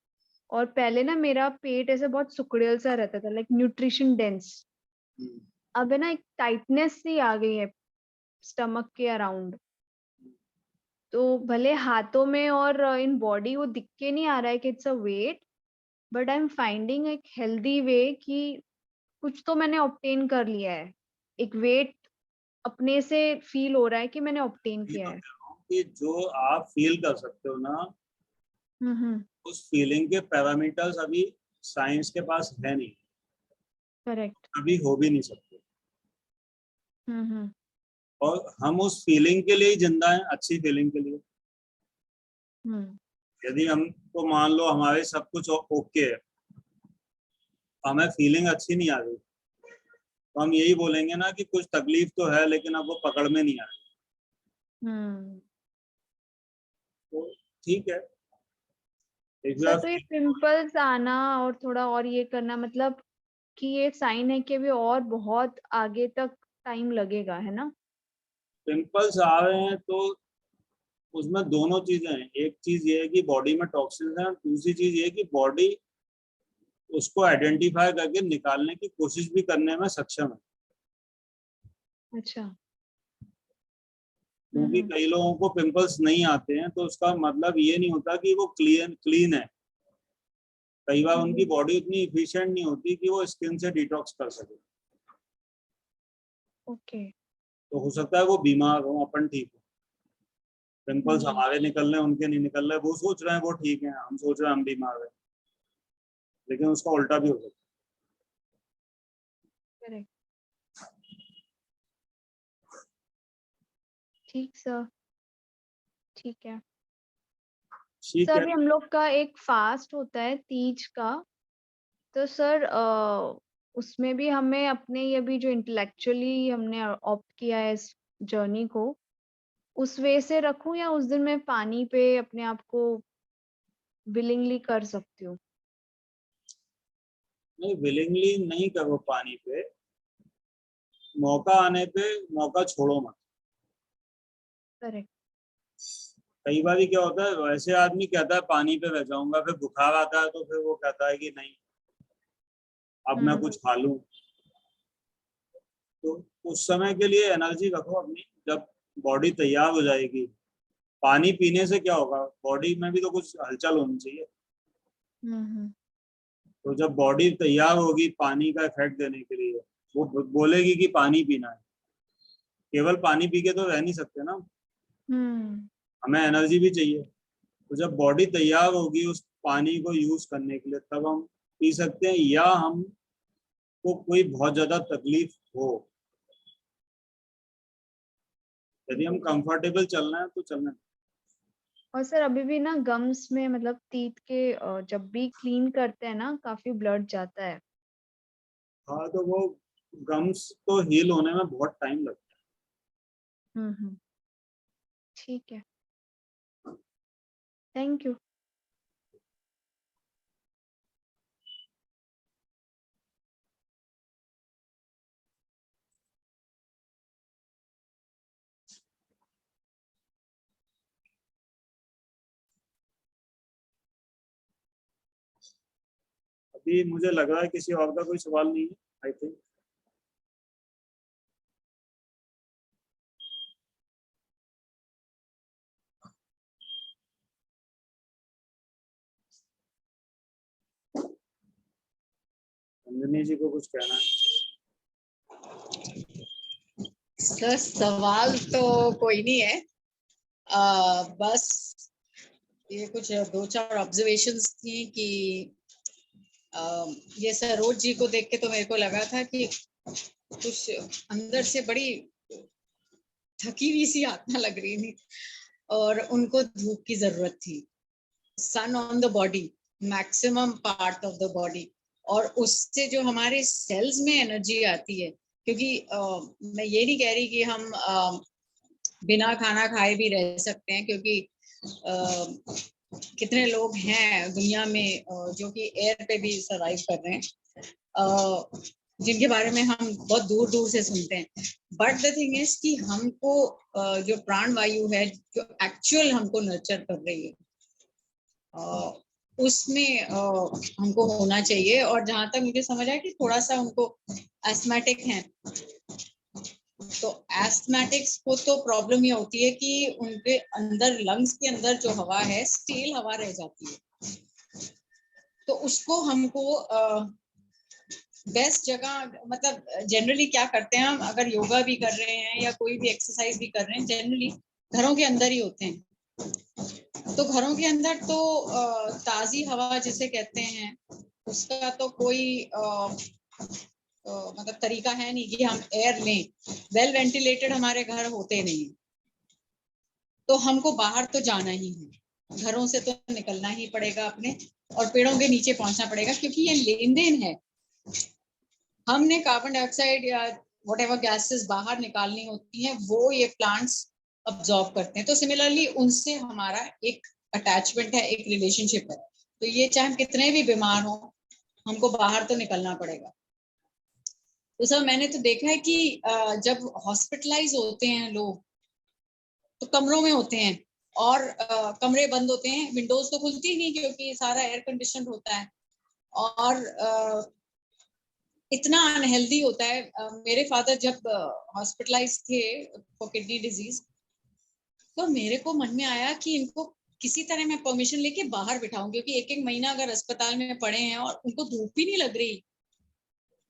और पहले ना मेरा पेट ऐसे बहुत सुकड़ियल सा रहता था, लाइक न्यूट्रिशन डेंस। अब है ना एक टाइटनेस सी आ गई है स्टमक के अराउंड। तो भले हाथों में और इन बॉडी वो दिख के नहीं आ रहा है कि it's a weight, but I am finding एक हेल्दी वे कि कुछ तो मैंने ऑब्टेन कर लिया है, एक वेट अपने से फील हो रहा है कि मैंने ऑब्टेन किया है। कि जो आप फील कर सकते हो ना, उस फीलिंग के पैरामीटर्स अभी साइंस के पास है नहीं, करेक्ट। अभी हो भी नहीं सकते। और हम उस फीलिंग के लिए ही जिंदा हैं, अच्छी फीलिंग के लिए। यदि हमको मान लो हमारे सब कुछ ओके है, हमें फीलिंग अच्छी नहीं आ रही, तो हम यही बोलेंगे ना कि कुछ तकलीफ तो है, लेकिन अब वो पकड़ में नहीं आ रही। तो ठीक है। सर, तो ये पिंपल्स आना और थोड़ा और ये करना मतलब कि ये साइन है कि अभी और बहुत आगे तक टाइम लगेगा, है ना? पिंपल्स आ रहे हैं तो उसमें दोनों चीजें हैं। एक चीज ये है कि बॉडी में टॉक्सिन्स हैं, दूसरी चीज ये है कि बॉडी उसको आइडेंटिफाई करके निकालने की कोशिश भी करने में सक्षम है। अच्छा। क्योंकि कई लोगों को पिंपल्स नहीं आते हैं, तो उसका मतलब ये नहीं होता कि वो क्लीन है। कई बार उनकी बॉडी उतनी इफिशिएंट नहीं होती कि वो स्किन से डिटॉक्स कर सके। ओके। तो हो सकता है वो बीमार हो, अपन ठीक हो, पिंपल्स हमारे निकल रहे हैं, उनके नहीं निकल रहे, वो सोच रहे हैं वो ठीक है, हम सोच रहे हैं हम बीमार है, लेकिन उसका उल्टा भी हो सकता है। करेक्ट। ठीक सर, ठीक है। सर, अभी हम लोग का एक फास्ट होता है तीज का, तो सर उसमें भी हमें अपने ये भी जो इंटेलेक्चुअली हमने ऑप्ट किया है इस जर्नी को, उस वे से रखूं या उस दिन मैं पानी पे अपने आप को विलिंगली कर सकती हूँ? नहीं, विलिंगली नहीं करो पानी पे, मौका आने पे मौका छोड़ो मत। करेक्ट। कई बार क्या होता है, वैसे आदमी कहता है पानी पे रह जाऊंगा, फिर बुखार आता है तो फिर वो कहता है कि नहीं अब मैं कुछ खा लूं। तो उस समय के लिए एनर्जी रखो अपनी, जब बॉडी तैयार हो जाएगी। पानी पीने से क्या होगा, बॉडी में भी तो कुछ हलचल होनी चाहिए। तो जब बॉडी तैयार होगी पानी का इफेक्ट देने के लिए, वो बोलेगी कि पानी पीना है। केवल पानी पी के तो रह नहीं सकते ना, हमें एनर्जी भी चाहिए। तो जब बॉडी तैयार होगी उस पानी को यूज करने के लिए, तब हम पी सकते हैं। या हमको कोई बहुत ज्यादा तकलीफ हो, यदि हम कंफर्टेबल चलना है तो चलना है। और सर, अभी भी ना गम्स में मतलब टीथ के जब भी क्लीन करते हैं ना काफी ब्लड जाता है। हाँ, तो वो गम्स तो हील होने में बहुत टाइम लगता है। ठीक है, थैंक यू। अभी मुझे लग रहा है किसी और का कोई सवाल नहीं है, आई थिंक। अंजनी जी को कुछ कहना है? सर सवाल तो कोई नहीं है, बस ये कुछ 2-4 ऑब्जर्वेशंस थी कि ये सरोज जी को देख के तो मेरे को लगा था कि कुछ अंदर से बड़ी थकी हुई सी आत्मा लग रही थी और उनको धूप की जरूरत थी। Sun on the body, maximum part of the body, और उससे जो हमारे सेल्स में एनर्जी आती है, क्योंकि मैं ये नहीं कह रही कि हम बिना खाना खाए भी रह सकते हैं, क्योंकि कितने लोग हैं दुनिया में जो कि एयर पे भी सर्वाइव कर रहे हैं, जिनके बारे में हम बहुत दूर दूर से सुनते हैं। बट द थिंग इज कि हमको जो प्राण वायु है जो एक्चुअल हमको नर्चर कर रही है, उसमें हमको होना चाहिए। और जहां तक मुझे समझ आया कि थोड़ा सा उनको एस्थमेटिक है, तो एस्थमेटिक्स को तो प्रॉब्लम ये होती है कि उनके अंदर लंग्स के अंदर जो हवा है स्टील हवा रह जाती है, तो उसको हमको बेस्ट जगह, मतलब जनरली क्या करते हैं हम, अगर योगा भी कर रहे हैं या कोई भी एक्सरसाइज भी कर रहे हैं, जनरली घरों के अंदर ही होते हैं। तो घरों के अंदर तो ताजी हवा जिसे कहते हैं उसका तो कोई मतलब तरीका है नहीं कि हम एयर लें। वेल वेंटिलेटेड हमारे घर होते नहीं, तो हमको बाहर तो जाना ही है, घरों से तो निकलना ही पड़ेगा अपने, और पेड़ों के नीचे पहुंचना पड़ेगा, क्योंकि ये लेन देन है। हमने कार्बन डाइऑक्साइड या व्हाटएवर गैसेस बाहर निकालनी होती हैं, वो ये प्लांट्स अब्जॉर्ब करते हैं। तो सिमिलरली उनसे हमारा एक अटैचमेंट है, एक रिलेशनशिप है। तो ये चाहे हम कितने भी बीमार हो, हमको बाहर तो निकलना पड़ेगा। तो सर मैंने तो देखा है कि जब हॉस्पिटलाइज होते हैं लोग तो कमरों में होते हैं, और कमरे बंद होते हैं, विंडोज तो खुलती ही नहीं क्योंकि सारा एयर कंडीशन होता है, और इतना अनहेल्दी होता है। मेरे फादर जब हॉस्पिटलाइज थे फॉर किडनी डिजीज, तो मेरे को मन में आया कि इनको किसी तरह मैं परमिशन लेके बाहर बिठाऊं, क्योंकि एक एक महीना अगर अस्पताल में पड़े हैं और उनको धूप भी नहीं लग रही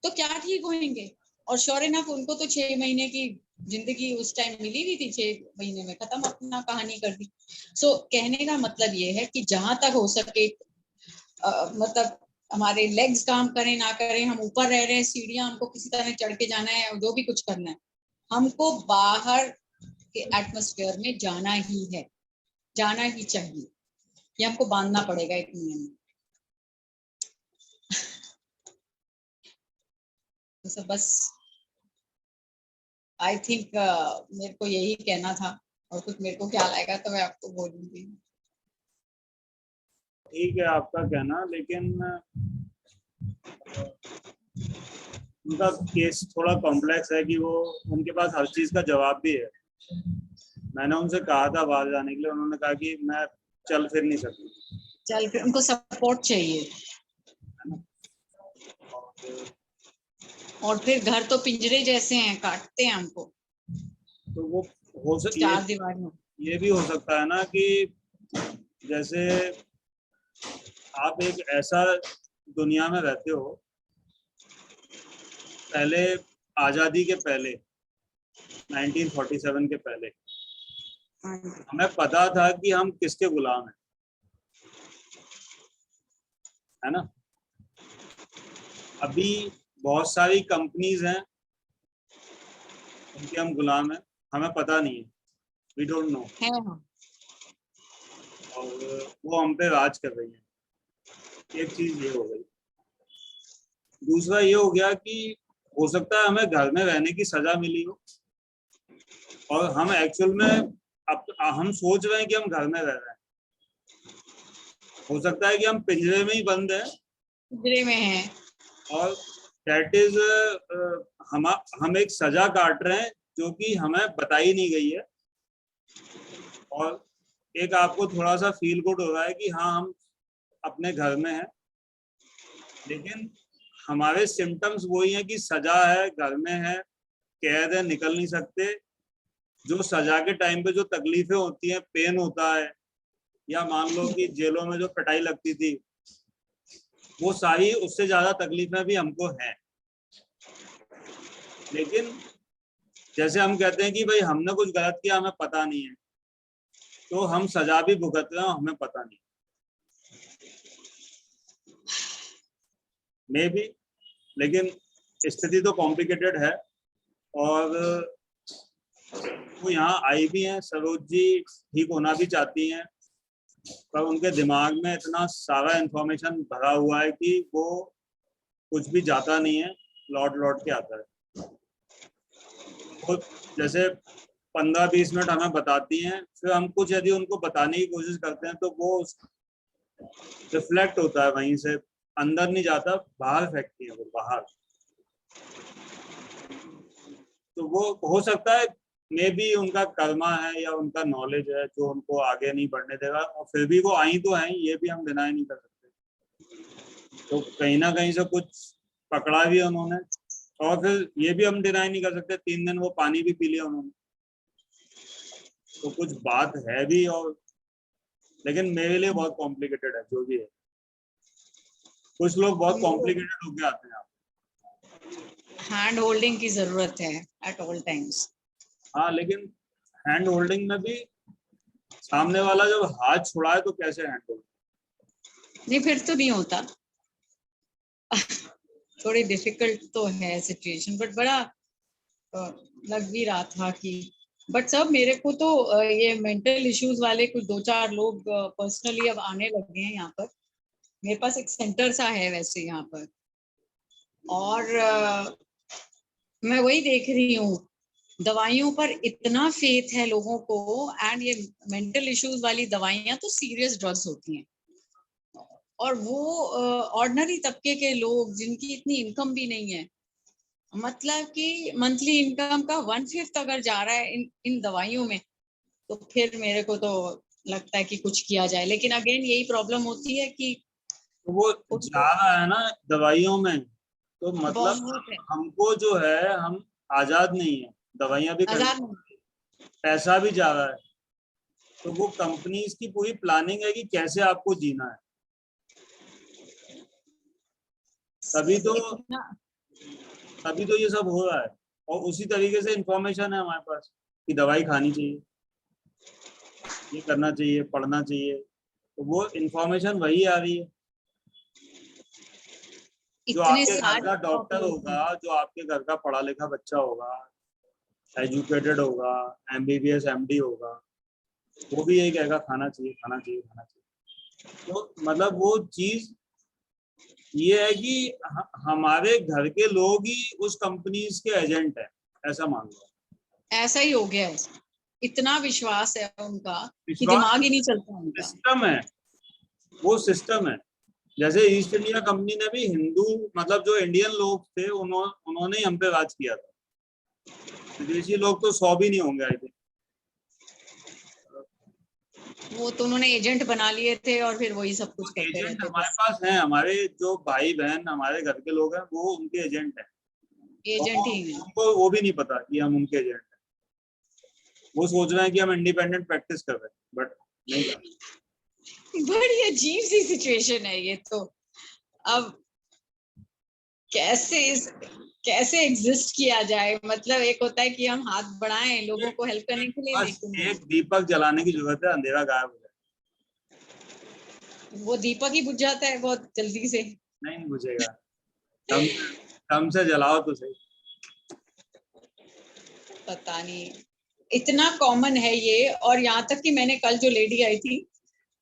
तो क्या ठीक होंगे। और श्योर इनफ उनको तो 6 महीने की जिंदगी उस टाइम मिली हुई थी, 6 महीने में खत्म अपना कहानी कर दी। सो कहने का मतलब ये है कि जहां तक हो सके, मतलब हमारे लेग्स काम करें ना करें, हम ऊपर रह रहे हैं, सीढ़ियां हमको किसी तरह चढ़ के जाना है, जो भी कुछ करना है, हमको बाहर के एटमॉस्फेयर में जाना ही है, जाना ही चाहिए। ये हमको बांधना पड़ेगा एक नियम में। तो बस आई थिंक मेरे को यही कहना था, और कुछ मेरे को ख्याल आएगा तो मैं आपको बोलूंगी। ठीक है आपका कहना, लेकिन उनका केस थोड़ा कॉम्प्लेक्स है कि वो उनके पास हर चीज का जवाब भी है। मैंने उनसे कहा था बाहर जाने के लिए, उन्होंने कहा कि मैं चल फिर नहीं सकती। चल फिर उनको सपोर्ट चाहिए, और फिर घर तो पिंजरे जैसे हैं, काटते हैं हमको। तो वो हो चार दीवार में ये भी हो सकता है ना कि जैसे आप एक ऐसा दुनिया में रहते हो, पहले आजादी के पहले 1947 के पहले हमें पता था कि हम किसके गुलाम हैं, है ना। अभी बहुत सारी कंपनीज हैं उनके हम गुलाम हैं, हमें पता नहीं है, वी डोंट नो, और वो हम पे राज कर रही है। एक चीज ये हो गई। दूसरा ये हो गया कि हो सकता है हमें घर में रहने की सजा मिली हो, और हम एक्चुअल में हम सोच रहे हैं कि हम घर में रह रहे हैं। हो सकता है कि हम पिंजरे में ही बंद हैं, पिंजरे में हैं, और दैट इज हम एक सजा काट रहे हैं जो कि हमें बताई नहीं गई है, और एक आपको थोड़ा सा फील गुड हो रहा है कि हाँ हम अपने घर में हैं, लेकिन हमारे सिम्टम्स वही हैं कि सजा है, घर में है, कैद है, निकल नहीं सकते। जो सजा के टाइम पे जो तकलीफें होती हैं, पेन होता है, या मान लो कि जेलों में जो पिटाई लगती थी, वो सारी उससे ज्यादा तकलीफें भी हमको हैं। लेकिन जैसे हम कहते हैं कि भाई हमने कुछ गलत किया, हमें पता नहीं है, तो हम सजा भी भुगत रहे हैं, हमें पता नहीं। मे भी, लेकिन स्थिति तो कॉम्प्लिकेटेड है। और वो यहाँ आई भी हैं, सरोज जी ठीक होना भी चाहती हैं, पर उनके दिमाग में इतना सारा इंफॉर्मेशन भरा हुआ है कि वो कुछ भी जाता नहीं है, लौट लौट के आता है। वो जैसे 15-20 मिनट हमें बताती हैं, फिर हम कुछ यदि उनको बताने की कोशिश करते हैं तो वो रिफ्लेक्ट होता है वहीं से, अंदर नहीं जाता, बाहर फेंकती है वो, बाहर। तो वो हो सकता है मे भी उनका कर्मा है या उनका नॉलेज है जो उनको आगे नहीं बढ़ने देगा, और फिर भी वो आई तो आई, ये भी हम डिनाई नहीं कर सकते। तो कहीं ना कहीं से कुछ पकड़ा भी उन्होंने, और फिर ये भी हम डिनाई नहीं कर सकते 3 दिन वो पानी भी पी लिया उन्होंने, तो कुछ बात है भी। और लेकिन मेरे लिए बहुत कॉम्प्लिकेटेड है जो भी है। कुछ लोग बहुत कॉम्प्लिकेटेड होके आते हैं। हैंड होल्डिंग की जरूरत है एट ऑल टाइम्स। हाँ, लेकिन हैंड होल्डिंग में भी सामने वाला जब हाथ छुड़ाए तो कैसे हैंड होल्ड? नहीं, फिर तो नहीं होता। थोड़ी डिफिकल्ट तो है सिचुएशन, बट बड़ा लग भी रहा था कि, बट सब मेरे को तो ये मेंटल इश्यूज वाले कुछ 2-4 लोग पर्सनली अब आने लगे हैं यहाँ पर। मेरे पास एक सेंटर सा है वैसे यहाँ पर, और मैं वही देख रही हूँ, दवाइयों पर इतना फेथ है लोगों को, एंड ये मेंटल इश्यूज वाली दवाइयाँ तो सीरियस ड्रग्स होती हैं, और वो ऑर्डिनरी तबके के लोग जिनकी इतनी इनकम भी नहीं है, मतलब कि मंथली इनकम का 1/5 अगर जा रहा है इन दवाइयों में, तो फिर मेरे को तो लगता है कि कुछ किया जाए। लेकिन अगेन यही प्रॉब्लम होती है कि तो वो जा रहा है ना दवाइयों में, तो मतलब हमको जो है, हम आजाद नहीं है, दवाइयाँ भी पैसा भी जा रहा है। तो वो कंपनीज की पूरी प्लानिंग है कि कैसे आपको जीना है, तभी तो ये सब हो रहा है। और उसी तरीके से इंफॉर्मेशन है हमारे पास कि दवाई खानी चाहिए, ये करना चाहिए, पढ़ना चाहिए, तो वो इंफॉर्मेशन वही आ रही है। जो आपके घर का डॉक्टर होगा, जो आपके घर का पढ़ा लिखा बच्चा होगा, एजुकेटेड होगा, MBBS MD होगा, वो भी यही कहेगा खाना चाहिए, खाना चाहिए, खाना चाहिए। तो मतलब वो चीज ये है कि हमारे घर के लोग ही उस कंपनीज के एजेंट है, ऐसा मान लो। ऐसा ही हो गया है, इतना विश्वास है उनका कि दिमाग ही नहीं चलता उनका। सिस्टम है, वो सिस्टम है। जैसे ईस्ट इंडिया कंपनी ने भी हिंदू, मतलब जो इंडियन लोग थे, उन्होंने ही हम पे राज किया था। विदेशी लोग तो 100 भी नहीं होंगे आई थिंक। वो तो उन्होंने एजेंट बना लिए थे और फिर वही सब कुछ करते रहते थे। हमारे पास हैं, हमारे जो भाई बहन हमारे घर के लोग हैं, वो उनके एजेंट हैं। एजेंट ही हैं। उनको वो भी नहीं पता कि हम उनके एजेंट हैं। वो सोच रहे हैं कि हम इंडिपेंडेंट प्रैक्टिस कर रहे हैं, बट नहीं। बड़ी अजीब सी सिचुएशन है ये तो। अब कैसे एग्जिस्ट किया जाए? मतलब एक होता है कि हम हाथ बढ़ाएं लोगों को हेल्प करने के लिए, लेकिन एक दीपक जलाने की जरूरत है, अंधेरा गायब हो जाए। वो दीपक ही बुझ जाता है बहुत जल्दी से। नहीं बुझेगा, कम से जलाओ तो सही। पता नहीं, इतना कॉमन है ये। और यहाँ तक कि मैंने कल जो लेडी आई थी,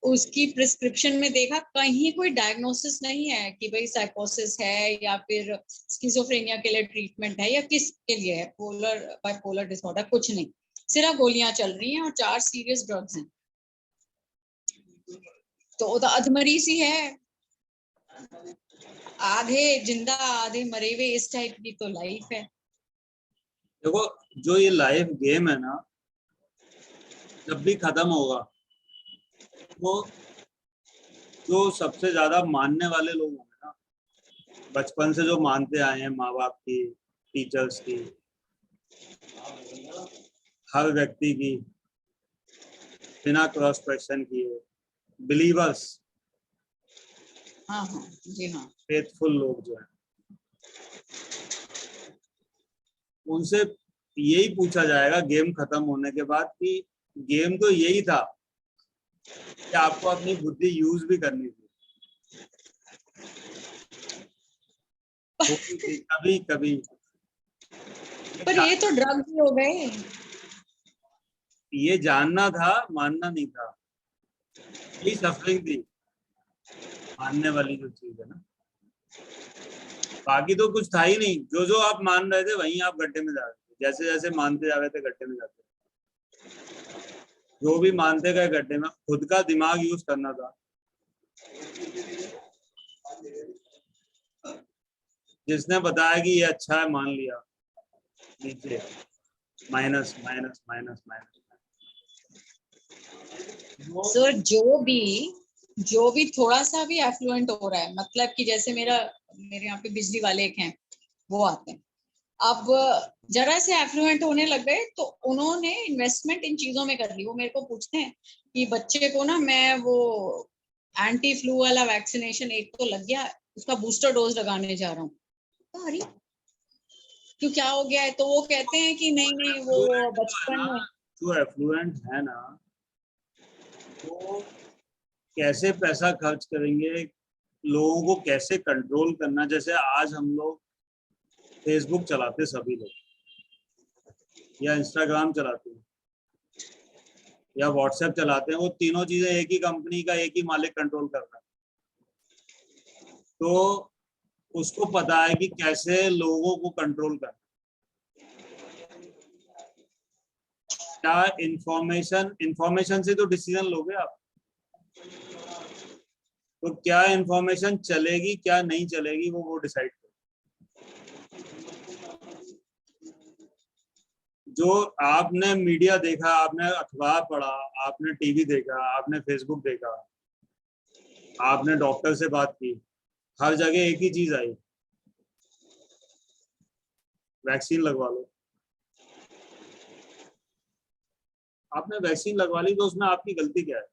उसकी प्रिस्क्रिप्शन में देखा कहीं कोई डायग्नोसिस नहीं है कि भाई साइकोसिस है या फिर स्किज़ोफ्रेनिया के लिए ट्रीटमेंट है या किस के लिए है, बाइपोलर डिसऑर्डर, कुछ नहीं, सिर्फ गोलियां चल रही हैं और 4 सीरियस ड्रग्स हैं। तो अधमरी सी है, आधे जिंदा आधे मरे हुए, इस टाइप की तो लाइफ है। देखो, जो ये लाइफ गेम है ना, जब भी खत्म होगा, वो जो सबसे ज्यादा मानने वाले लोग होंगे ना, बचपन से जो मानते आए हैं माँ बाप की, टीचर्स की, हर व्यक्ति की, बिना क्रॉस क्वेश्चन किए, बिलीवर्स, हाँ हाँ जी हाँ, फेथफुल लोग जो हैं, उनसे यही पूछा जाएगा गेम खत्म होने के बाद कि गेम तो यही था कि आपको अपनी बुद्धि यूज भी करनी थी, कभी कभी। पर ये तो ड्रग भी हो गए। ये जानना था, मानना नहीं था, यही सफरिंग थी मानने वाली जो चीज है ना। बाकी तो कुछ था ही नहीं, जो जो आप मान रहे थे वहीं आप गड्ढे में जा रहे थे, जैसे जैसे मानते जा रहे थे गड्ढे में जाते, जो भी मानते गए गड्ढे में। खुद का दिमाग यूज करना था। जिसने बताया कि ये अच्छा है मान लिया, नीचे minus minus minus minus. Sir जो भी थोड़ा सा भी एफ्लुएंट हो रहा है, मतलब कि जैसे मेरे यहाँ पे बिजली वाले एक हैं, वो आते हैं, अब जरा से एफ्लुएंट होने लग गए तो उन्होंने इन्वेस्टमेंट इन चीजों में कर ली। वो मेरे को पूछते हैं कि बच्चे को ना मैं वो एंटी फ्लू वाला वैक्सीनेशन एक तो लग गया, उसका बूस्टर डोज लगाने जा रहा हूँ। अरे क्यों, क्या हो गया है? तो वो कहते हैं कि नहीं वो बचपन में जो एफ्लुएंट है ना, वो कैसे पैसा खर्च करेंगे, लोगों को कैसे कंट्रोल करना। जैसे आज हम लोग फेसबुक चलाते सभी लोग, या इंस्टाग्राम चलाते हैं, या व्हाट्सएप चलाते हैं, वो तीनों चीजें एक ही कंपनी का एक ही मालिक कंट्रोल कर रहा है। तो उसको पता है कि कैसे लोगों को कंट्रोल करना। क्या इंफॉर्मेशन से तो डिसीजन लोगे आप, तो क्या इंफॉर्मेशन चलेगी क्या नहीं चलेगी वो डिसाइड करो। जो आपने मीडिया देखा, आपने अखबार पढ़ा, आपने टीवी देखा, आपने फेसबुक देखा, आपने डॉक्टर से बात की, हर जगह एक ही चीज आई, वैक्सीन लगवा लो। आपने वैक्सीन लगवा ली तो उसमें आपकी गलती क्या है?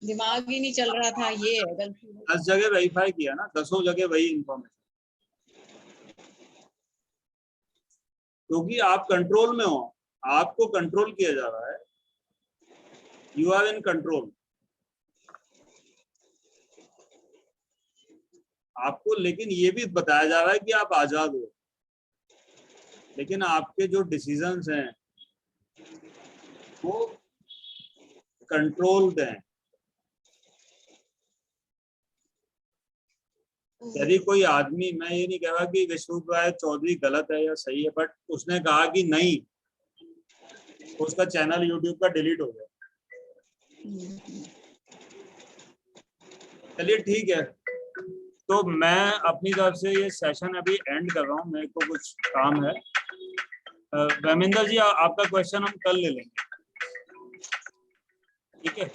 दिमाग ही नहीं चल रहा था, ये है गलती। 10 जगह वेरीफाई किया ना, 10 जगह वही इंफॉर्मेशन, क्योंकि आप कंट्रोल में हो, आपको कंट्रोल किया जा रहा है, यू आर इन कंट्रोल। आपको लेकिन ये भी बताया जा रहा है कि आप आजाद हो, लेकिन आपके जो डिसीजंस हैं वो कंट्रोल्ड हैं। यदि कोई आदमी, मैं ये नहीं कह रहा कि विष्णु राय चौधरी गलत है या सही है, बट उसने कहा कि नहीं, उसका चैनल यूट्यूब का डिलीट हो गया। चलिए ठीक है, तो मैं अपनी तरफ से ये सेशन अभी एंड कर रहा हूँ, मेरे को कुछ काम है। धर्मेंद्र जी, आपका क्वेश्चन हम कल ले लेंगे, ठीक है?